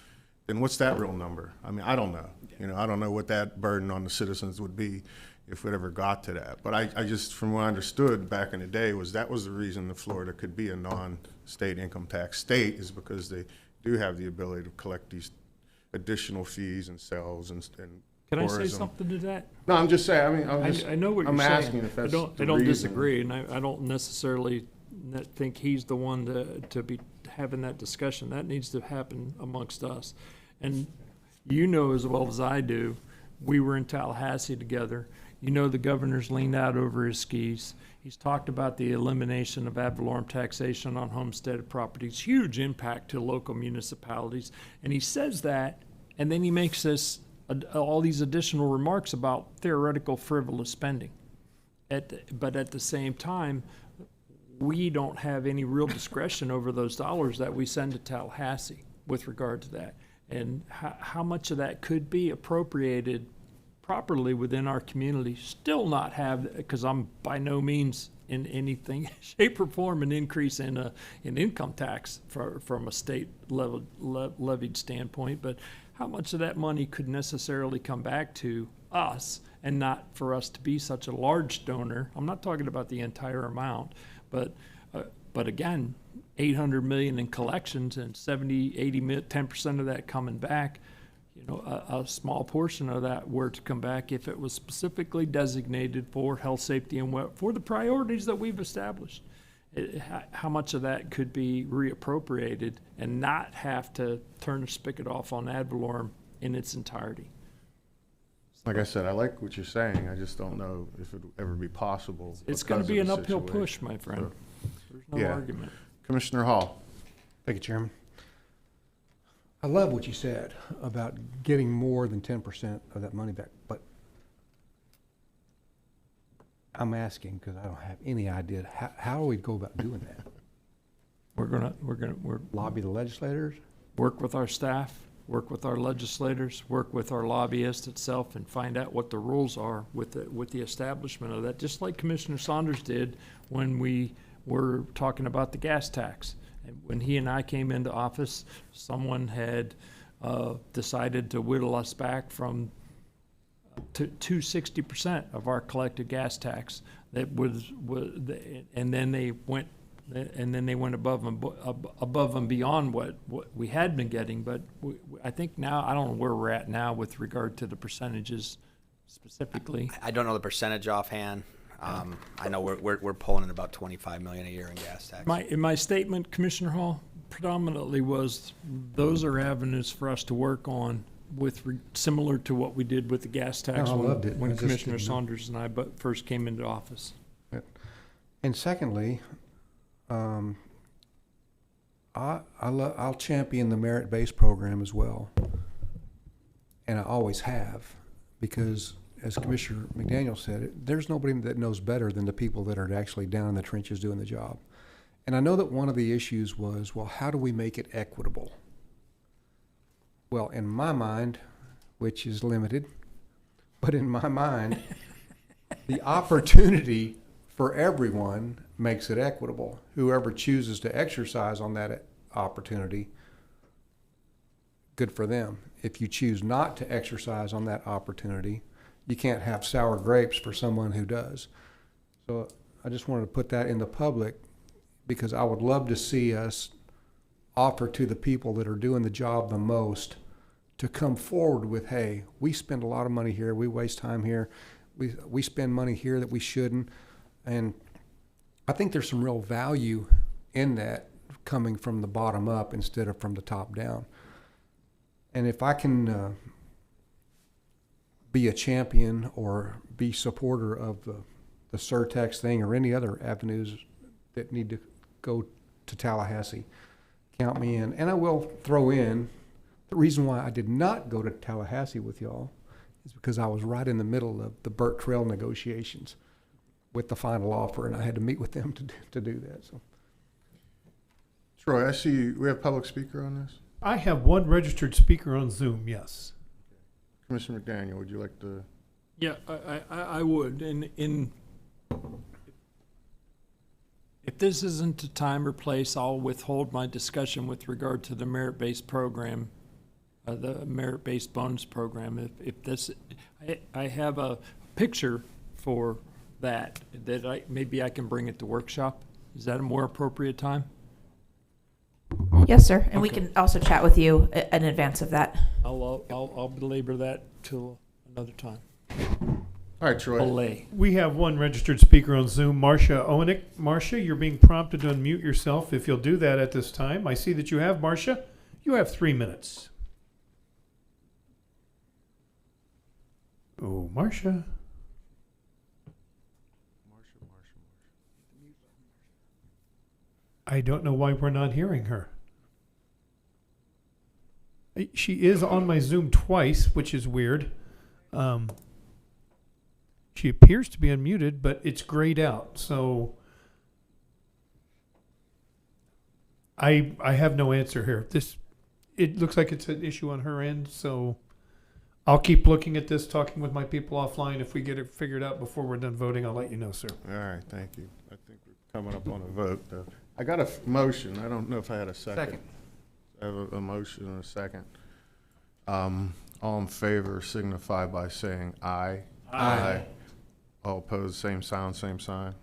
then what's that real number? I mean, I don't know. You know, I don't know what that burden on the citizens would be if it ever got to that. But I just, from what I understood back in the day, was that was the reason that Florida could be a non-state income tax state, is because they do have the ability to collect these additional fees and sales and Can I say tourism. something to that? No, I'm just saying, I mean, I know what you're I'm saying. asking if that's I don't the reason. disagree, and I don't necessarily think he's the one to be having that discussion. That needs to happen amongst us. And you know as well as I do, we were in Tallahassee together. You know the governor's leaned out over his skis. He's talked about the elimination of ad valorem taxation on homesteaded properties, huge impact to local municipalities. And he says that, and then he makes this all these additional remarks about theoretical frivolous spending. But at the same time, we don't have any real discretion over those dollars that we send to Tallahassee with regard to that. And how much of that could be appropriated properly within our community, still not have, because I'm by no means in anything, shape or form, an increase in income tax from a state levied standpoint, but how much of that money could necessarily come back to us, and not for us to be such a large donor. I'm not talking about the entire amount, but again, 800 million in collections and 70, 80, 10% of that coming back. You know, a small portion of that were to come back if it was specifically designated for health, safety, and for the priorities that we've established. How much of that could be reappropriated and not have to turn the spigot off on ad valorem in its entirety? Like I said, I like what you're saying. I just don't know if it would ever be possible. It's going to be because an of the uphill situation. push, my friend. So, There's no argument. Commissioner Hall. Thank you, Chairman. I love what you said about getting more than 10% of that money back, but I'm asking because I don't have any idea how do we go about doing that? We're lobby the legislators, work with our staff, work with our legislators, work with our lobbyist itself, and find out what the rules are with the establishment of that. Just like Commissioner Saunders did when we were talking about the gas tax. And when he and I came into office, someone had decided to whittle us back from to 60% of our collected gas tax. That was and then they went above and beyond what we had been getting. But I think now, I don't know where we're at now with regard to the percentages specifically. I don't know the percentage offhand. I know we're pulling in about 25 million a year in gas tax. My statement, Commissioner Hall, predominantly was those are avenues for us to work on similar to what we did with the gas tax when Commissioner Saunders and I first came into office. And secondly, I'll champion the merit-based program as well, and I always have, because as Commissioner McDaniel said, there's nobody that knows better than the people that are actually down in the trenches doing the job. And I know that one of the issues was, well, how do we make it equitable? Well, in my mind, which is limited, but in my mind, the opportunity for everyone makes it equitable. Whoever chooses to exercise on that opportunity, good for them. If you choose not to exercise on that opportunity, you can't have sour grapes for someone who does. So I just wanted to put that in the public, because I would love to see us offer to the people that are doing the job the most to come forward with, hey, we spend a lot of money here, we waste time here, we spend money here that we shouldn't. And I think there's some real value in that coming from the bottom up instead of from the top down. And if I can be a champion or be supporter of the surtax thing or any other avenues that need to go to Tallahassee, count me in. And I will throw in The reason why I did not go to Tallahassee with y'all is because I was right in the middle of the Burt Trail negotiations with the final offer, and I had to meet with them to do that. So, Troy, I see we have public speaker on this. I have one registered speaker on Zoom, yes. Commissioner McDaniel, would you like to? Yeah, I would. If this isn't a time or place, I'll withhold my discussion with regard to the merit-based program, the merit-based bonus program. If this, I have a picture for that maybe I can bring at the workshop. Is that a more appropriate time? Yes, sir. And we Okay. can also chat with you in advance of that. I'll belabor that till another time. All right, Troy. Olay. We have one registered speaker on Zoom, Marcia Owenick. Marcia, you're being prompted to unmute yourself. If you'll do that at this time. I see that you have, Marcia. You have 3 minutes. Oh, Marcia. I don't know why we're not hearing her. She is on my Zoom twice, which is weird. She appears to be unmuted, but it's grayed out. So I have no answer here. It looks like it's an issue on her end. So I'll keep looking at this, talking with my people offline. If we get it figured out before we're done voting, I'll let you know, sir. All right, thank you. I think we're coming up on a vote, though. I got a motion. I don't know if I had a second. Second. I have a motion and a second. All in favor signify by saying aye. Aye. All opposed, same sound, same sign.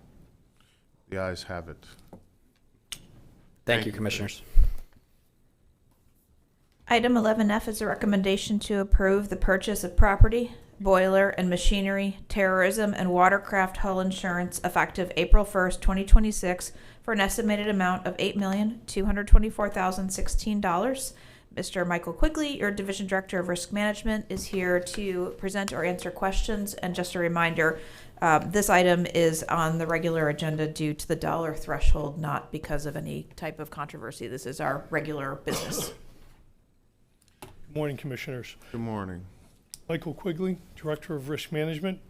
The ayes have it. Thank you, Commissioners. Item 11F is a recommendation to approve the purchase of property, boiler, and machinery, terrorism, and watercraft hull insurance effective April 1st, 2026 for an estimated amount of $8,224,016. Mr. Michael Quigley, your Division Director of Risk Management, is here to present or answer questions. And just a reminder, this item is on the regular agenda due to the dollar threshold, not because of any type of controversy. This is our regular business. Good morning, Commissioners. Good morning. Michael Quigley, Director of Risk Management.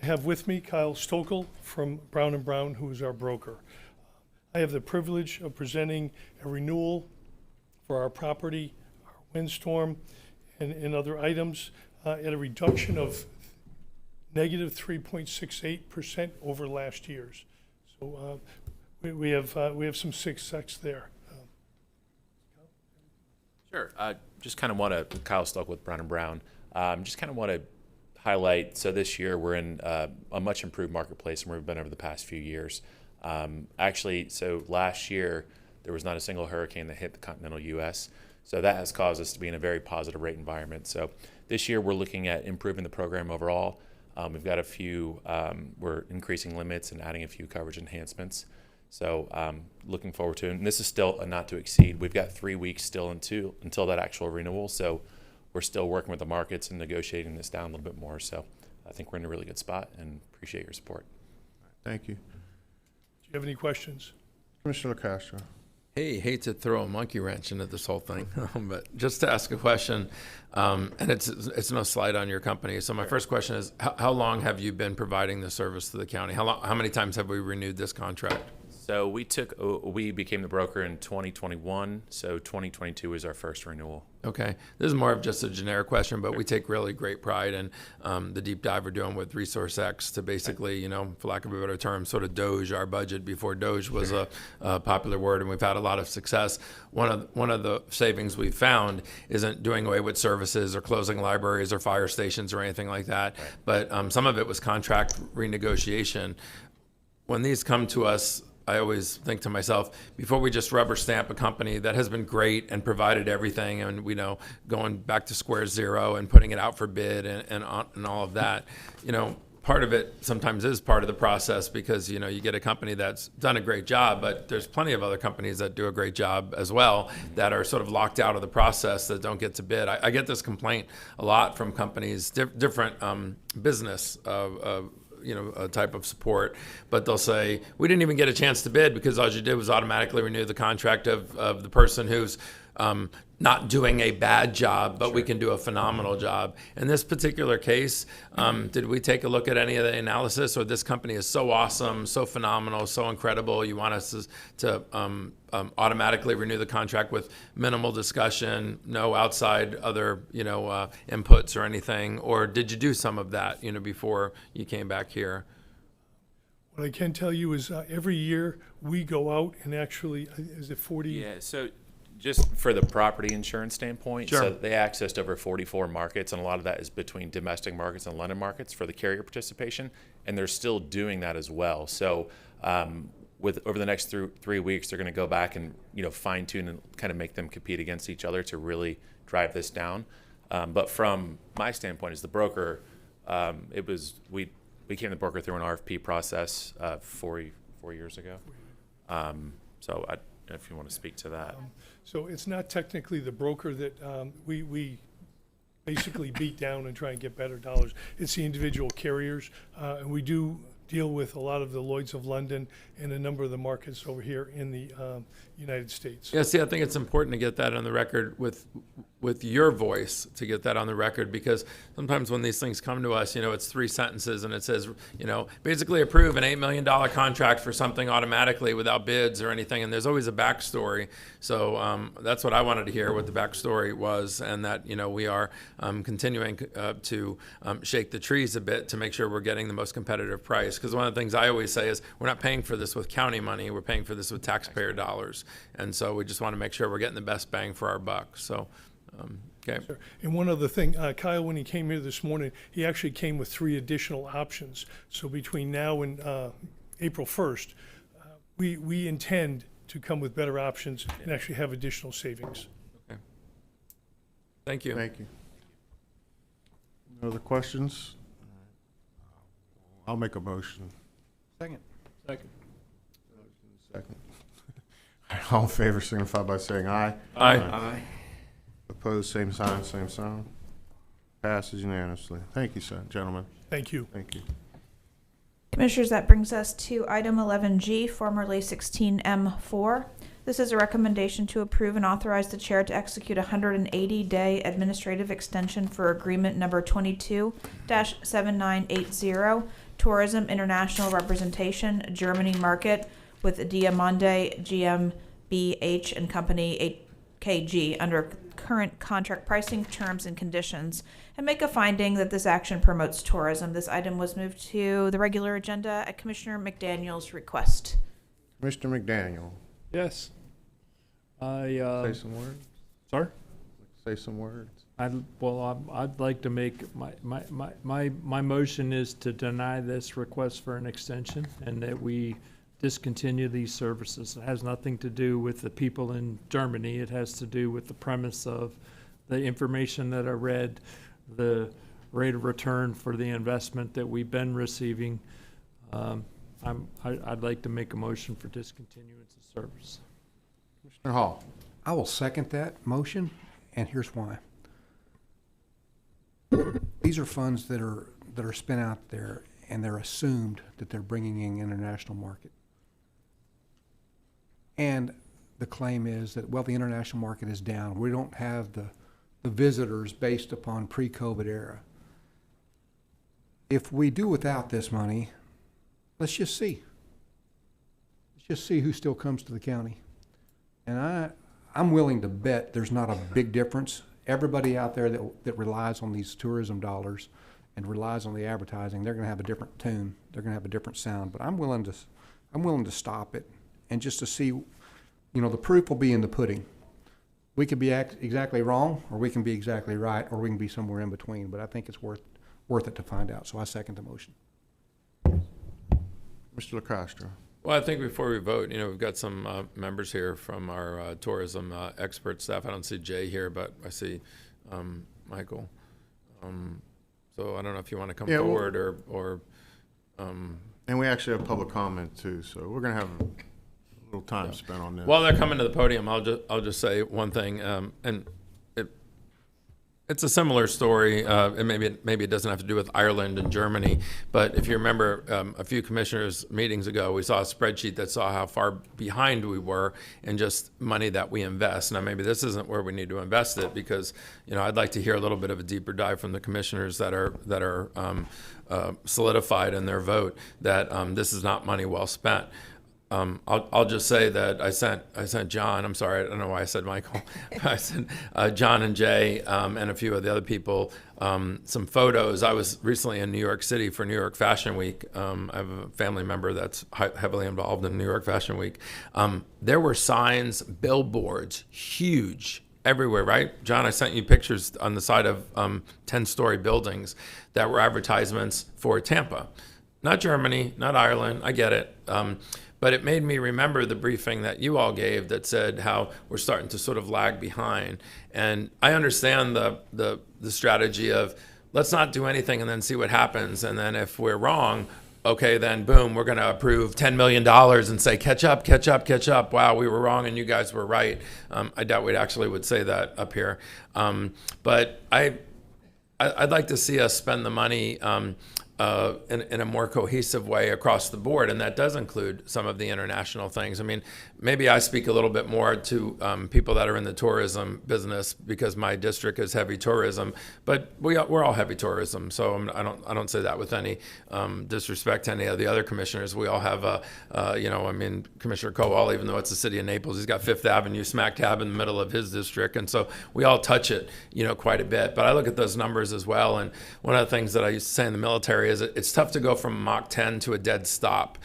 I have with me Kyle Stokel from Brown & Brown, who is our broker. I have the privilege of presenting a renewal for our property, our windstorm, and other items at a reduction of negative 3.68% over last year's. So we have some success there. Sure. Just kind of want to, Kyle Stokel with Brown & Brown, just kind of want to highlight, so this year we're in a much improved marketplace than we've been over the past few years. Actually, so last year there was not a single hurricane that hit the continental U.S., so that has caused us to be in a very positive rate environment. So this year we're looking at improving the program overall. We've got a few, we're increasing limits and adding a few coverage enhancements. So looking forward to it. And this is still a not to exceed. We've got 3 weeks still until that actual renewal. So we're still working with the markets and negotiating this down a little bit more. So I think we're in a really good spot and appreciate your support. Thank you. Do you have any questions? Commissioner Castro. Hey, hate to throw a monkey wrench into this whole thing, but just to ask a question, and it's no slight on your company. So my first question is, how long have you been providing this service to the county? How many times have we renewed this contract? So we became the broker in 2021. So 2022 is our first renewal. Okay. This is more of just a generic question, but we take really great pride in the deep dive we're doing with Resource X to basically, you know, for lack of a better term, sort of Doge our budget before Doge was a popular word, and we've had a lot of success. One of the savings we've found isn't doing away with services or closing libraries or fire stations or anything like that, but some of it was contract renegotiation. When these come to us, I always think to myself, before we just rubber stamp a company that has been great and provided everything, and we know going back to square zero and putting it out for bid and all of that, you know, part of it sometimes is part of the process because, you know, you get a company that's done a great job, but there's plenty of other companies that do a great job as well that are sort of locked out of the process that don't get to bid. I get this complaint a lot from companies, different business you know, a type of support, but they'll say, we didn't even get a chance to bid because all you did was automatically renew the contract of the person who's not doing a bad job, but we can do a phenomenal job. In this particular case, did we take a look at any of the analysis, or this company is so awesome, so phenomenal, so incredible, you want us to automatically renew the contract with minimal discussion, no outside other, inputs or anything? Or did you do some of that, before you came back here? What I can tell you is every year we go out and actually, is it 40? Yeah, so just for the property insurance standpoint, Sure. so they accessed over 44 markets, and a lot of that is between domestic markets and London markets for the carrier participation, and they're still doing that as well. So over the next 3 weeks, they're going to go back and fine tune and kind of make them compete against each other to really drive this down. But from my standpoint as the broker, we became the broker through an RFP process 4 years ago. So I don't know if you want to speak to that. So it's not technically the broker that we basically beat down and try and get better dollars. It's the individual carriers, and we do deal with a lot of the Lloyds of London and a number of the markets over here in the United States. Yeah, see, I think it's important to get that on the record with your voice, to get that on the record, because sometimes when these things come to us, it's 3 sentences and it says, basically approve an $8 million contract for something automatically without bids or anything, and there's always a backstory. So that's what I wanted to hear, what the backstory was, and that, we are continuing to shake the trees a bit to make sure we're getting the most competitive price. Because one of the things I always say is we're not paying for this with county money, we're paying for this with taxpayer dollars. And so we just want to make sure we're getting the best bang for our buck. So, okay. Sure. And one other thing, Kyle, when he came here this morning, he actually came with 3 additional options. So between now and April 1st, we intend to come with better options and actually have additional savings. Okay. Thank you. Thank you. No other questions? I'll make a motion. Second. Second. All in favor, signify by saying aye. Aye. Aye. Opposed, same sign, same sign. Passes unanimously. Thank you, sir, gentlemen. Thank you. Thank you. Commissioners, that brings us to item 11G, formerly 16M4. This is a recommendation to approve and authorize the chair to execute a 180-day administrative extension for agreement number 22-7980, Tourism International Representation, Germany Market, with Diamande GmbH and Company KG under current contract pricing terms and conditions, and make a finding that this action promotes tourism. This item was moved to the regular agenda at Commissioner McDaniel's request. Commissioner McDaniel, Yes. say some words. Sorry? Say some words. I'd like to make, my motion is to deny this request for an extension, and that we discontinue these services. It has nothing to do with the people in Germany. It has to do with the premise of the information that I read, the rate of return for the investment that we've been receiving. I'd like to make a motion for discontinuance of service. Commissioner Hall. I will second that motion, and here's why. These are funds that are spent out there, and they're assumed that they're bringing in international market. And the claim is that, well, the international market is down. We don't have the visitors based upon pre-COVID era. If we do without this money, let's just see. Let's just see who still comes to the county. And I'm willing to bet there's not a big difference. Everybody out there that relies on these tourism dollars and relies on the advertising, they're going to have a different tune. They're going to have a different sound. But I'm willing to stop it, and just to see, the proof will be in the pudding. We could be exactly wrong, or we can be exactly right, or we can be somewhere in between. But I think it's worth it to find out. So I second the motion. Mr. LaCastro. Well, I think before we vote, we've got some members here from our tourism expert staff. I don't see Jay here, but I see Michael. So I don't know if you want to come forward or. And we actually have public comment too, so we're going to have a little time spent on this. While they're coming to the podium, I'll just say one thing, and It's a similar story, and maybe it doesn't have to do with Ireland and Germany, but if you remember a few commissioners meetings ago, we saw a spreadsheet that saw how far behind we were in just money that we invest. Now, maybe this isn't where we need to invest it, because I'd like to hear a little bit of a deeper dive from the commissioners that are solidified in their vote that this is not money well spent. I'll just say that I sent John. I'm sorry, I don't know why I said Michael. I sent John and Jay and a few of the other people some photos. I was recently in New York City for New York Fashion Week. I have a family member that's heavily involved in New York Fashion Week. There were signs, billboards, huge, everywhere, right? John, I sent you pictures on the side of 10-story buildings that were advertisements for Tampa. Not Germany, not Ireland, I get it. But it made me remember the briefing that you all gave that said how we're starting to sort of lag behind. And I understand the strategy of let's not do anything and then see what happens. And then if we're wrong, okay, then boom, we're going to approve $10 million and say, catch up, catch up, catch up. Wow, we were wrong and you guys were right. I doubt we actually would say that up here. But I'd like to see us spend the money in a more cohesive way across the board, and that does include some of the international things. I mean, maybe I speak a little bit more to people that are in the tourism business because my district is heavy tourism, but we're all heavy tourism, so I don't say that with any disrespect to any of the other commissioners. We all have Commissioner Kowal, even though it's the city of Naples, he's got Fifth Avenue smack dab in the middle of his district, and so we all touch it, quite a bit. But I look at those numbers as well, and one of the things that I used to say in the military is it's tough to go from Mach 10 to a dead stop.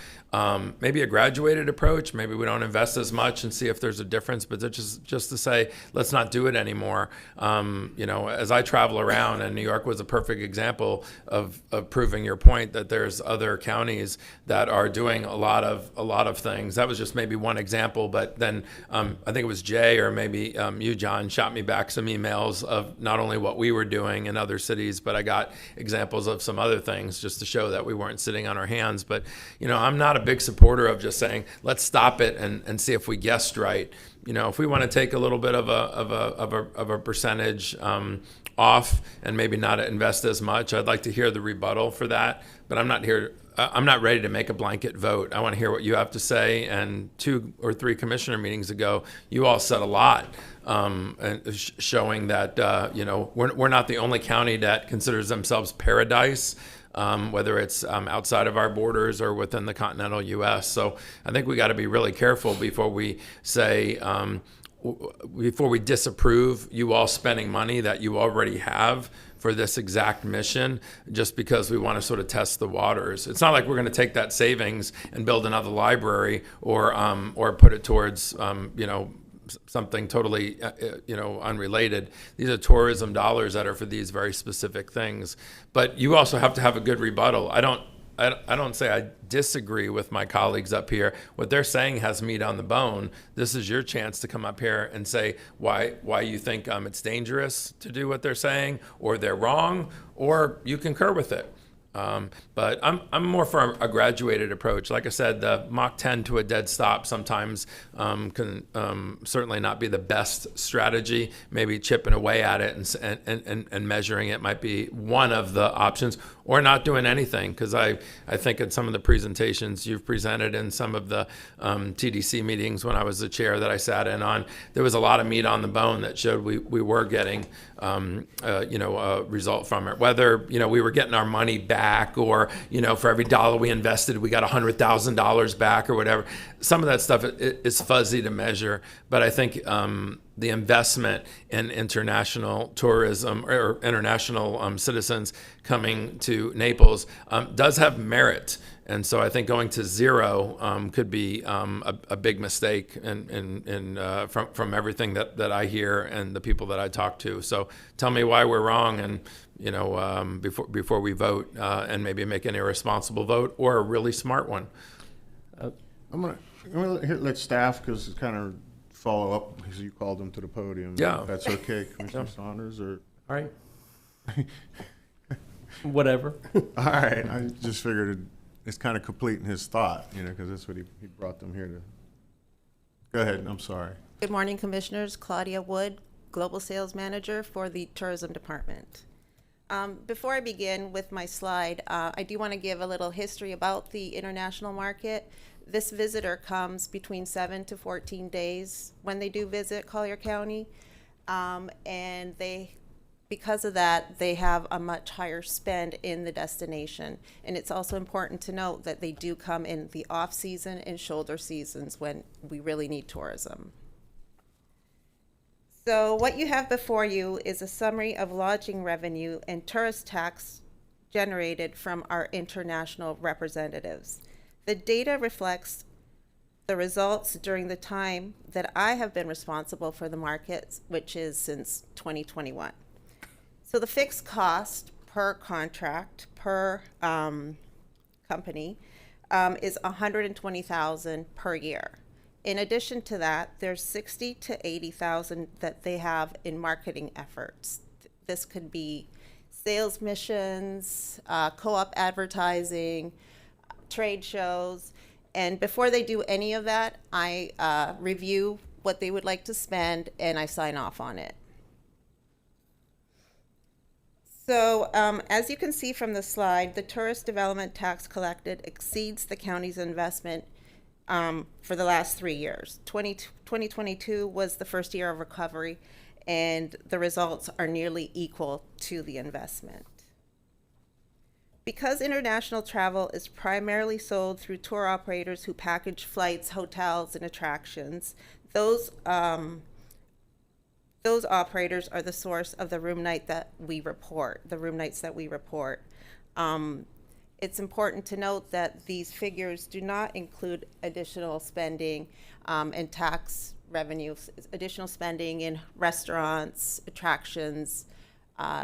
Maybe a graduated approach, maybe we don't invest as much and see if there's a difference, but just to say, let's not do it anymore. As I travel around, and New York was a perfect example of proving your point that there's other counties that are doing a lot of things. That was just maybe one example, but then I think it was Jay or maybe you, John, shot me back some emails of not only what we were doing in other cities, but I got examples of some other things just to show that we weren't sitting on our hands. But, I'm not a big supporter of just saying, let's stop it and see if we guessed right. If we want to take a little bit of a percentage off and maybe not invest as much, I'd like to hear the rebuttal for that. But I'm not ready to make a blanket vote. I want to hear what you have to say. And 2 or 3 commissioner meetings ago, you all said a lot, showing that we're not the only county that considers themselves paradise. Whether it's outside of our borders or within the continental U.S. So I think we got to be really careful before we say, before we disapprove you all spending money that you already have for this exact mission, just because we want to sort of test the waters. It's not like we're going to take that savings and build another library or put it towards something totally unrelated. These are tourism dollars that are for these very specific things. But you also have to have a good rebuttal. I don't say I disagree with my colleagues up here. What they're saying has meat on the bone. This is your chance to come up here and say why you think it's dangerous to do what they're saying, or they're wrong, or you concur with it. But I'm more for a graduated approach. Like I said, the Mach 10 to a dead stop sometimes can certainly not be the best strategy. Maybe chipping away at it and measuring it might be one of the options, or not doing anything. Because I think in some of the presentations you've presented in some of the TDC meetings when I was the chair that I sat in on, there was a lot of meat on the bone that showed we were getting a result from it. Whether we were getting our money back, or for every dollar we invested we got $100,000 back or whatever. Some of that stuff is fuzzy to measure, but I think the investment in international tourism or international citizens coming to Naples does have merit. And so I think going to zero could be a big mistake from everything that I hear and the people that I talk to. So tell me why we're wrong, and before we vote, and maybe make an irresponsible vote or a really smart one. I'm gonna let staff, because it's kind of follow up because you called them to the podium. Yeah, if that's okay, Commissioner Saunders, or all right. Whatever. All right, I just figured it's kind of completing his thought, because that's what he brought them here to. Go ahead. I'm sorry. Good morning, Commissioners. Claudia Wood, Global Sales Manager for the Tourism Department. Before I begin with my slide, I do want to give a little history about the international market. This visitor comes between 7 to 14 days when they do visit Collier County, and because of that, they have a much higher spend in the destination. And it's also important to note that they do come in the off-season and shoulder seasons when we really need tourism. So what you have before you is a summary of lodging revenue and tourist tax generated from our international representatives. The data reflects the results during the time that I have been responsible for the markets, which is since 2021. So the fixed cost per contract, per company, is $120,000 per year. In addition to that, there's $60,000 to $80,000 that they have in marketing efforts. This could be sales missions, co-op advertising, trade shows, and before they do any of that, I review what they would like to spend and I sign off on it. So as you can see from the slide, the tourist development tax collected exceeds the county's investment for the last 3 years. 2022 was the first year of recovery, and the results are nearly equal to the investment. Because international travel is primarily sold through tour operators who package flights, hotels, and attractions, those operators are the source of the room nights that we report. It's important to note that these figures do not include additional spending and tax revenues, additional spending in restaurants, attractions,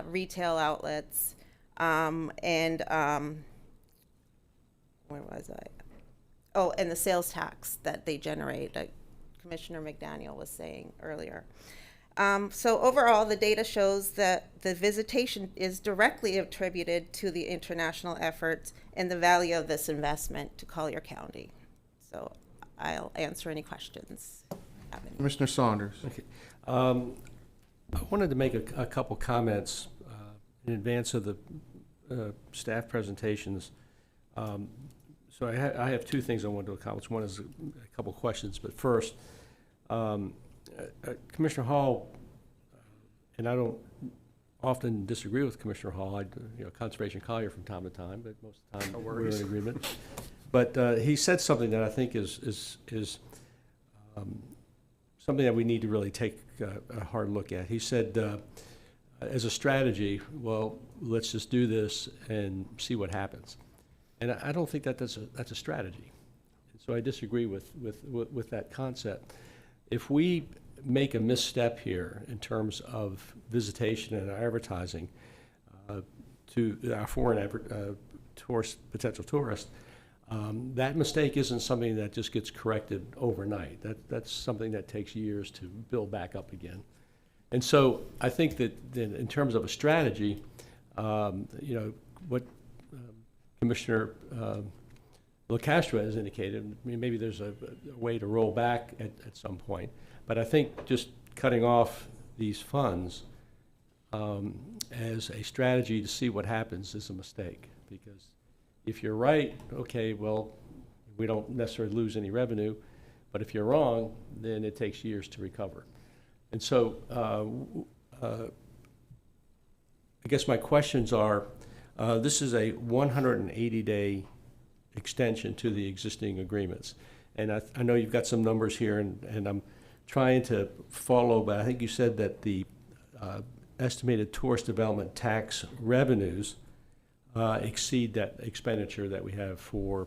retail outlets, and where was I? Oh, and the sales tax that they generate, like Commissioner McDaniel was saying earlier. So overall, the data shows that the visitation is directly attributed to the international efforts and the value of this investment to Collier County. So I'll answer any questions. Commissioner Saunders. Okay. I wanted to make a couple comments in advance of the staff presentations. So I have two things I wanted to accomplish. One is a couple questions, but first, Commissioner Hall, and I don't often disagree with Commissioner Hall. Conservation Collier from time to time, but most of the time we're in agreement. But he said something that I think is something that we need to really take a hard look at. He said, as a strategy, well, let's just do this and see what happens. And I don't think that's a strategy. And so I disagree with that concept. If we make a misstep here in terms of visitation and advertising to our foreign potential tourists, that mistake isn't something that just gets corrected overnight. That's something that takes years to build back up again. And so I think that in terms of a strategy, what Commissioner LaCastra has indicated, maybe there's a way to roll back at some point. But I think just cutting off these funds as a strategy to see what happens is a mistake. Because if you're right, okay, well, we don't necessarily lose any revenue. But if you're wrong, then it takes years to recover. And so I guess my questions are, this is a 180-day extension to the existing agreements. And I know you've got some numbers here, and I'm trying to follow, but I think you said that the estimated tourist development tax revenues exceed that expenditure that we have for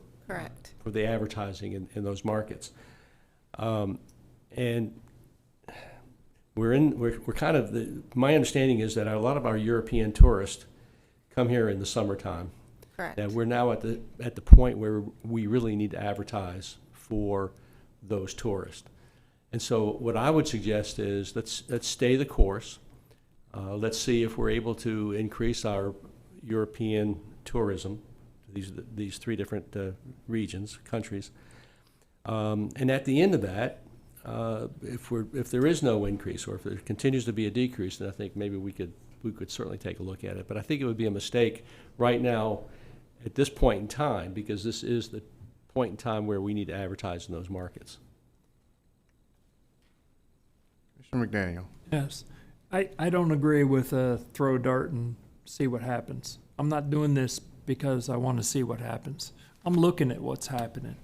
the advertising in those markets. And we're kind of, my understanding is that a lot of our European tourists come here in the summertime. Correct. That we're now at the point where we really need to advertise for those tourists. And so what I would suggest is let's stay the course. Let's see if we're able to increase our European tourism, these three different regions, countries. And at the end of that, if there is no increase, or if there continues to be a decrease, then I think maybe we could certainly take a look at it. But I think it would be a mistake right now at this point in time, because this is the point in time where we need to advertise in those markets. Mr. McDaniel. Yes. I don't agree with throw a dart and see what happens. I'm not doing this because I want to see what happens. I'm looking at what's happening.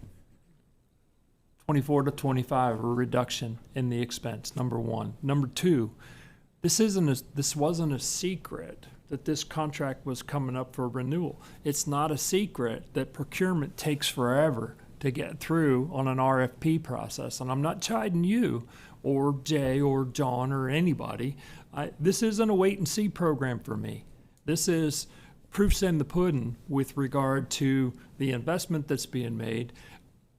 24 to 25, a reduction in the expense, number one. Number two, this wasn't a secret that this contract was coming up for renewal. It's not a secret that procurement takes forever to get through on an RFP process. And I'm not chiding you or Jay or John or anybody. This isn't a wait and see program for me. This is proofs in the pudding with regard to the investment that's being made.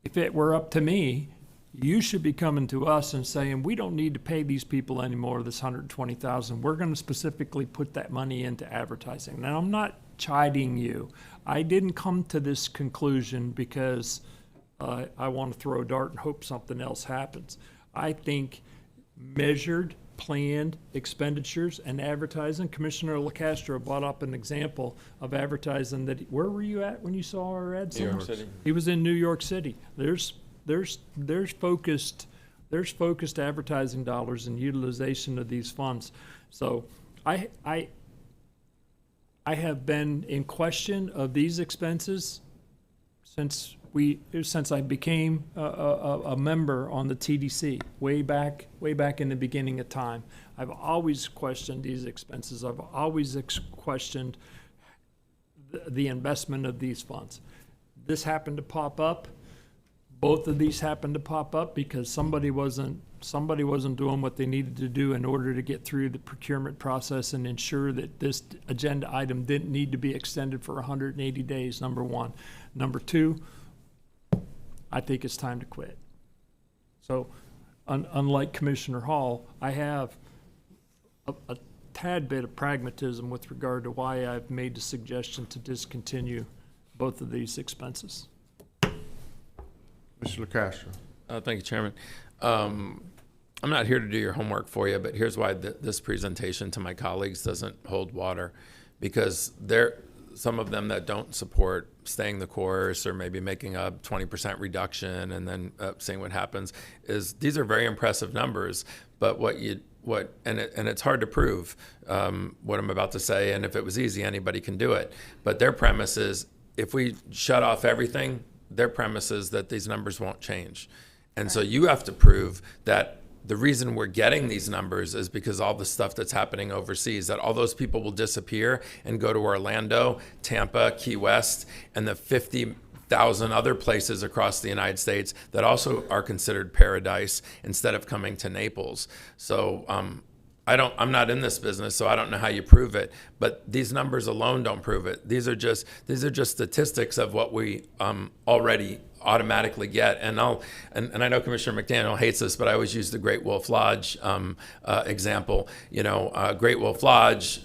If it were up to me, you should be coming to us and saying, we don't need to pay these people anymore, this $120,000. We're going to specifically put that money into advertising. Now, I'm not chiding you. I didn't come to this conclusion because I want to throw a dart and hope something else happens. I think measured, planned expenditures and advertising. Commissioner LaCastro brought up an example of advertising that. Where were you at when you saw our ad? New York City. He was in New York City. There's focused advertising dollars and utilization of these funds. So I have been in question of these expenses since I became a member on the TDC way back in the beginning of time. I've always questioned these expenses. I've always questioned the investment of these funds. This happened to pop up. Both of these happened to pop up because somebody wasn't doing what they needed to do in order to get through the procurement process and ensure that this agenda item didn't need to be extended for 180 days, number one. Number two, I think it's time to quit. So unlike Commissioner Hall, I have a tad bit of pragmatism with regard to why I've made the suggestion to discontinue both of these expenses. Mr. LaCastro. Thank you, Chairman. I'm not here to do your homework for you, but here's why this presentation to my colleagues doesn't hold water, because some of them that don't support staying the course or maybe making a 20% reduction and then seeing what happens is these are very impressive numbers, but it's hard to prove what I'm about to say, and if it was easy, anybody can do it. But their premise is if we shut off everything, their premise is that these numbers won't change. And so you have to prove that the reason we're getting these numbers is because all the stuff that's happening overseas, that all those people will disappear and go to Orlando, Tampa, Key West, and the 50,000 other places across the United States that also are considered paradise instead of coming to Naples. So I'm not in this business, so I don't know how you prove it, but these numbers alone don't prove it. These are just statistics of what we already automatically get. And I know Commissioner McDaniel hates this, but I always use the Great Wolf Lodge example. Great Wolf Lodge,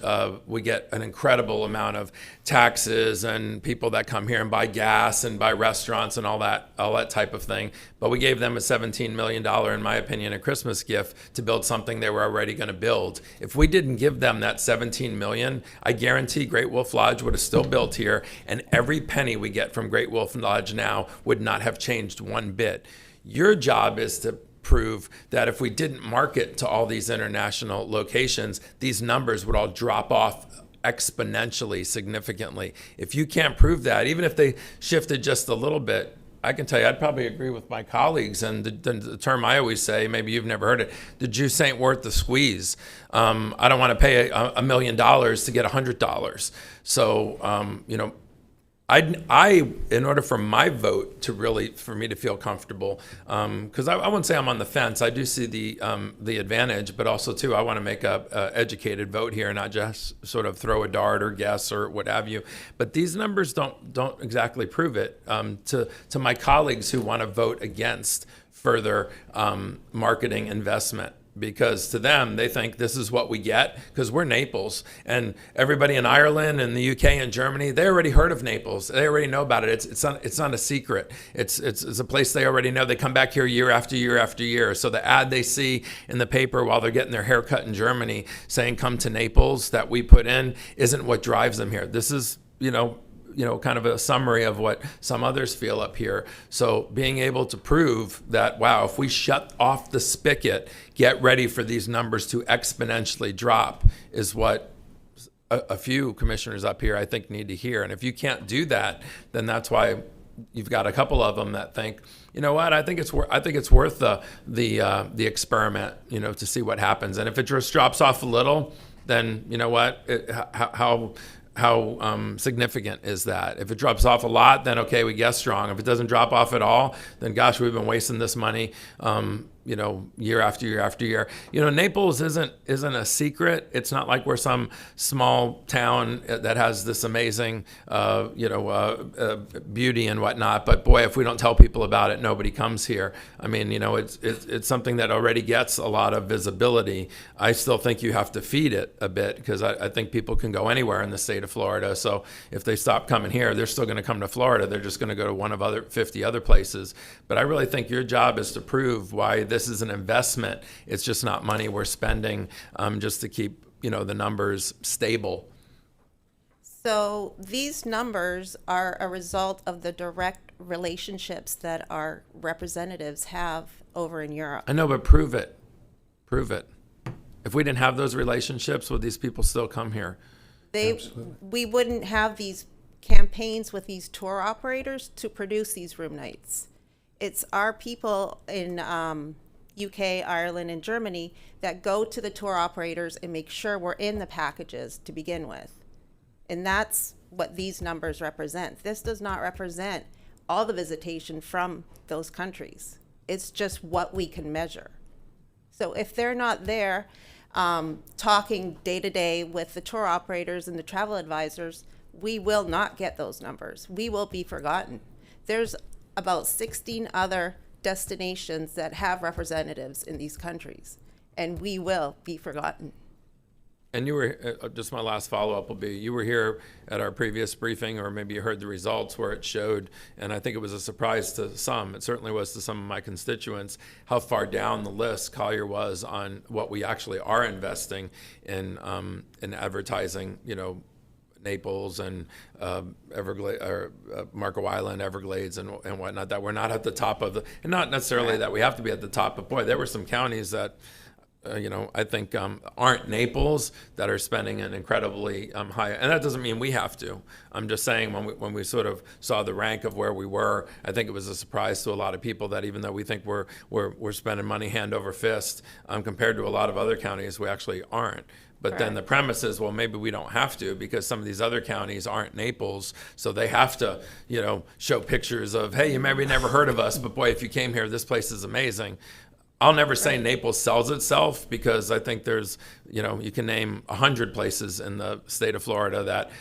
we get an incredible amount of taxes and people that come here and buy gas and buy restaurants and all that type of thing. But we gave them a $17 million, in my opinion, a Christmas gift to build something they were already going to build. If we didn't give them that $17 million, I guarantee Great Wolf Lodge would have still built here, and every penny we get from Great Wolf Lodge now would not have changed one bit. Your job is to prove that if we didn't market to all these international locations, these numbers would all drop off exponentially, significantly. If you can't prove that, even if they shifted just a little bit, I can tell you, I'd probably agree with my colleagues. And the term I always say, maybe you've never heard it, the juice ain't worth the squeeze. I don't want to pay $1 million to get $100. So, I, in order for my vote for me to feel comfortable, because I wouldn't say I'm on the fence. I do see the advantage, but also too, I want to make a educated vote here, not just sort of throw a dart or guess or what have you. But these numbers don't exactly prove it. To my colleagues who want to vote against further marketing investment, because to them, they think this is what we get because we're Naples. And everybody in Ireland and the UK and Germany, they already heard of Naples. They already know about it. It's not a secret. It's a place they already know. They come back here year after year after year. So the ad they see in the paper while they're getting their hair cut in Germany saying come to Naples that we put in isn't what drives them here. This is, kind of a summary of what some others feel up here. So being able to prove that, wow, if we shut off the spigot, get ready for these numbers to exponentially drop is what a few commissioners up here, I think, need to hear. And if you can't do that, then that's why you've got a couple of them that think, you know what, I think it's worth the experiment, to see what happens. And if it just drops off a little, then you know what, how significant is that? If it drops off a lot, then okay, we guess strong. If it doesn't drop off at all, then gosh, we've been wasting this money, year after year after year. Naples isn't a secret. It's not like we're some small town that has this amazing, beauty and whatnot. But boy, if we don't tell people about it, nobody comes here. I mean, it's something that already gets a lot of visibility. I still think you have to feed it a bit because I think people can go anywhere in the state of Florida. So if they stop coming here, they're still going to come to Florida. They're just going to go to one of 50 other places. But I really think your job is to prove why this is an investment. It's just not money we're spending just to keep the numbers stable. So these numbers are a result of the direct relationships that our representatives have over in Europe. I know, but prove it. Prove it. If we didn't have those relationships, would these people still come here? We wouldn't have these campaigns with these tour operators to produce these room nights. It's our people in UK, Ireland, and Germany that go to the tour operators and make sure we're in the packages to begin with. And that's what these numbers represent. This does not represent all the visitation from those countries. It's just what we can measure. So if they're not there talking day to day with the tour operators and the travel advisors, we will not get those numbers. We will be forgotten. There's about 16 other destinations that have representatives in these countries, and we will be forgotten. And you were, just my last follow-up will be, you were here at our previous briefing, or maybe you heard the results where it showed, and I think it was a surprise to some, it certainly was to some of my constituents, how far down the list Collier was on what we actually are investing in advertising, Naples and Everglades, or Marco Island, Everglades, and whatnot, that we're not at the top of and not necessarily that we have to be at the top, but boy, there were some counties that, I think aren't Naples that are spending an incredibly high, and that doesn't mean we have to. I'm just saying when we sort of saw the rank of where we were, I think it was a surprise to a lot of people that even though we think we're spending money hand over fist compared to a lot of other counties, we actually aren't. But then the premise is, well, maybe we don't have to because some of these other counties aren't Naples, so they have to, show pictures of, hey, you maybe never heard of us, but boy, if you came here, this place is amazing. I'll never say Naples sells itself because I think there's, you can name 100 places in the state of Florida that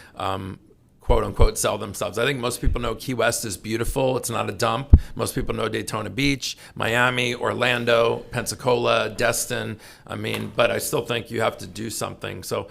quote unquote sell themselves. I think most people know Key West is beautiful. It's not a dump. Most people know Daytona Beach, Miami, Orlando, Pensacola, Destin. But I still think you have to do something. So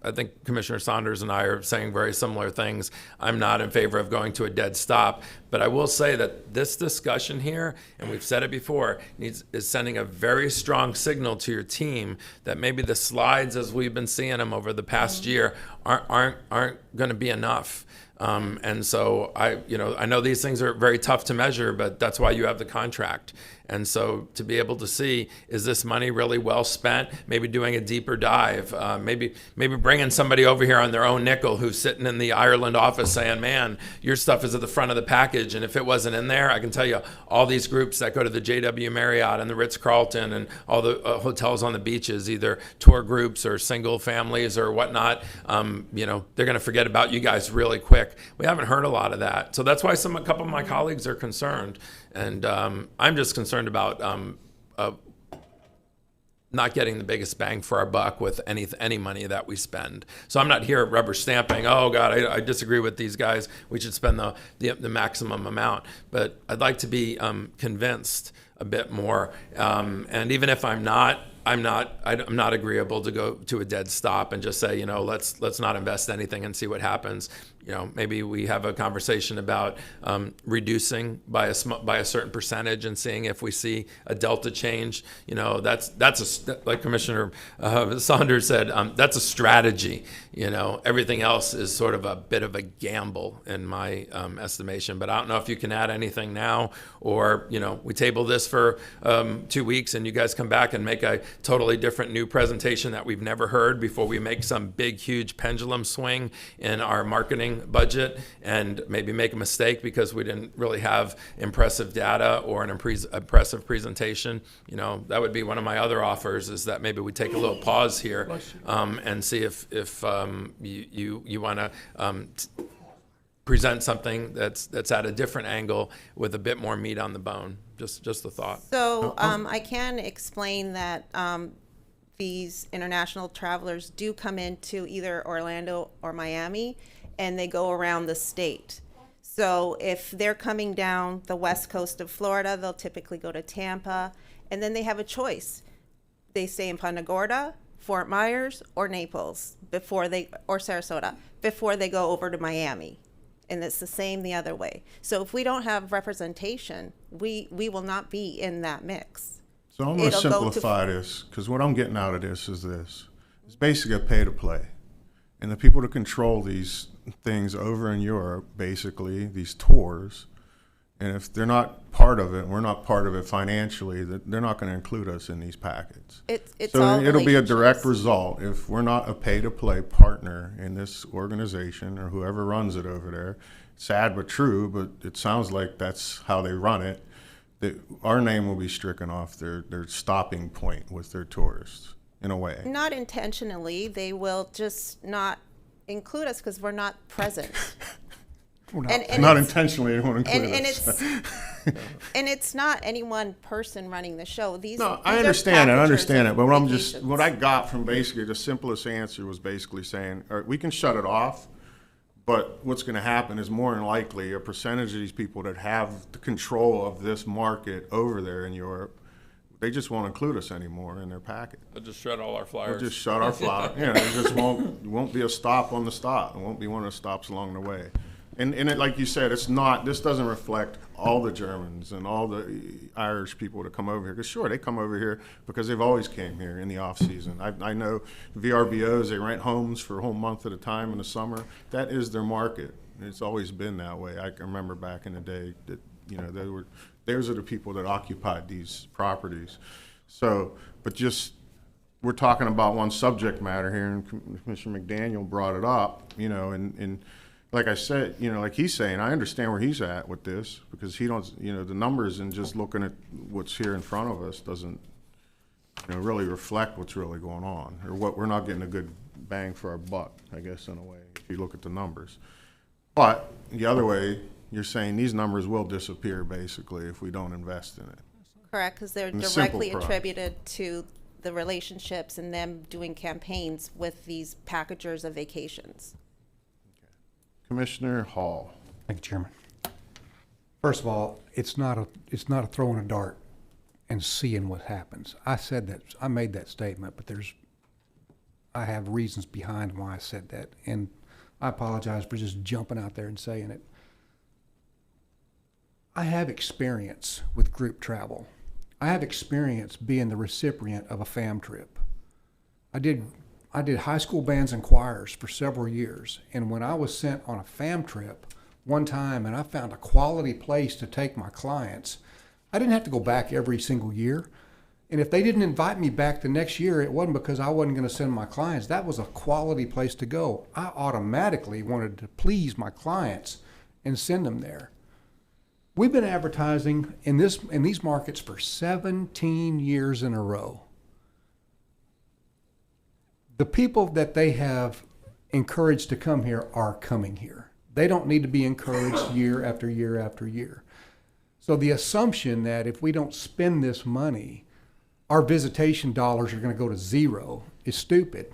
I think Commissioner Saunders and I are saying very similar things. I'm not in favor of going to a dead stop, but I will say that this discussion here, and we've said it before, is sending a very strong signal to your team that maybe the slides as we've been seeing them over the past year aren't going to be enough. And so I know these things are very tough to measure, but that's why you have the contract. And so to be able to see, is this money really well spent? Maybe doing a deeper dive, maybe bringing somebody over here on their own nickel who's sitting in the Ireland office saying, man, your stuff is at the front of the package. And if it wasn't in there, I can tell you all these groups that go to the JW Marriott and the Ritz-Carlton and all the hotels on the beaches, either tour groups or single families or whatnot, they're going to forget about you guys really quick. We haven't heard a lot of that. So that's why a couple of my colleagues are concerned. And I'm just concerned about not getting the biggest bang for our buck with any money that we spend. So I'm not here rubber stamping, oh God, I disagree with these guys, we should spend the maximum amount. But I'd like to be convinced a bit more. And even if I'm not agreeable to go to a dead stop and just say, let's not invest anything and see what happens. Maybe we have a conversation about reducing by a certain percentage and seeing if we see a delta change. Like Commissioner Saunders said, that's a strategy. Everything else is sort of a bit of a gamble in my estimation. But I don't know if you can add anything now, or we table this for 2 weeks and you guys come back and make a totally different new presentation that we've never heard before we make some big, huge pendulum swing in our marketing budget and maybe make a mistake because we didn't really have impressive data or an impressive presentation. That would be one of my other offers, is that maybe we take a little pause here and see if you want to present something that's at a different angle with a bit more meat on the bone. Just a thought. So I can explain that these international travelers do come into either Orlando or Miami, and they go around the state. So if they're coming down the west coast of Florida, they'll typically go to Tampa, and then they have a choice. They stay in Punta Gorda, Fort Myers, or Naples or Sarasota before they go over to Miami. And it's the same the other way. So if we don't have representation, we will not be in that mix. So I'm going to simplify this, because what I'm getting out of this is this. It's basically a pay to play. And the people that control these things over in Europe, basically, these tours, and if they're not part of it, we're not part of it financially, they're not going to include us in these packets. So it'll be a direct result if we're not a pay-to-play partner in this organization or whoever runs it over there. Sad but true, but it sounds like that's how they run it. Our name will be stricken off their stopping point with their tourists, in a way. Not intentionally. They will just not include us because we're not present. Not intentionally, they won't include us. And it's not any one person running the show. I understand it, but what I got from basically the simplest answer was basically saying, all right, we can shut it off, but what's going to happen is more than likely a percentage of these people that have the control of this market over there in Europe, they just won't include us anymore in their packet. They'll just shut all our flyers. They'll just shut our flyers. There just won't be a stop on the stop. It won't be one of the stops along the way. And it, like you said, this doesn't reflect all the Germans and all the Irish people that come over here. Because sure, they come over here because they've always came here in the off season. I know VRBOs, they rent homes for a whole month at a time in the summer. That is their market. It's always been that way. I can remember back in the day that those are the people that occupied these properties. So, but just we're talking about one subject matter here, and Commissioner McDaniel brought it up. And like I said, like he's saying, I understand where he's at with this, because he don't, the numbers and just looking at what's here in front of us doesn't, really reflect what's really going on, or what we're not getting a good bang for our buck, I guess, in a way, if you look at the numbers. But the other way, you're saying these numbers will disappear basically if we don't invest in it. Correct, because they're directly attributed to the relationships and them doing campaigns with these packagers of vacations. Commissioner Hall. Thank you, Chairman. First of all, it's not a throwing a dart and seeing what happens. I made that statement, but I have reasons behind why I said that, and I apologize for just jumping out there and saying it. I have experience with group travel. I have experience being the recipient of a FAM trip. I did high school bands and choirs for several years, and when I was sent on a FAM trip one time and I found a quality place to take my clients, I didn't have to go back every single year. And if they didn't invite me back the next year, it wasn't because I wasn't going to send my clients. That was a quality place to go. I automatically wanted to please my clients and send them there. We've been advertising in these markets for 17 years in a row. The people that they have encouraged to come here are coming here. They don't need to be encouraged year after year after year. So the assumption that if we don't spend this money, our visitation dollars are going to go to zero is stupid.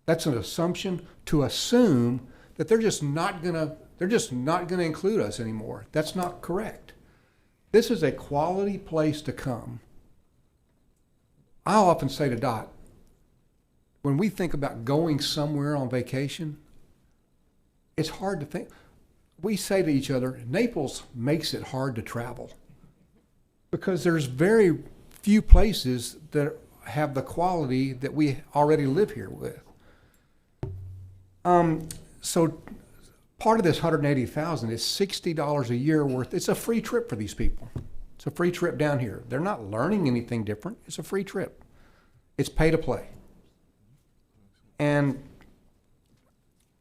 That's an assumption to assume that they're just not going to include us anymore. That's not correct. This is a quality place to come. I often say to Dot, when we think about going somewhere on vacation, it's hard to think. We say to each other, Naples makes it hard to travel because there's very few places that have the quality that we already live here with. So part of this $180,000 is $60 a year worth. It's a free trip for these people. It's a free trip down here. They're not learning anything different. It's a free trip. It's pay to play. And,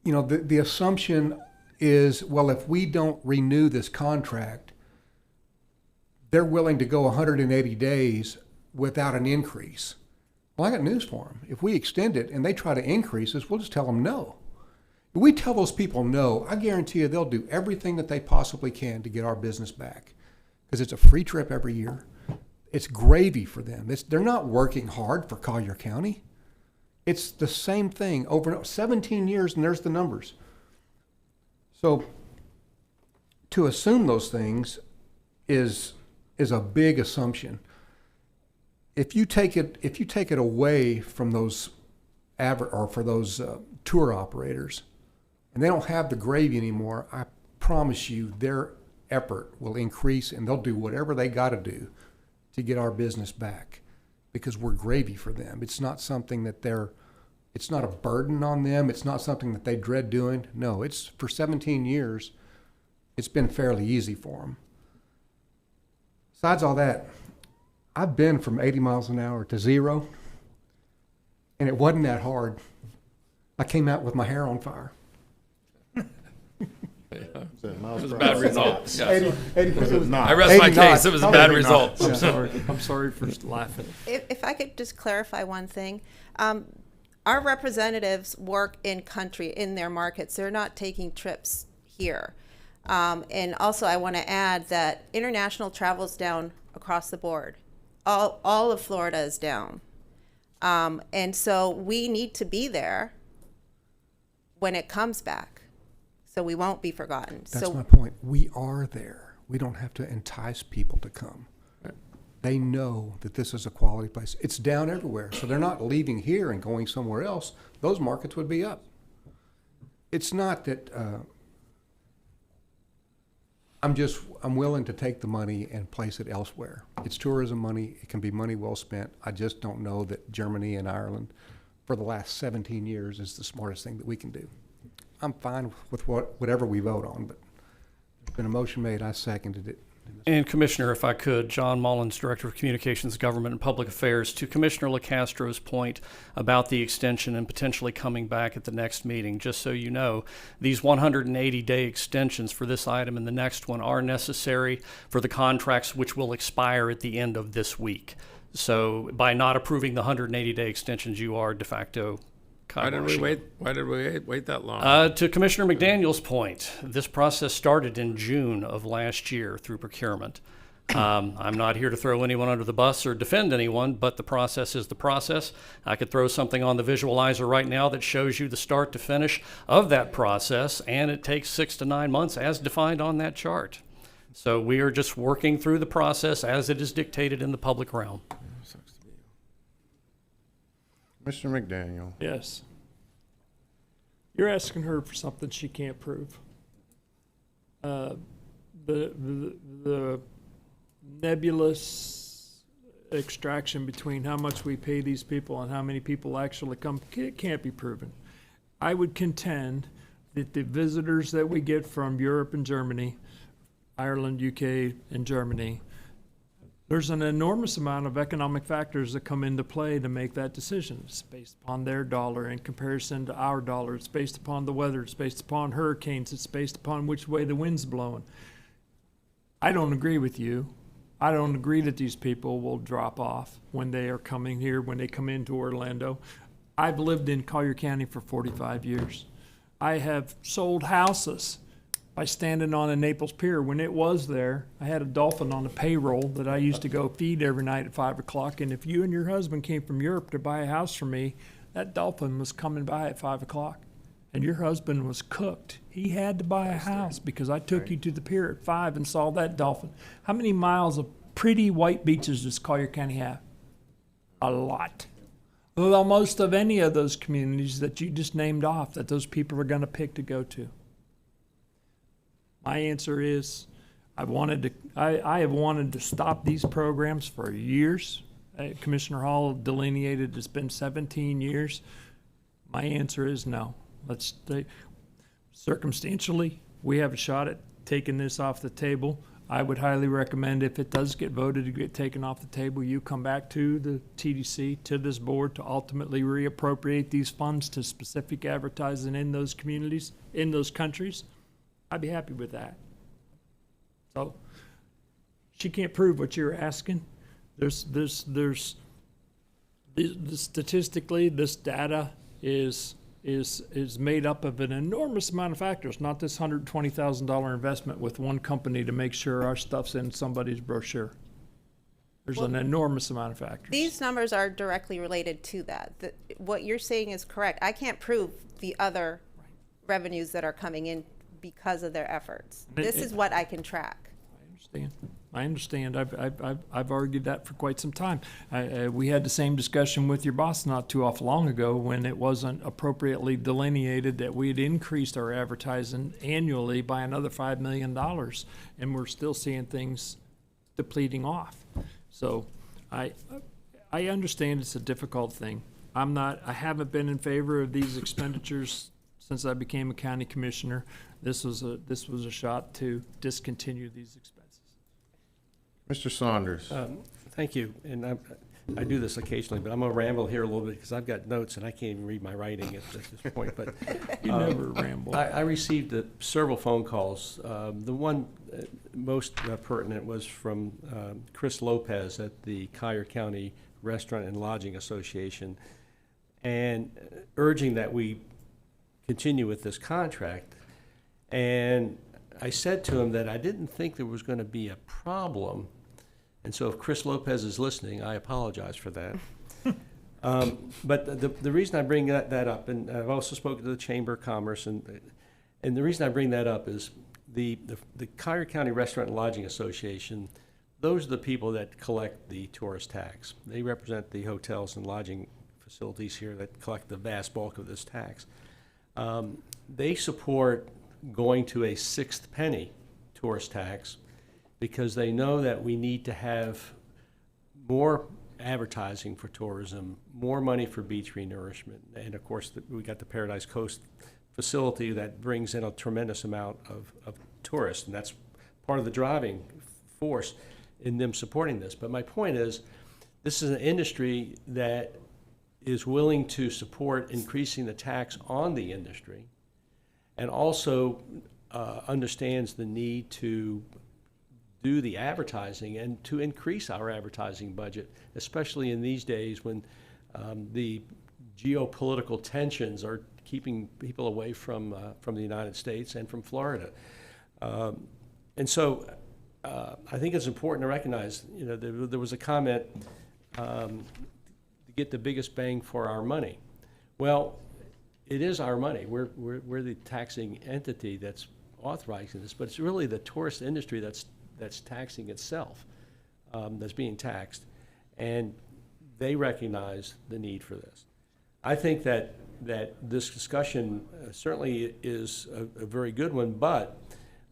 you know, the assumption is, well, if we don't renew this contract, they're willing to go 180 days without an increase. Well, I got news for them. If we extend it and they try to increase us, we'll just tell them no. If we tell those people no, I guarantee you they'll do everything that they possibly can to get our business back, because it's a free trip every year. It's gravy for them. They're not working hard for Collier County. It's the same thing over and over. 17 years, and there's the numbers. So to assume those things is a big assumption. If you take it away from those tour operators, and they don't have the gravy anymore, I promise you their effort will increase, and they'll do whatever they got to do to get our business back, because we're gravy for them. It's not something that it's not a burden on them. It's not something that they dread doing. No, it's for 17 years, it's been fairly easy for them. Besides all that, I've been from 80 miles an hour to 0, and it wasn't that hard. I came out with my hair on fire. It was a bad result. Yeah. 80, I rest my case. It was a bad result. I'm sorry. I'm sorry for laughing. If I could just clarify one thing. Our representatives work in country, in their markets. They're not taking trips here. And also I want to add that international travel is down across the board. All of Florida is down. And so we need to be there when it comes back, so we won't be forgotten. That's my point. We are there. We don't have to entice people to come. They know that this is a quality place. It's down everywhere, so they're not leaving here and going somewhere else. Those markets would be up. It's not that I'm willing to take the money and place it elsewhere. It's tourism money. It can be money well spent. I just don't know that Germany and Ireland for the last 17 years is the smartest thing that we can do. I'm fine with whatever we vote on, but there's been a motion made. I seconded it. And Commissioner, if I could, John Mullins, Director of Communications, Government and Public Affairs, to Commissioner LaCastro's point about the extension and potentially coming back at the next meeting. Just so you know, these 180-day extensions for this item and the next one are necessary for the contracts which will expire at the end of this week. So by not approving the 180-day extensions, you are de facto Why did we wait that long? To Commissioner McDaniel's point, this process started in June of last year through procurement. I'm not here to throw anyone under the bus or defend anyone, but the process is the process. I could throw something on the visualizer right now that shows you the start to finish of that process, and it takes 6 to 9 months as defined on that chart. So we are just working through the process as it is dictated in the public realm. Mr. McDaniel. Yes. You're asking her for something she can't prove. The nebulous extraction between how much we pay these people and how many people actually come can't be proven. I would contend that the visitors that we get from Europe and Germany, Ireland, UK, and Germany, there's an enormous amount of economic factors that come into play to make that decision. It's based upon their dollar in comparison to our dollar. It's based upon the weather. It's based upon hurricanes. It's based upon which way the wind's blowing. I don't agree with you. I don't agree that these people will drop off when they are coming here, when they come into Orlando. I've lived in Collier County for 45 years. I have sold houses by standing on a Naples Pier. When it was there, I had a dolphin on the payroll that I used to go feed every night at 5 o'clock. And if you and your husband came from Europe to buy a house from me, that dolphin was coming by at 5 o'clock. and your husband was cooked. He had to buy a house because I took you to the pier at 5 and saw that dolphin. How many miles of pretty white beaches does Collier County have? A lot. Well, most of any of those communities that you just named off that those people are going to pick to go to. My answer is, I have wanted to stop these programs for years. Commissioner Hall delineated it's been 17 years. My answer is no. Circumstantially, we have a shot at taking this off the table. I would highly recommend, if it does get voted to get taken off the table, you come back to the TDC, to this board, to ultimately reappropriate these funds to specific advertising in those communities, in those countries. I'd be happy with that. So, she can't prove what you're asking. Statistically, this data is made up of an enormous amount of factors, not this $120,000 investment with one company to make sure our stuff's in somebody's brochure. There's an enormous amount of factors. These numbers are directly related to that. What you're saying is correct. I can't prove the other revenues that are coming in because of their efforts. This is what I can track. I understand. I've argued that for quite some time. We had the same discussion with your boss not too awful long ago when it wasn't appropriately delineated that we had increased our advertising annually by another $5 million, and we're still seeing things depleting off. So I understand it's a difficult thing. I haven't been in favor of these expenditures since I became a county commissioner. This was a shot to discontinue these expenses. Mr. Saunders. Thank you. And I do this occasionally, but I'm going to ramble here a little bit because I've got notes and I can't even read my writing at this point. But you never ramble. I received several phone calls. The one most pertinent was from Chris Lopez at the Collier County Restaurant and Lodging Association, and urging that we continue with this contract. And I said to him that I didn't think there was going to be a problem. And so if Chris Lopez is listening, I apologize for that. But the reason I bring that up, and I've also spoken to the Chamber of Commerce, and the reason I bring that up is the Collier County Restaurant and Lodging Association, those are the people that collect the tourist tax. They represent the hotels and lodging facilities here that collect the vast bulk of this tax. They support going to a sixth penny tourist tax because they know that we need to have more advertising for tourism, more money for beach renourishment, and of course we got the Paradise Coast facility that brings in a tremendous amount of tourists, and that's part of the driving force in them supporting this. But my point is, this is an industry that is willing to support increasing the tax on the industry, and also understands the need to do the advertising and to increase our advertising budget, especially in these days when the geopolitical tensions are keeping people away from the United States and from Florida. And so I think it's important to recognize, there was a comment to get the biggest bang for our money. Well, it is our money. We're the taxing entity that's authorizing this, but it's really the tourist industry that's taxing itself, that's being taxed, and they recognize the need for this. I think that this discussion certainly is a very good one, but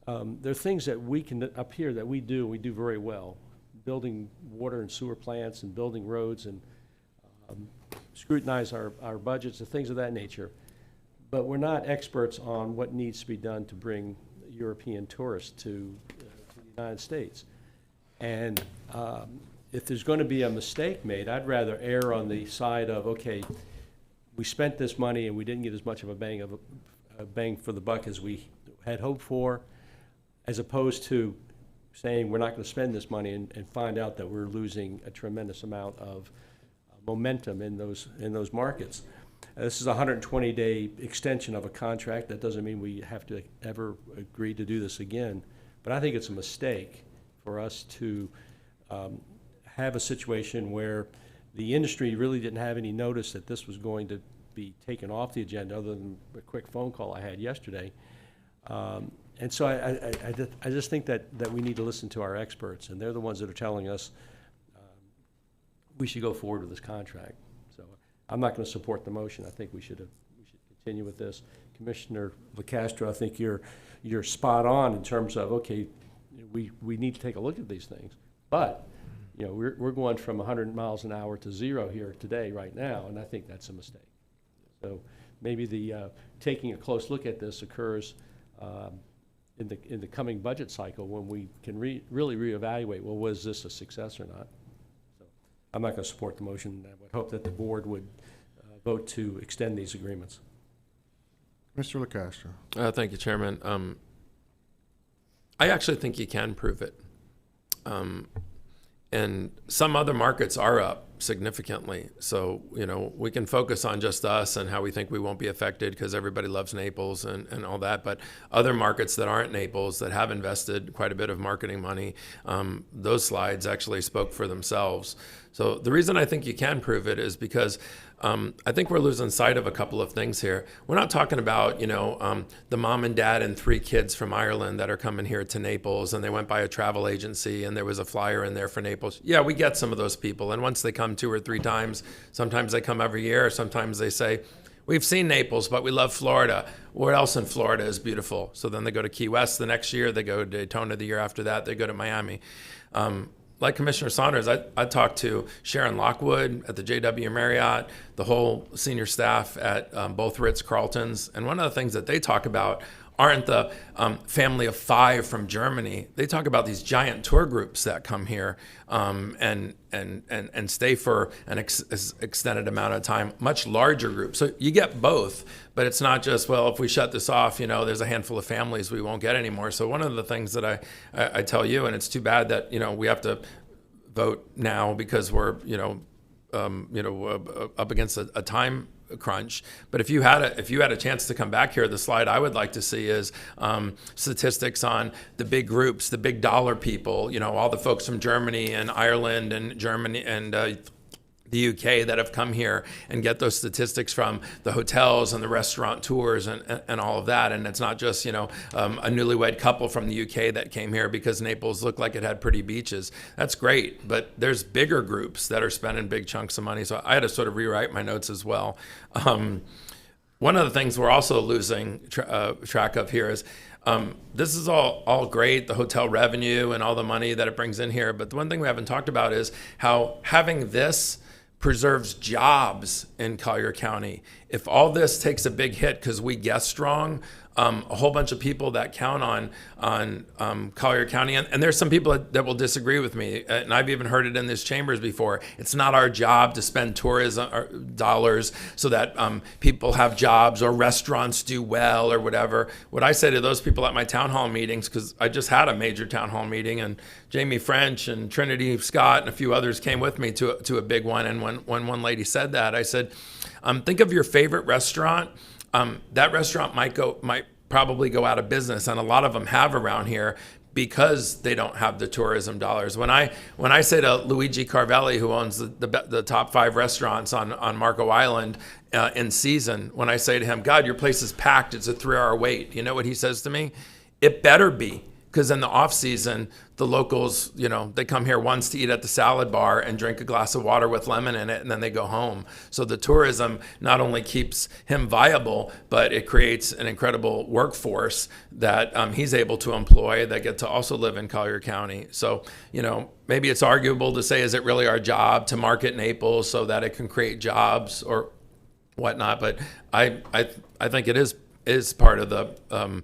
there are things that we can up here that we do very well, building water and sewer plants and building roads and scrutinize our budgets and things of that nature. But we're not experts on what needs to be done to bring European tourists to the United States. And if there's going to be a mistake made, I'd rather err on the side of, okay, we spent this money and we didn't get as much of a bang for the buck as we had hoped for, as opposed to saying we're not going to spend this money and find out that we're losing a tremendous amount of momentum in those markets. This is a 120-day extension of a contract. That doesn't mean we have to ever agree to do this again. But I think it's a mistake for us to have a situation where the industry really didn't have any notice that this was going to be taken off the agenda other than a quick phone call I had yesterday. And so I just think that we need to listen to our experts, and they're the ones that are telling us we should go forward with this contract. So I'm not going to support the motion. I think we should continue with this. Commissioner LaCastro, I think you're spot on in terms of, okay, we need to take a look at these things. But, you know, we're going from 100 miles an hour to 0 here today, right now, and I think that's a mistake. So maybe the taking a close look at this occurs in the coming budget cycle when we can really reevaluate, well, was this a success or not? So I'm not going to support the motion. I would hope that the board would vote to extend these agreements. Mr. LaCastro. Thank you, Chairman. I actually think you can prove it. And some other markets are up significantly. So, you know, we can focus on just us and how we think we won't be affected because everybody loves Naples and all that. But other markets that aren't Naples, that have invested quite a bit of marketing money, those slides actually spoke for themselves. So the reason I think you can prove it is because I think we're losing sight of a couple of things here. We're not talking about, you know, the mom and dad and 3 kids from Ireland that are coming here to Naples and they went by a travel agency and there was a flyer in there for Naples. Yeah, we get some of those people. And once they come 2 or 3 times, sometimes they come every year, sometimes they say, we've seen Naples, but we love Florida. What else in Florida is beautiful? So then they go to Key West the next year, they go to Daytona the year after that, they go to Miami. Like Commissioner Saunders, I talked to Sharon Lockwood at the JW Marriott, the whole senior staff at both Ritz-Carltons, and one of the things that they talk about aren't the family of 5 from Germany. They talk about these giant tour groups that come here and stay for an extended amount of time, much larger groups. So you get both, but it's not just, well, if we shut this off, you know, there's a handful of families we won't get anymore. So one of the things that I tell you, and it's too bad that, you know, we have to vote now because we're, up against a time crunch. But if you had a chance to come back here, the slide I would like to see is statistics on the big groups, the big dollar people, you know, all the folks from Germany and Ireland and Germany and the UK that have come here, and get those statistics from the hotels and the restaurant tours and all of that. And it's not just, you know, a newlywed couple from the UK that came here because Naples looked like it had pretty beaches. That's great, but there's bigger groups that are spending big chunks of money. So I had to sort of rewrite my notes as well. One of the things we're also losing track of here is this is all great, the hotel revenue and all the money that it brings in here. But the one thing we haven't talked about is how having this preserves jobs in Collier County. If all this takes a big hit because we guess strong, a whole bunch of people that count on Collier County, and there's some people that will disagree with me, and I've even heard it in these chambers before. It's not our job to spend tourism dollars so that people have jobs or restaurants do well or whatever. What I say to those people at my town hall meetings, because I just had a major town hall meeting, and Jamie French and Trinity Scott and a few others came with me to a big one, and when one lady said that, I said, think of your favorite restaurant. That restaurant might probably go out of business, and a lot of them have around here because they don't have the tourism dollars. When I say to Luigi Carvelli, who owns the top 5 restaurants on Marco Island in season, when I say to him, God, your place is packed, it's a 3-hour wait, you know what he says to me? It better be. Because in the off season, the locals, you know, they come here once to eat at the salad bar and drink a glass of water with lemon in it, and then they go home. So the tourism not only keeps him viable, but it creates an incredible workforce that he's able to employ that get to also live in Collier County. So, you know, maybe it's arguable to say, is it really our job to market Naples so that it can create jobs or whatnot? But I think it is part of the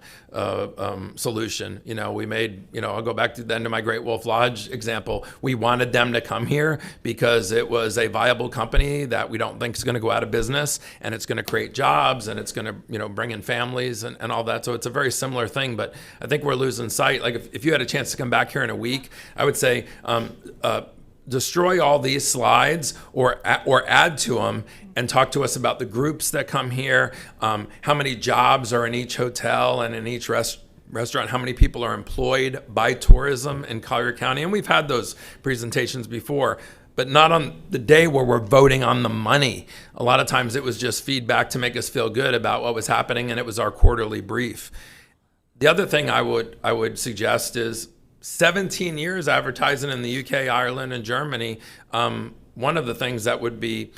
solution. You know, we made, you know, I'll go back to the end of my Great Wolf Lodge example. We wanted them to come here because it was a viable company that we don't think is going to go out of business, and it's going to create jobs, and it's going to, you know, bring in families and all that. So it's a very similar thing, but I think we're losing sight. Like if you had a chance to come back here in a week, I would say, destroy all these slides or add to them and talk to us about the groups that come here, how many jobs are in each hotel and in each restaurant, how many people are employed by tourism in Collier County. And we've had those presentations before. but not on the day where we're voting on the money. A lot of times it was just feedback to make us feel good about what was happening, and it was our quarterly brief. The other thing I would suggest is 17 years advertising in the UK, Ireland, and Germany. One of the things that would be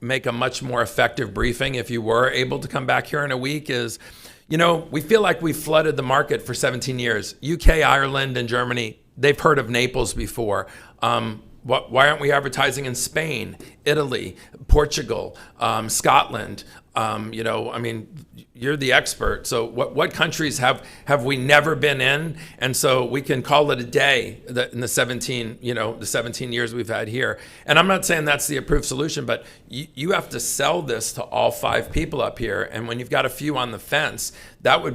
make a much more effective briefing if you were able to come back here in a week is, we feel like we flooded the market for 17 years. UK, Ireland, and Germany, they've heard of Naples before. Why aren't we advertising in Spain, Italy, Portugal, Scotland? You're the expert. So what countries have we never been in? And so we can call it a day in the 17 years we've had here. And I'm not saying that's the approved solution, but you have to sell this to all 5 people up here. And when you've got a few on the fence, that would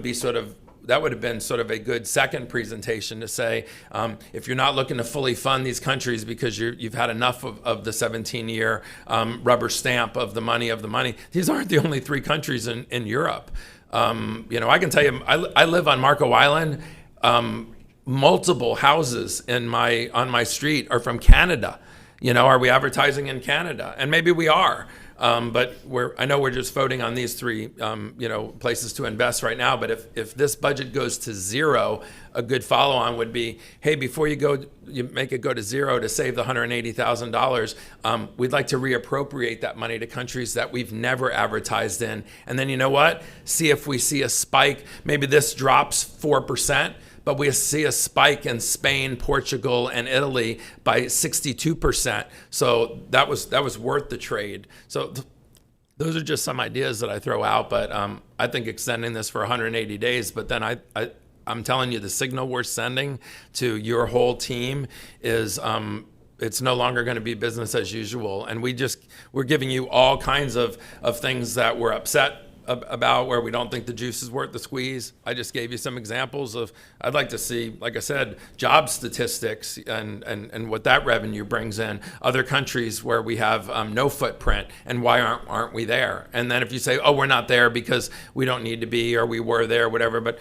have been sort of a good second presentation to say, if you're not looking to fully fund these countries because you've had enough of the 17-year rubber stamp of the money, these aren't the only 3 countries in Europe. I can tell you, I live on Marco Island. Multiple houses on my street are from Canada. Are we advertising in Canada? And maybe we are. But I know we're just voting on these 3, places to invest right now. But if this budget goes to 0, a good follow-on would be, hey, before you make it go to 0 to save the $180,000, we'd like to reappropriate that money to countries that we've never advertised in. And then you know what? See if we see a spike. Maybe this drops 4%. But we see a spike in Spain, Portugal, and Italy by 62%. So that was worth the trade. So those are just some ideas that I throw out. But I think extending this for 180 days. But then I'm telling you, the signal we're sending to your whole team is it's no longer going to be business as usual. And we're giving you all kinds of things that we're upset about, where we don't think the juice is worth the squeeze. I just gave you some examples of, I'd like to see, like I said, job statistics and what that revenue brings in. Other countries where we have no footprint, and why aren't we there? And then if you say, oh, we're not there because we don't need to be, or we were there, whatever. But,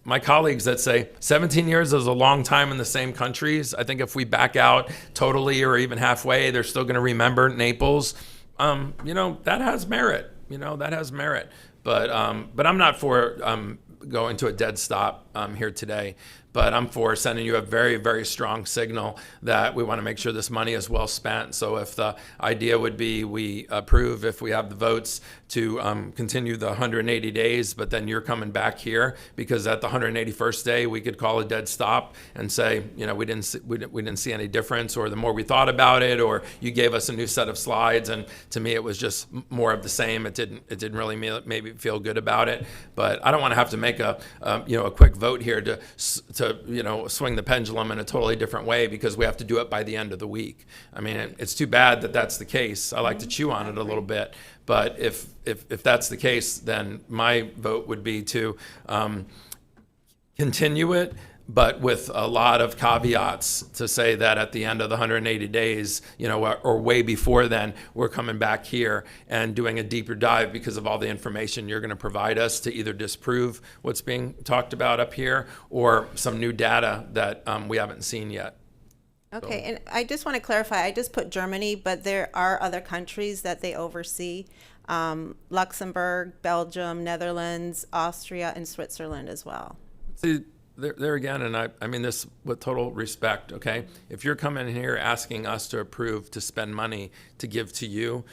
my colleagues that say 17 years is a long time in the same countries, I think if we back out totally or even halfway, they're still going to remember Naples. That has merit. That has merit. But I'm not for going to a dead stop here today. But I'm for sending you a very, very strong signal that we want to make sure this money is well spent. So if the idea would be we approve, if we have the votes, to continue the 180 days, but then you're coming back here because at the 181st day we could call a dead stop and say, we didn't see any difference, or the more we thought about it, or you gave us a new set of slides, and to me it was just more of the same. It didn't really maybe feel good about it. But I don't want to have to make a quick vote here to swing the pendulum in a totally different way because we have to do it by the end of the week. I mean, it's too bad that that's the case. I like to chew on it a little bit. But if that's the case, then my vote would be to continue it, but with a lot of caveats to say that at the end of the 180 days, or way before then, we're coming back here and doing a deeper dive because of all the information you're going to provide us to either disprove what's being talked about up here or some new data that we haven't seen yet. Okay, and I just want to clarify, I just put Germany, but there are other countries that they oversee. Luxembourg, Belgium, Netherlands, Austria, and Switzerland as well. See, there again, and I mean this with total respect, okay? If you're coming in here asking us to approve to spend money to give to you,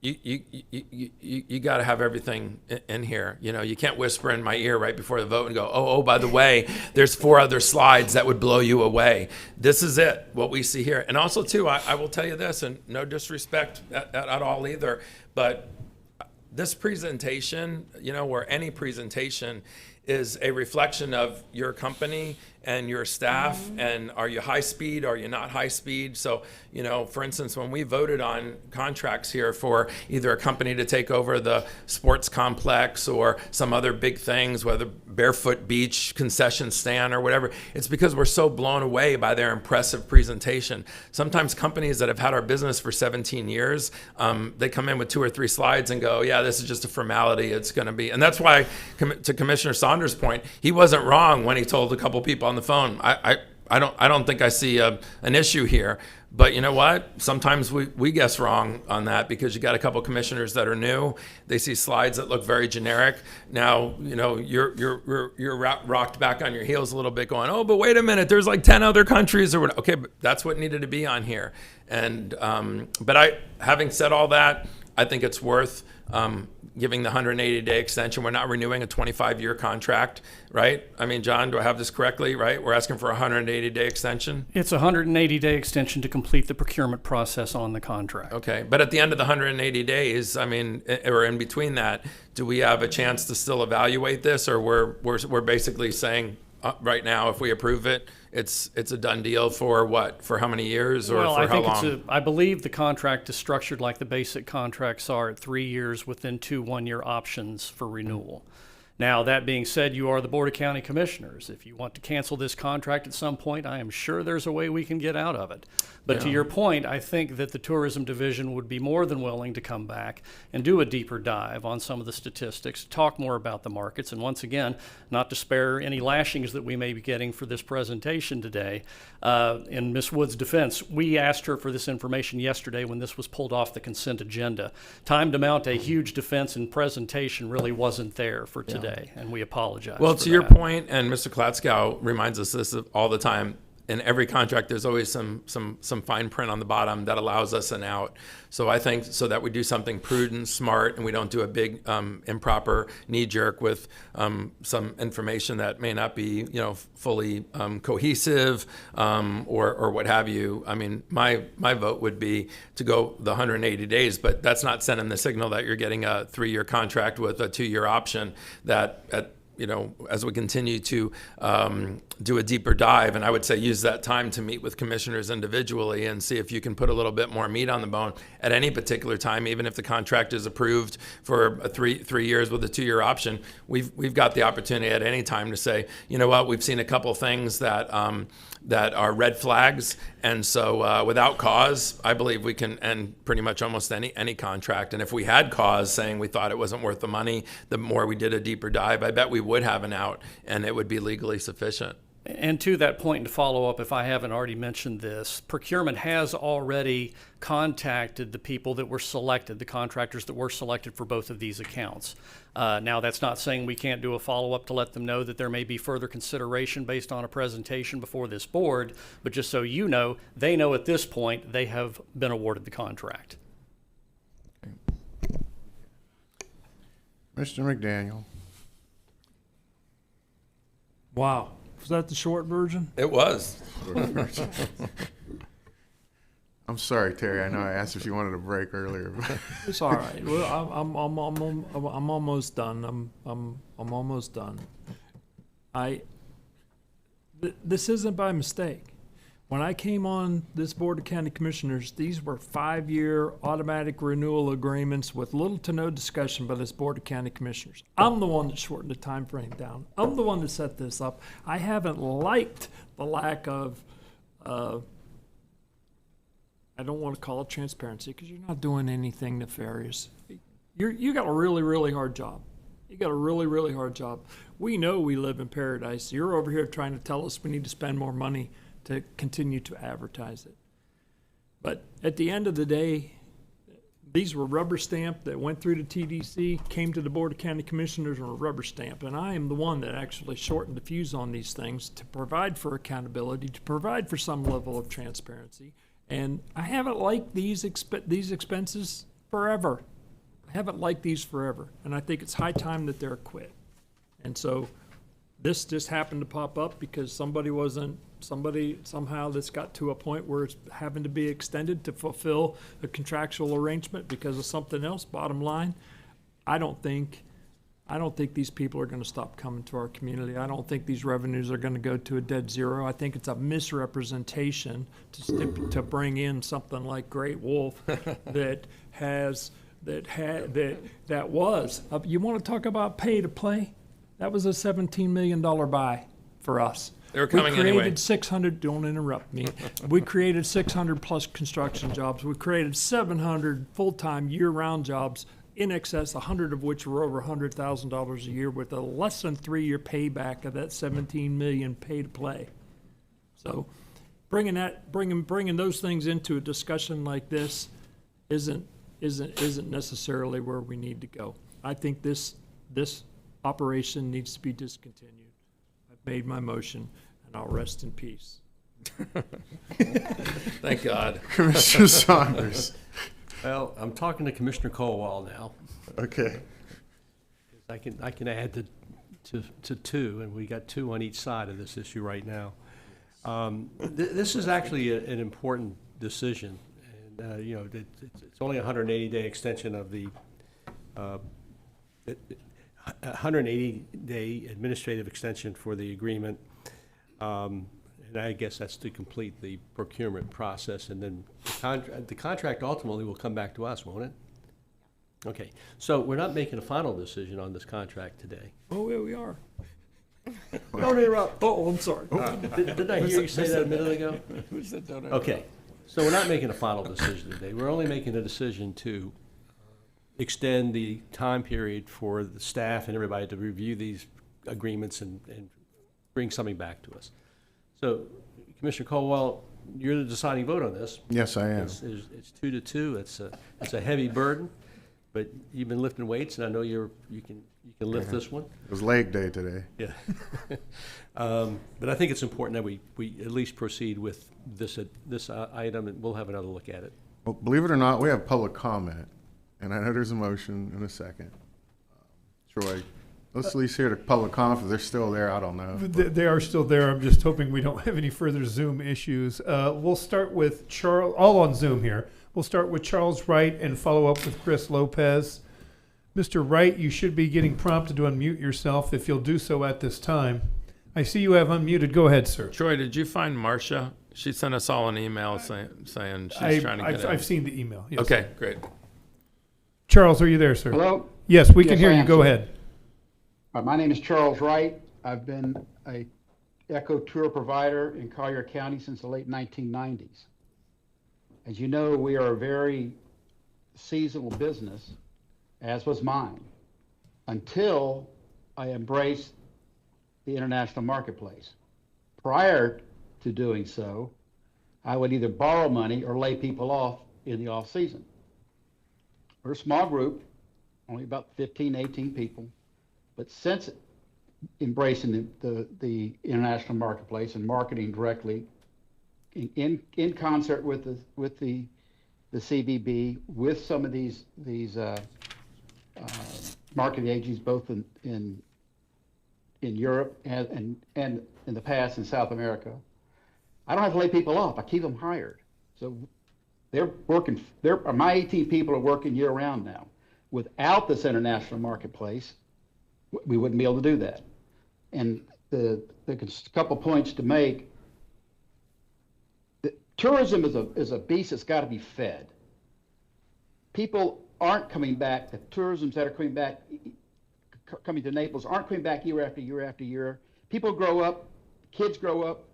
you got to have everything in here. You can't whisper in my ear right before the vote and go, oh, by the way, there's 4 other slides that would blow you away. This is it, what we see here. And also, too, I will tell you this, and no disrespect at all either, but this presentation, or any presentation, is a reflection of your company and your staff, and are you high speed, are you not high speed? So, for instance, when we voted on contracts here for either a company to take over the sports complex or some other big things, whether Barefoot Beach concession stand or whatever, it's because we're so blown away by their impressive presentation. Sometimes companies that have had our business for 17 years, they come in with 2 or 3 slides and go, yeah, this is just a formality, it's going to be. And that's why, to Commissioner Saunders' point, he wasn't wrong when he told a couple people on the phone, I don't think I see an issue here. But you know what? Sometimes we guess wrong on that because you got a couple commissioners that are new. They see slides that look very generic. Now, you know, you're rocked back on your heels a little bit going, oh, but wait a minute, there's like 10 other countries or what. Okay, but that's what needed to be on here. And but having said all that, I think it's worth giving the 180-day extension. We're not renewing a 25-year contract, right? I mean, John, do I have this correctly, right? We're asking for a 180-day extension? It's a 180-day extension to complete the procurement process on the contract. Okay, but at the end of the 180 days, I mean, or in between that, do we have a chance to still evaluate this, or we're basically saying right now, if we approve it, it's a done deal for what? For how many years, or well, for I how think long? I believe the contract is structured like the basic contracts are at 3 years within 2 one-year options for renewal. Now, that being said, you are the Board of County Commissioners. If you want to cancel this contract at some point, I am sure there's a way we can get out of it. But to your point, I think that the Tourism Division would be more than willing to come back and do a deeper dive on some of the statistics, talk more about the markets, and once again, not to spare any lashings that we may be getting for this presentation today. In Ms. Wood's defense, we asked her for this information yesterday when this was pulled off the consent agenda. Time to mount a huge defense and presentation really wasn't there for today. And we apologize. Well, for to your that. point, and Mr. Klatskow reminds us this all the time, in every contract, there's always some fine print on the bottom that allows us an out. So I think so that we do something prudent, smart, and we don't do a big improper knee jerk with some information that may not be, you know, fully cohesive or what have you. I mean, my vote would be to go the 180 days, but that's not sending the signal that you're getting a 3-year contract with a 2-year option that you know, as we continue to do a deeper dive, and I would say use that time to meet with commissioners individually and see if you can put a little bit more meat on the bone at any particular time, even if the contract is approved for a 3 years with a 2-year option. We've got the opportunity at any time to say, you know what, we've seen a couple things that that are red flags, and so without cause, I believe we can end pretty much almost any contract. And if we had cause saying we thought it wasn't worth the money, the more we did a deeper dive, I bet we would have an out, and it would be legally sufficient. And to that point, to follow up, if I haven't already mentioned this, procurement has already contacted the people that were selected, the contractors that were selected for both of these accounts. Now, that's not saying we can't do a follow-up to let them know that there may be further consideration based on a presentation before this board, but just so you know, they know at this point they have been awarded the contract. Mr. McDaniel. Wow. Was that the short version? It was. I'm sorry, Terry. I know I asked if you wanted a break earlier. It's all right. Well, I'm almost done. I'm almost done. This isn't by mistake. When I came on this Board of County Commissioners, these were 5-year automatic renewal agreements with little to no discussion by this Board of County Commissioners. I'm the one that shortened the time frame down. I'm the one that set this up. I haven't liked the lack of, I don't want to call it transparency because you're not doing anything nefarious. You got a really, really hard job. You got a really, really hard job. We know we live in paradise. You're over here trying to tell us we need to spend more money to continue to advertise it. But at the end of the day, these were rubber stamped that went through the TDC, came to the Board of County Commissioners and were rubber stamped. And I am the one that actually shortened the fuse on these things to provide for accountability, to provide for some level of transparency. And I haven't liked these expenses forever. I haven't liked these forever. And I think it's high time that they're quit. And so this just happened to pop up because somebody somehow this got to a point where it's having to be extended to fulfill a contractual arrangement because of something else. Bottom line, I don't think these people are going to stop coming to our community. I don't think these revenues are going to go to a dead zero. I think it's a misrepresentation to bring in something like Great Wolf that was. You want to talk about pay to play? That was a $17 million buy for us. They were coming we created anyway. 600, don't interrupt me. We created 600 plus construction jobs. We created 700 full-time year-round jobs, in excess, 100 of which were over $100,000 a year with a less than 3-year payback of that $17 million pay to play. So bringing those things into a discussion like this isn't necessarily where we need to go. I think this operation needs to be discontinued. I've made my motion, and I'll rest in peace. Thank God. Commissioner Saunders. Well, I'm talking to Commissioner Colwell now. Okay. I can add to two, and we got two on each side of this issue right now. This is actually an important decision, and you know, it's only a 180-day extension of the 180-day administrative extension for the agreement, and I guess that's to complete the procurement process, and then the contract ultimately will come back to us, won't it? Okay, so we're not making a final decision on this contract today. Oh, yeah, we are. Don't interrupt. Oh, I'm sorry. Didn't I hear you say that a minute ago? Who said don't interrupt? Okay, so we're not making a final decision today. We're only making a decision to extend the time period for the staff and everybody to review these agreements and bring something back to us. So, Commissioner Colwell, you're the deciding vote on this. Yes, I am. It's 2-2. It's a heavy burden, but you've been lifting weights, and I know you can lift this one. It was leg day today. Yeah. But I think it's important that we at least proceed with this item, and we'll have another look at it. Well, believe it or not, we have public comment, and I know there's a motion in a second. Troy, let's at least hear the public comment. If they're still there, I don't know. They are still there. I'm just hoping we don't have any further Zoom issues. We'll start with Charles, all on Zoom here. We'll start with Charles Wright and follow up with Chris Lopez. Mr. Wright, you should be getting prompted to unmute yourself if you'll do so at this time. I see you have unmuted. Go ahead, sir. Troy, did you find Marcia? She sent us all an email saying she's trying to get in. I've seen the email. Yes. Okay, great. Charles, are you there, sir? Hello? Yes, we can Yes, hear I you. am, Go sir. ahead. My name is Charles Wright. I've been a eco tour provider in Collier County since the late 1990s. As you know, we are a very seasonal business, as was mine, until I embraced the international marketplace. Prior to doing so, I would either borrow money or lay people off in the off season. We're a small group, only about 15, 18 people, but since embracing the international marketplace and marketing directly in concert with the CBB, with some of these marketing agencies, both in Europe and in the past in South America, I don't have to lay people off. I keep them hired. So they're working. My 18 people are working year round now. Without this international marketplace, we wouldn't be able to do that. And the couple points to make. Tourism is a beast that's got to be fed. People aren't coming back. The tourisms that are coming to Naples aren't coming back year after year after year. People grow up, kids grow up,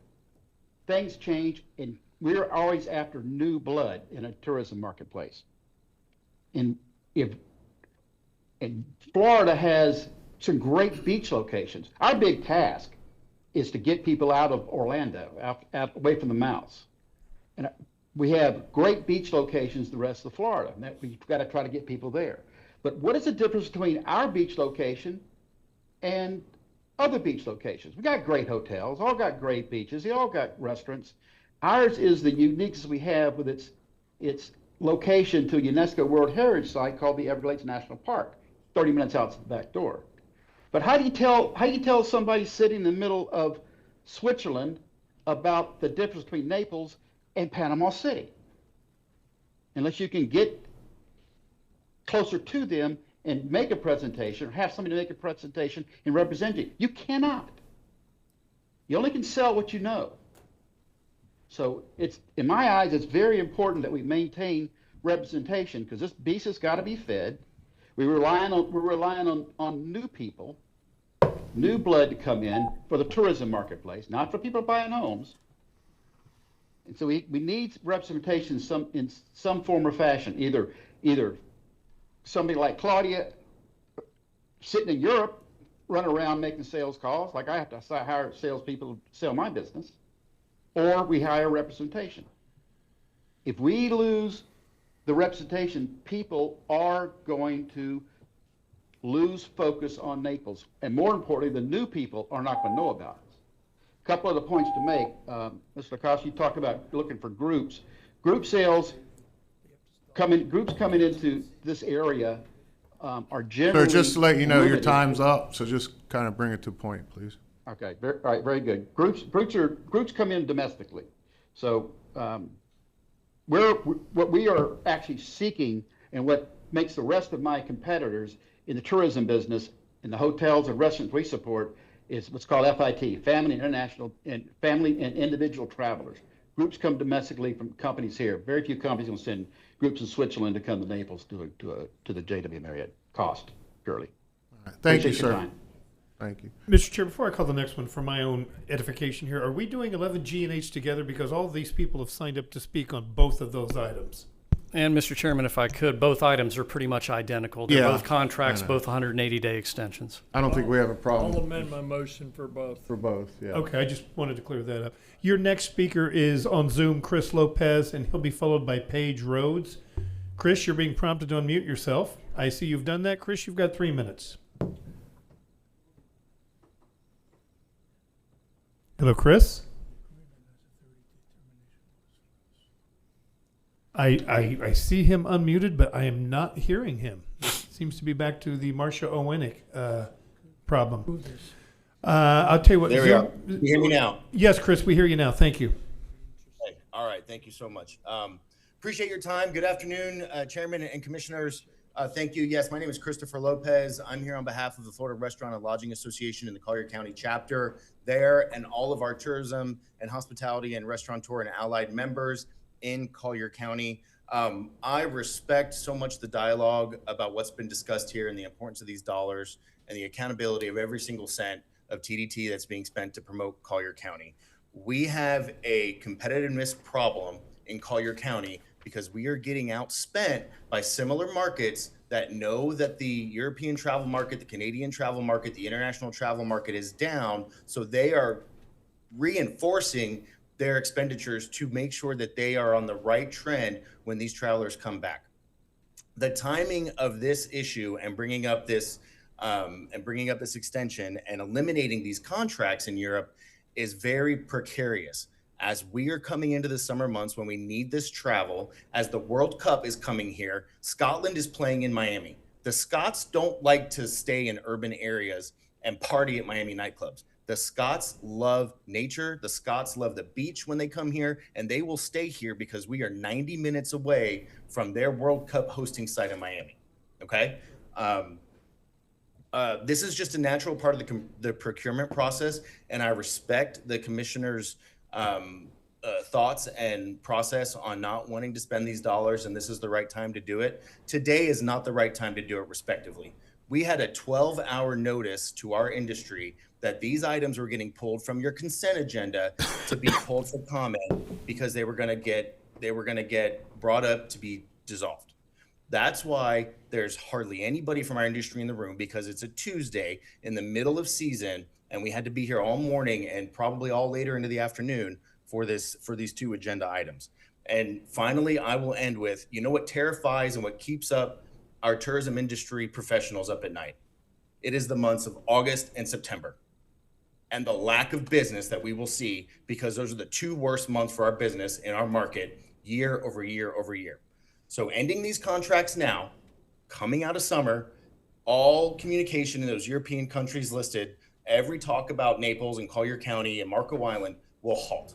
things change, and we're always after new blood in a tourism marketplace. And Florida has some great beach locations. Our big task is to get people out of Orlando, out away from the mouths. And we have great beach locations the rest of Florida, and we've got to try to get people there. But what is the difference between our beach location and other beach locations? We got great hotels, all got great beaches, they all got restaurants. Ours is the uniqueness we have with its location to a UNESCO World Heritage Site called the Everglades National Park, 30 minutes out the back door. But how do you tell somebody sitting in the middle of Switzerland about the difference between Naples and Panama City? Unless you can get closer to them and make a presentation, or have somebody make a presentation and represent you. You cannot. You only can sell what you know. So it's, in my eyes, it's very important that we maintain representation, because this beast has got to be fed. We're relying on new people, new blood to come in for the tourism marketplace, not for people buying homes. And so we need representation in some form or fashion, either somebody like Claudia sitting in Europe, run around making sales calls, like I have to hire salespeople to sell my business, or we hire representation. If we lose the representation, people are going to lose focus on Naples. And more importantly, the new people are not going to know about it. A couple other points to make. Mr. Lacoste, you talked about looking for groups. Group sales, groups coming into this area are generally So just to let you know, your limited. time's up, so just kind of bring it to point, please. Okay, all right, very good. Groups come in domestically. So what we are actually seeking, and what makes the rest of my competitors in the tourism business, in the hotels and restaurants we support, is what's called FIT, Family and Individual Travelers. Groups come domestically from companies here. Very few companies will send groups in Switzerland to come to Naples to the JW Marriott. Cost purely. Thank you, Appreciate your sir. time. Thank you. Mr. Chair, before I call the next one for my own edification here, are we doing 11G and H together? Because all of these people have signed up to speak on both of those items. And Mr. Chairman, if I could, both items are pretty much identical. They're Yeah, both contracts, I know. both 180-day extensions. I don't think we have a I'll problem amend my motion for both. for both, yeah. Okay, I just wanted to clear that up. Your next speaker is on Zoom, Chris Lopez, and he'll be followed by Paige Rhodes. Chris, you're being prompted to unmute yourself. I see you've done that. Chris, you've got 3 minutes. Hello, Chris. I see him unmuted, but I am not hearing him. Seems to be back to the Marcia Owenick problem. I'll tell you what. There we are. You hear me now? Yes, Chris, we hear you now. Thank you. Hey, all right. Thank you so much. Appreciate your time. Good afternoon, Chairman and Commissioners. Thank you. Yes, my name is Christopher Lopez. I'm here on behalf of the Florida Restaurant and Lodging Association in the Collier County chapter there, and all of our tourism and hospitality and restaurateur and allied members in Collier County. I respect so much the dialogue about what's been discussed here and the importance of these dollars and the accountability of every single cent of TDT that's being spent to promote Collier County. We have a competitiveness problem in Collier County because we are getting outspent by similar markets that know that the European travel market, the Canadian travel market, the international travel market is down. So they are reinforcing their expenditures to make sure that they are on the right trend when these travelers come back. The timing of this issue and bringing up this extension and eliminating these contracts in Europe is very precarious. As we are coming into the summer months when we need this travel, as the World Cup is coming here, Scotland is playing in Miami. The Scots don't like to stay in urban areas and party at Miami nightclubs. The Scots love nature. The Scots love the beach when they come here, and they will stay here because we are 90 minutes away from their World Cup hosting site in Miami. Okay? This is just a natural part of the procurement process, and I respect the commissioner's thoughts and process on not wanting to spend these dollars, and this is the right time to do it. Today is not the right time to do it, respectively. We had a 12-hour notice to our industry that these items were getting pulled from your consent agenda to be pulled for comment because they were going to get brought up to be dissolved. That's why there's hardly anybody from our industry in the room, because it's a Tuesday in the middle of season, and we had to be here all morning and probably all later into the afternoon for these two agenda items. And finally, I will end with, you know what terrifies and what keeps up our tourism industry professionals up at night? It is the months of August and September, and the lack of business that we will see, because those are the two worst months for our business in our market year over year over year. So ending these contracts now, coming out of summer, all communication in those European countries listed, every talk about Naples and Collier County and Marco Island will halt.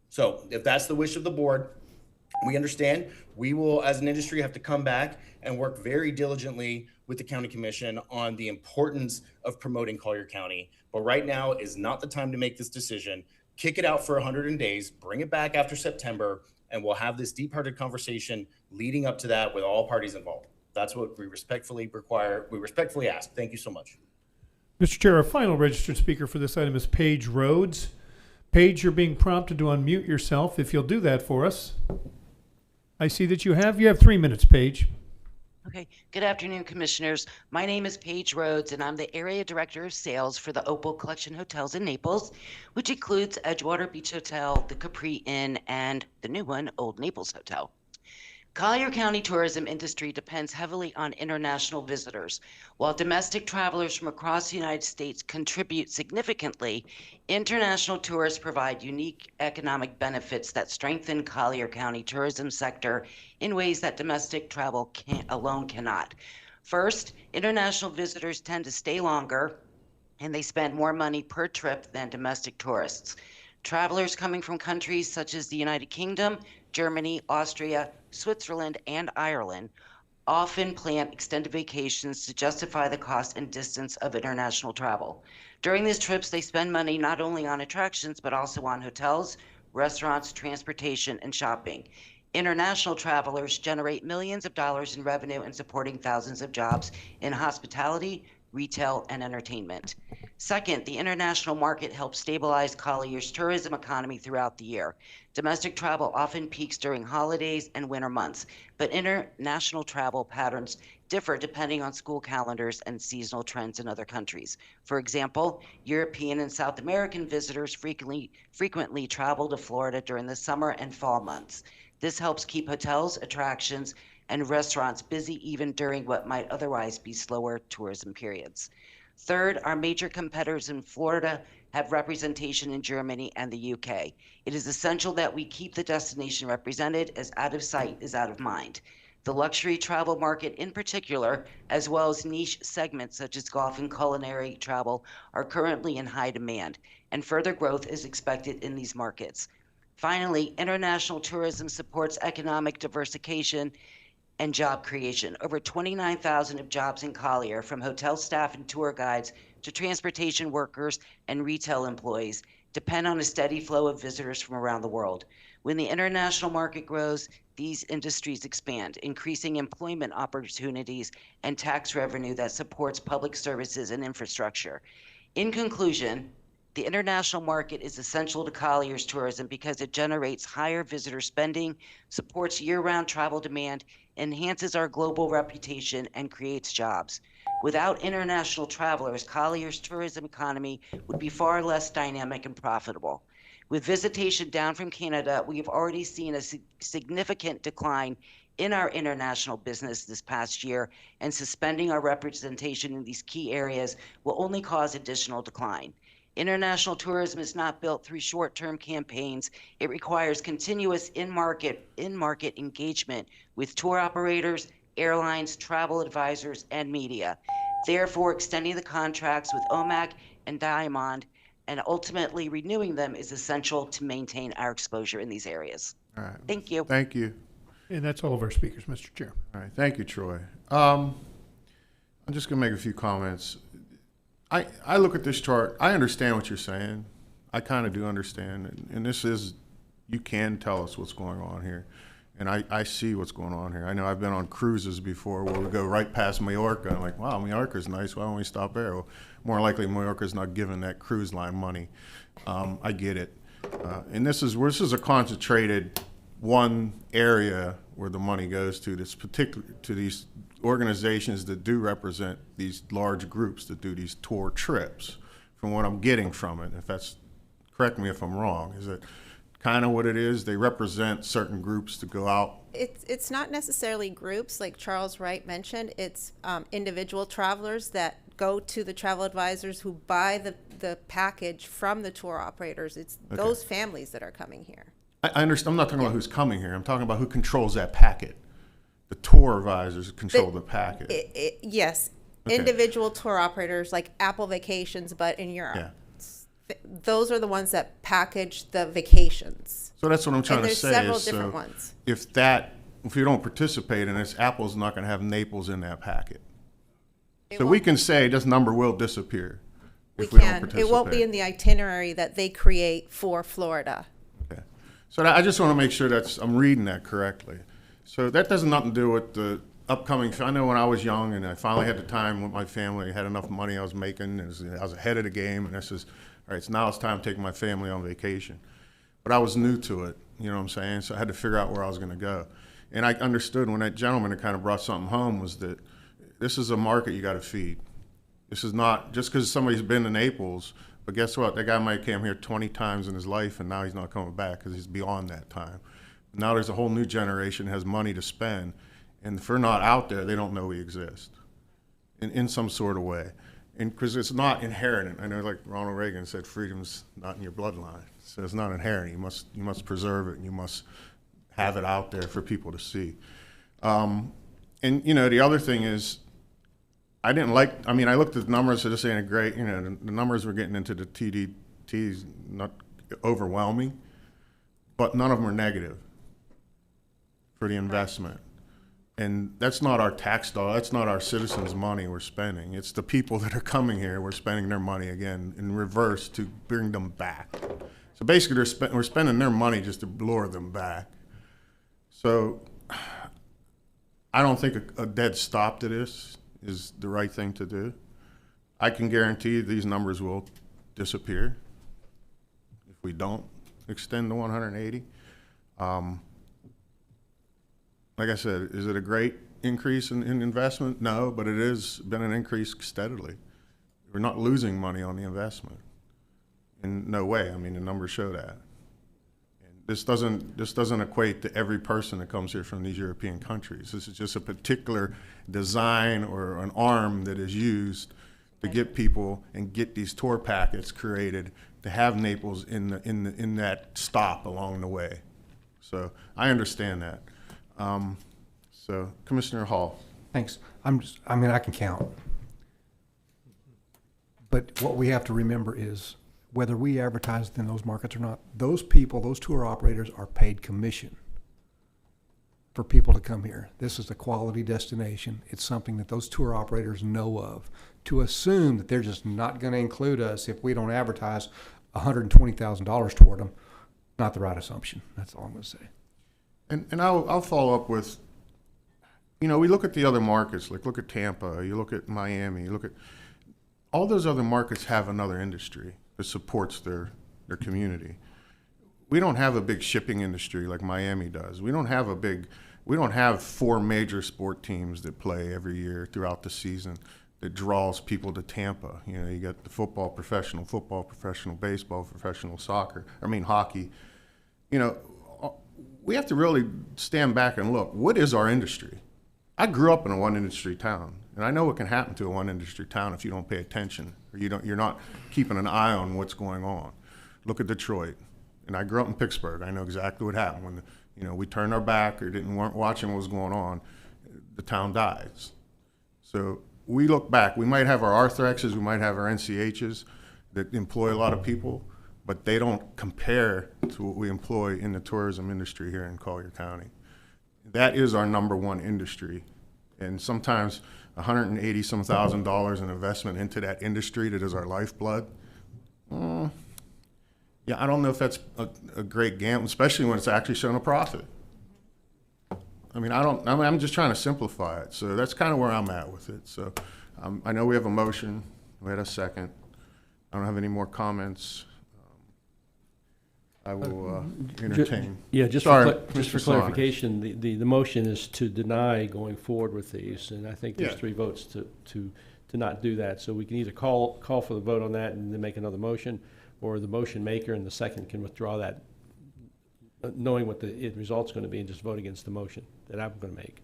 So if that's the wish of the board, we understand. We will, as an industry, have to come back and work very diligently with the county commission on the importance of promoting Collier County. But right now is not the time to make this decision. Kick it out for 100 days, bring it back after September, and we'll have this deep-hearted conversation leading up to that with all parties involved. That's what we respectfully require. We respectfully ask. Thank you so much. Mr. Chair, our final registered speaker for this item is Paige Rhodes. Paige, you're being prompted to unmute yourself, if you'll do that for us. I see that you have 3 minutes, Paige. Okay, good afternoon, Commissioners. My name is Paige Rhodes, and I'm the Area Director of Sales for the Opal Collection Hotels in Naples, which includes Edgewater Beach Hotel, the Capri Inn, and the new one, Old Naples Hotel. Collier County tourism industry depends heavily on international visitors. While domestic travelers from across the United States contribute significantly, international tourists provide unique economic benefits that strengthen Collier County tourism sector in ways that domestic travel alone cannot. First, international visitors tend to stay longer and they spend more money per trip than domestic tourists. Travelers coming from countries such as the United Kingdom, Germany, Austria, Switzerland, and Ireland often plan extended vacations to justify the cost and distance of international travel. During these trips, they spend money not only on attractions, but also on hotels, restaurants, transportation, and shopping. International travelers generate millions of dollars in revenue and supporting thousands of jobs in hospitality, retail, and entertainment. Second, the international market helps stabilize Collier's tourism economy throughout the year. Domestic travel often peaks during holidays and winter months, but international travel patterns differ depending on school calendars and seasonal trends in other countries. For example, European and South American visitors frequently travel to Florida during the summer and fall months. This helps keep hotels, attractions, and restaurants busy even during what might otherwise be slower tourism periods. Third, our major competitors in Florida have representation in Germany and the UK. It is essential that we keep the destination represented, as out of sight is out of mind. The luxury travel market in particular, as well as niche segments such as golf and culinary travel, are currently in high demand, and further growth is expected in these markets. Finally, international tourism supports economic diversification and job creation. Over 29,000 of jobs in Collier, from hotel staff and tour guides to transportation workers and retail employees, depend on a steady flow of visitors from around the world. When the international market grows, these industries expand, increasing employment opportunities and tax revenue that supports public services and infrastructure. In conclusion, the international market is essential to Collier's tourism because it generates higher visitor spending, supports year-round travel demand, enhances our global reputation, and creates jobs. Without international travelers, Collier's tourism economy would be far less dynamic and profitable. With visitation down from Canada, we have already seen a significant decline in our international business this past year, and suspending our representation in these key areas will only cause additional decline. International tourism is not built through short-term campaigns. It requires continuous in-market engagement with tour operators, airlines, travel advisors, and media. Therefore, extending the contracts with OMAC and Diamond and ultimately renewing them is essential to maintain our exposure in these areas. All right. Thank you. Thank you. And that's all of our speakers, Mr. Chair. All right. Thank you, Troy. I'm just going to make a few comments. I look at this chart. I understand what you're saying. I kind of do understand. And this is, you can tell us what's going on here. And I see what's going on here. I know I've been on cruises before where we go right past Mallorca. I'm like, wow, Mallorca's nice. Why don't we stop there? Well, more likely Mallorca's not giving that cruise line money. I get it. And this is a concentrated one area where the money goes to. That's particular to these organizations that do represent these large groups that do these tour trips, from what I'm getting from it. If that's, correct me if I'm wrong, is it kind of what it is? They represent certain groups to go out. It's not necessarily groups like Charles Wright mentioned. It's individual travelers that go to the travel advisors who buy the package from the tour operators. It's Okay. those families that are coming here. I understand. I'm not talking about who's coming here. I'm talking about who controls that packet. The tour advisors control the packet. Yes, Okay. individual tour operators like Apple Vacations, but in Europe. Yeah. Those are the ones that package the vacations. So that's what I'm trying And to there's say. several is, different so ones. if you don't participate in this, Apple's not going to have Naples in that packet. So we can say this number will disappear if we don't participate. It won't be in the itinerary that they create for Florida. Okay. So I just want to make sure I'm reading that correctly. So that does nothing to do with the upcoming. I know when I was young and I finally had the time with my family, I had enough money I was making, and I was ahead of the game, and I says, all right, so now it's time to take my family on vacation. But I was new to it, you know what I'm saying? So I had to figure out where I was going to go. And I understood when that gentleman that kind of brought something home was that this is a market you got to feed. This is not just because somebody's been to Naples, but guess what? That guy might have came here 20 times in his life, and now he's not coming back because he's beyond that time. Now there's a whole new generation that has money to spend, and if we're not out there, they don't know we exist in some sort of way. And because it's not inherent. I know, like Ronald Reagan said, freedom's not in your bloodline. So it's not inherent. You must preserve it, and you must have it out there for people to see. And you know, the other thing is, I looked at the numbers, so this ain't a great, you know, the numbers we're getting into the TDTs, not overwhelming, but none of them are negative for the investment. And that's not our tax dollar, that's not our citizens' money we're spending. It's the people that are coming here, we're spending their money again in reverse to bring them back. So basically we're spending their money just to lure them back. So I don't think a dead stop to this is the right thing to do. I can guarantee you these numbers will disappear if we don't extend the 180. Like I said, is it a great increase in investment? No, but it has been an increase steadily. We're not losing money on the investment. In no way. I mean, the numbers show that. And this doesn't equate to every person that comes here from these European countries. This is just a particular design or an arm that is used to get people and get these tour packets created to have Naples in that stop along the way. So I understand that. So Commissioner Hall. Thanks. I can count. But what we have to remember is whether we advertise in those markets or not, those people, those tour operators are paid commission for people to come here. This is a quality destination. It's something that those tour operators know of. To assume that they're just not going to include us if we don't advertise $120,000 toward them, not the right assumption. That's all I'm going to say. And I'll follow up with, you know, we look at the other markets, like look at Tampa, you look at Miami, you look at, all those other markets have another industry that supports their community. We don't have a big shipping industry like Miami does. We don't have 4 major sport teams that play every year throughout the season that draws people to Tampa. You know, you got the professional football, professional baseball, professional soccer, hockey. You know, we have to really stand back and look, what is our industry? I grew up in a one industry town, and I know what can happen to a one industry town if you don't pay attention or you're not keeping an eye on what's going on. Look at Detroit. And I grew up in Pittsburgh. I know exactly what happened when we turned our back or weren't watching what was going on. The town dies. So we look back. We might have our Arthrexes, we might have our NCHs that employ a lot of people, but they don't compare to what we employ in the tourism industry here in Collier County. That is our number one industry. And sometimes $180-some thousand in investment into that industry that is our lifeblood. Yeah, I don't know if that's a great gamble, especially when it's actually showing a profit. I'm just trying to simplify it. So that's kind of where I'm at with it. So I know we have a motion. We had a second. I don't have any more comments. I will entertain. Just for clarification, the motion is to deny going forward with these, and I think there's 3 votes to not do that. So we can either call for the vote on that and then make another motion, or the motion maker and the second can withdraw that, knowing what the result's going to be, and just vote against the motion that I'm going to make.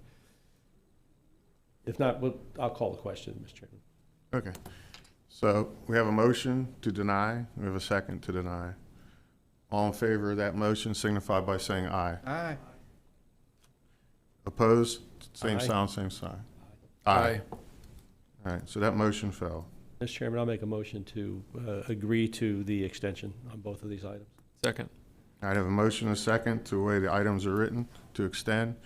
If not, I'll call the question, Mr. Chairman. Okay. So we have a motion to deny. We have a second to deny. All in favor of that motion signify by saying aye. Aye. Opposed? Same Aye. sound, same sign. Aye. All right, so that motion fell. Mr. Chairman, I'll make a motion to agree to the extension on both of these items. Second. I have a motion and a second to the way the items are written to extend.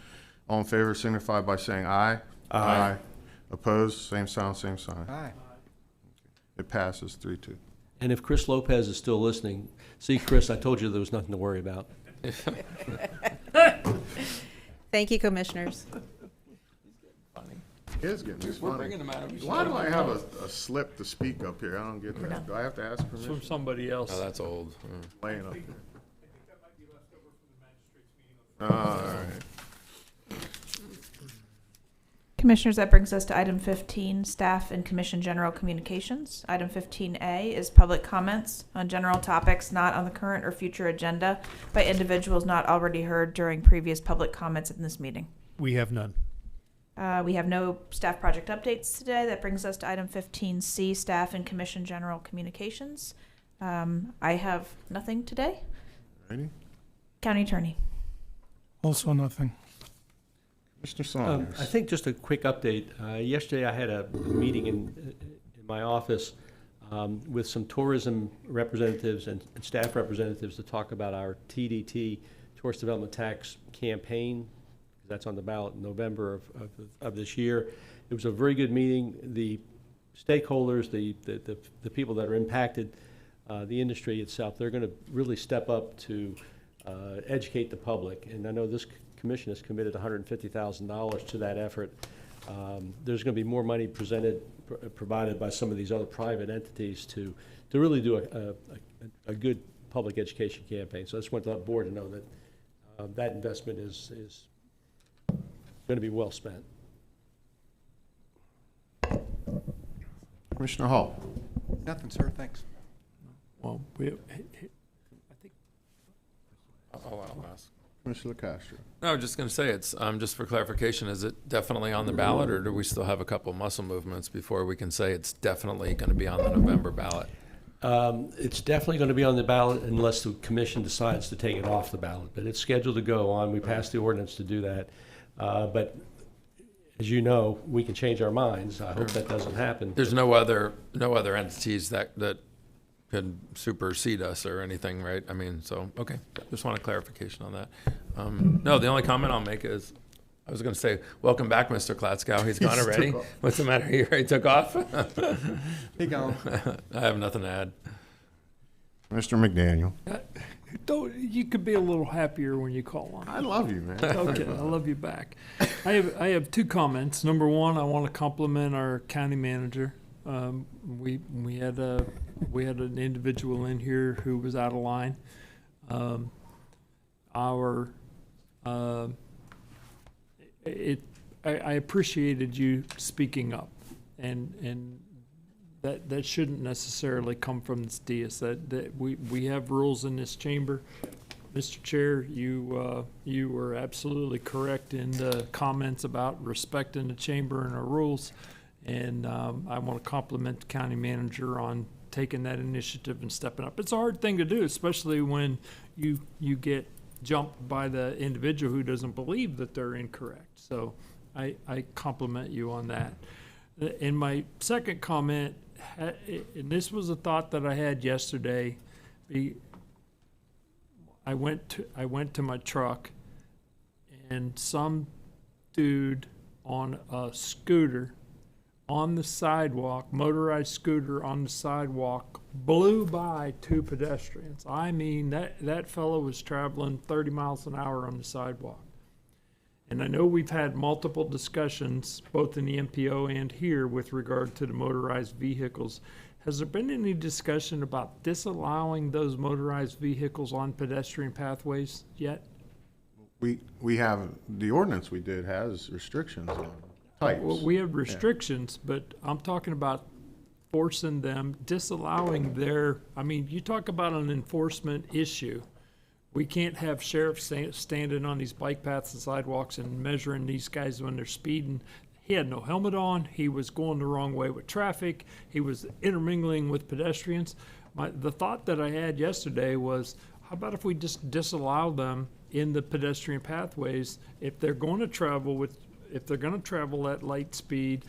All in favor signify by saying aye. Aye. Opposed? Same sound, same sign. Aye. It passes 3-2. And if Chris Lopez is still listening, see, Chris, I told you there was nothing to worry about. Thank you, commissioners. It is getting We're funny. bringing them out. Why do I have a slip to speak up here? I don't get that. Do I have to ask It's permission? from somebody else. Oh, that's old. Laying up here. All right. Commissioners, that brings us to item 15, staff and commission general communications. Item 15A is public comments on general topics not on the current or future agenda by individuals not already heard during previous public comments in this meeting. We have none. We have no staff project updates today. That brings us to item 15C, staff and commission general communications. I have nothing today. Ready? County Attorney. Also nothing. Mr. Saunders. I think just a quick update. Yesterday I had a meeting in my office with some tourism representatives and staff representatives to talk about our TDT, Tourist Development Tax campaign. That's on the ballot in November of this year. It was a very good meeting. The stakeholders, the people that are impacted, the industry itself, they're going to really step up to educate the public. And I know this commission has committed $150,000 to that effort. There's going to be more money provided by some of these other private entities to really do a good public education campaign. So I just want the board to know that that investment is going to be well spent. Commissioner Hall. Nothing, sir. Thanks. Well, I think. I'll ask. Commissioner Castro. No, I was just going to say, it's just for clarification, is it definitely on the ballot, or do we still have a couple muscle movements before we can say it's definitely going to be on the November ballot? It's definitely going to be on the ballot unless the commission decides to take it off the ballot. But it's scheduled to go on. We passed the ordinance to do that. But as you know, we can change our minds. I hope that doesn't happen. There's no other entities that could supersede us or anything, right? I mean, so, okay, just want a clarification on that. No, the only comment I'll make is, I was going to say, welcome back, Mr. Klatskow. He's gone already. What's the matter? He already took off? He gone. I have nothing to add. Mr. McDaniel. You could be a little happier when you call on me. I love you, man. Okay, I love you back. I have two comments. Number one, I want to compliment our county manager. We had an individual in here who was out of line. I appreciated you speaking up, and that shouldn't necessarily come from this dais. That we have rules in this chamber. Mr. Chair, you were absolutely correct in the comments about respecting the chamber and our rules. And I want to compliment the county manager on taking that initiative and stepping up. It's a hard thing to do, especially when you get jumped by the individual who doesn't believe that they're incorrect. So I compliment you on that. And my second comment, and this was a thought that I had yesterday. I went to my truck, and some dude on a scooter on the sidewalk, motorized scooter on the sidewalk, blew by two pedestrians. I mean, that fellow was traveling 30 miles an hour on the sidewalk. And I know we've had multiple discussions, both in the MPO and here, with regard to the motorized vehicles. Has there been any discussion about disallowing those motorized vehicles on pedestrian pathways yet? We have, the ordinance we did has restrictions on types. Well, we have restrictions, but I'm talking about forcing them, disallowing their, I mean, you talk about an enforcement issue. We can't have sheriffs standing on these bike paths and sidewalks and measuring these guys when they're speeding. He had no helmet on. He was going the wrong way with traffic. He was intermingling with pedestrians. The thought that I had yesterday was, how about if we just disallow them in the pedestrian pathways if they're going to travel at light speed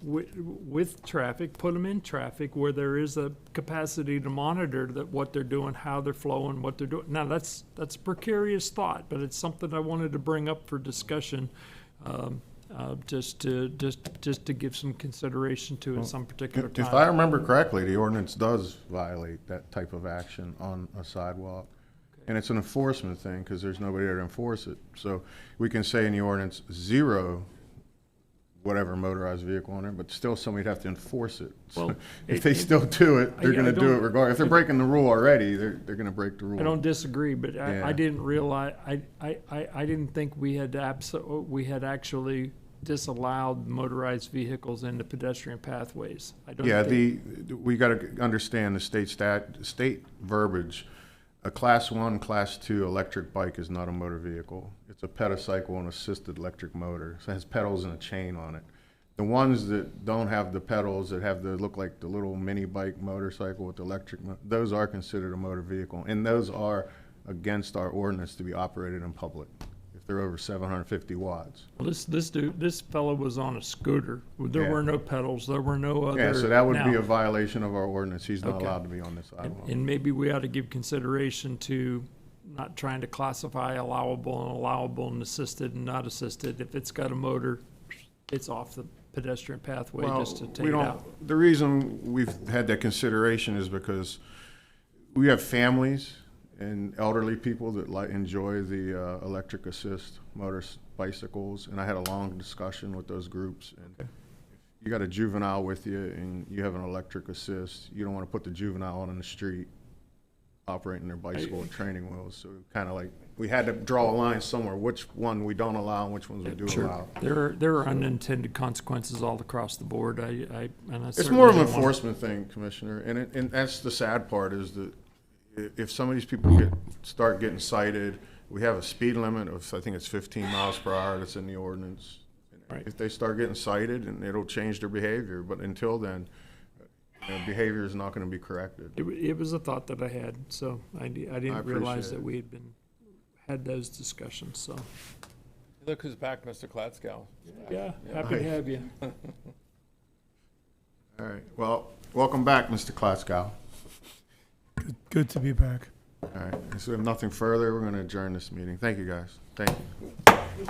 with traffic, put them in traffic where there is a capacity to monitor that what they're doing, how they're flowing, what they're doing. Now that's a precarious thought, but it's something I wanted to bring up for discussion, just to give some consideration to at some particular time. If I remember correctly, the ordinance does violate that type of action on a sidewalk. And it's an enforcement thing because there's nobody there to enforce it. So we can say in the ordinance 0 whatever motorized vehicle on there, but still somebody'd have to enforce it. So Well, if they still do it, they're going to do it regardless. If they're breaking the rule already, they're going to break the rule. I don't disagree, but Yeah. I didn't realize, I didn't think we had actually disallowed motorized vehicles into pedestrian pathways. I don't Yeah, think- we got to understand the state verbiage. A Class 1, Class 2 electric bike is not a motor vehicle. It's a pedicycle and assisted electric motor. So it has pedals and a chain on it. The ones that don't have the pedals, that have the look like the little mini bike motorcycle with the electric, those are considered a motor vehicle, and those are against our ordinance to be operated in public if they're over 750 watts. Well, this fellow was on a scooter. There Yeah. were no pedals. There were no other. Yeah, so that would be now- a violation of our ordinance. He's not Okay. allowed to be on this sidewalk. And maybe we ought to give consideration to not trying to classify allowable and assisted and not assisted. If it's got a motor, it's off the pedestrian pathway just to take it out. The reason we've had that consideration is because we have families and elderly people that enjoy the electric assist bicycles, and I had a long discussion with those groups. And if you got a juvenile with you and you have an electric assist, you don't want to put the juvenile out on the street operating their bicycle with training wheels. So kind of like we had to draw a line somewhere, which one we don't allow and which ones we do allow. There are unintended consequences all across the board. It's more of an enforcement thing, Commissioner, and that's the sad part is that if some of these people start getting cited, we have a speed limit of, I think it's 15 miles per hour that's in the ordinance. Right. If they start getting cited, and it'll change their behavior, but until then, behavior is not going to be corrected. It was a thought that I had, so I didn't realize appreciate that it. we had those discussions, so. Look who's back, Mr. Klatskow. Yeah, happy to have you. All right, well, welcome back, Mr. Klatskow. Good to be back. All right, so if nothing further, we're going to adjourn this meeting. Thank you, guys. Thank you.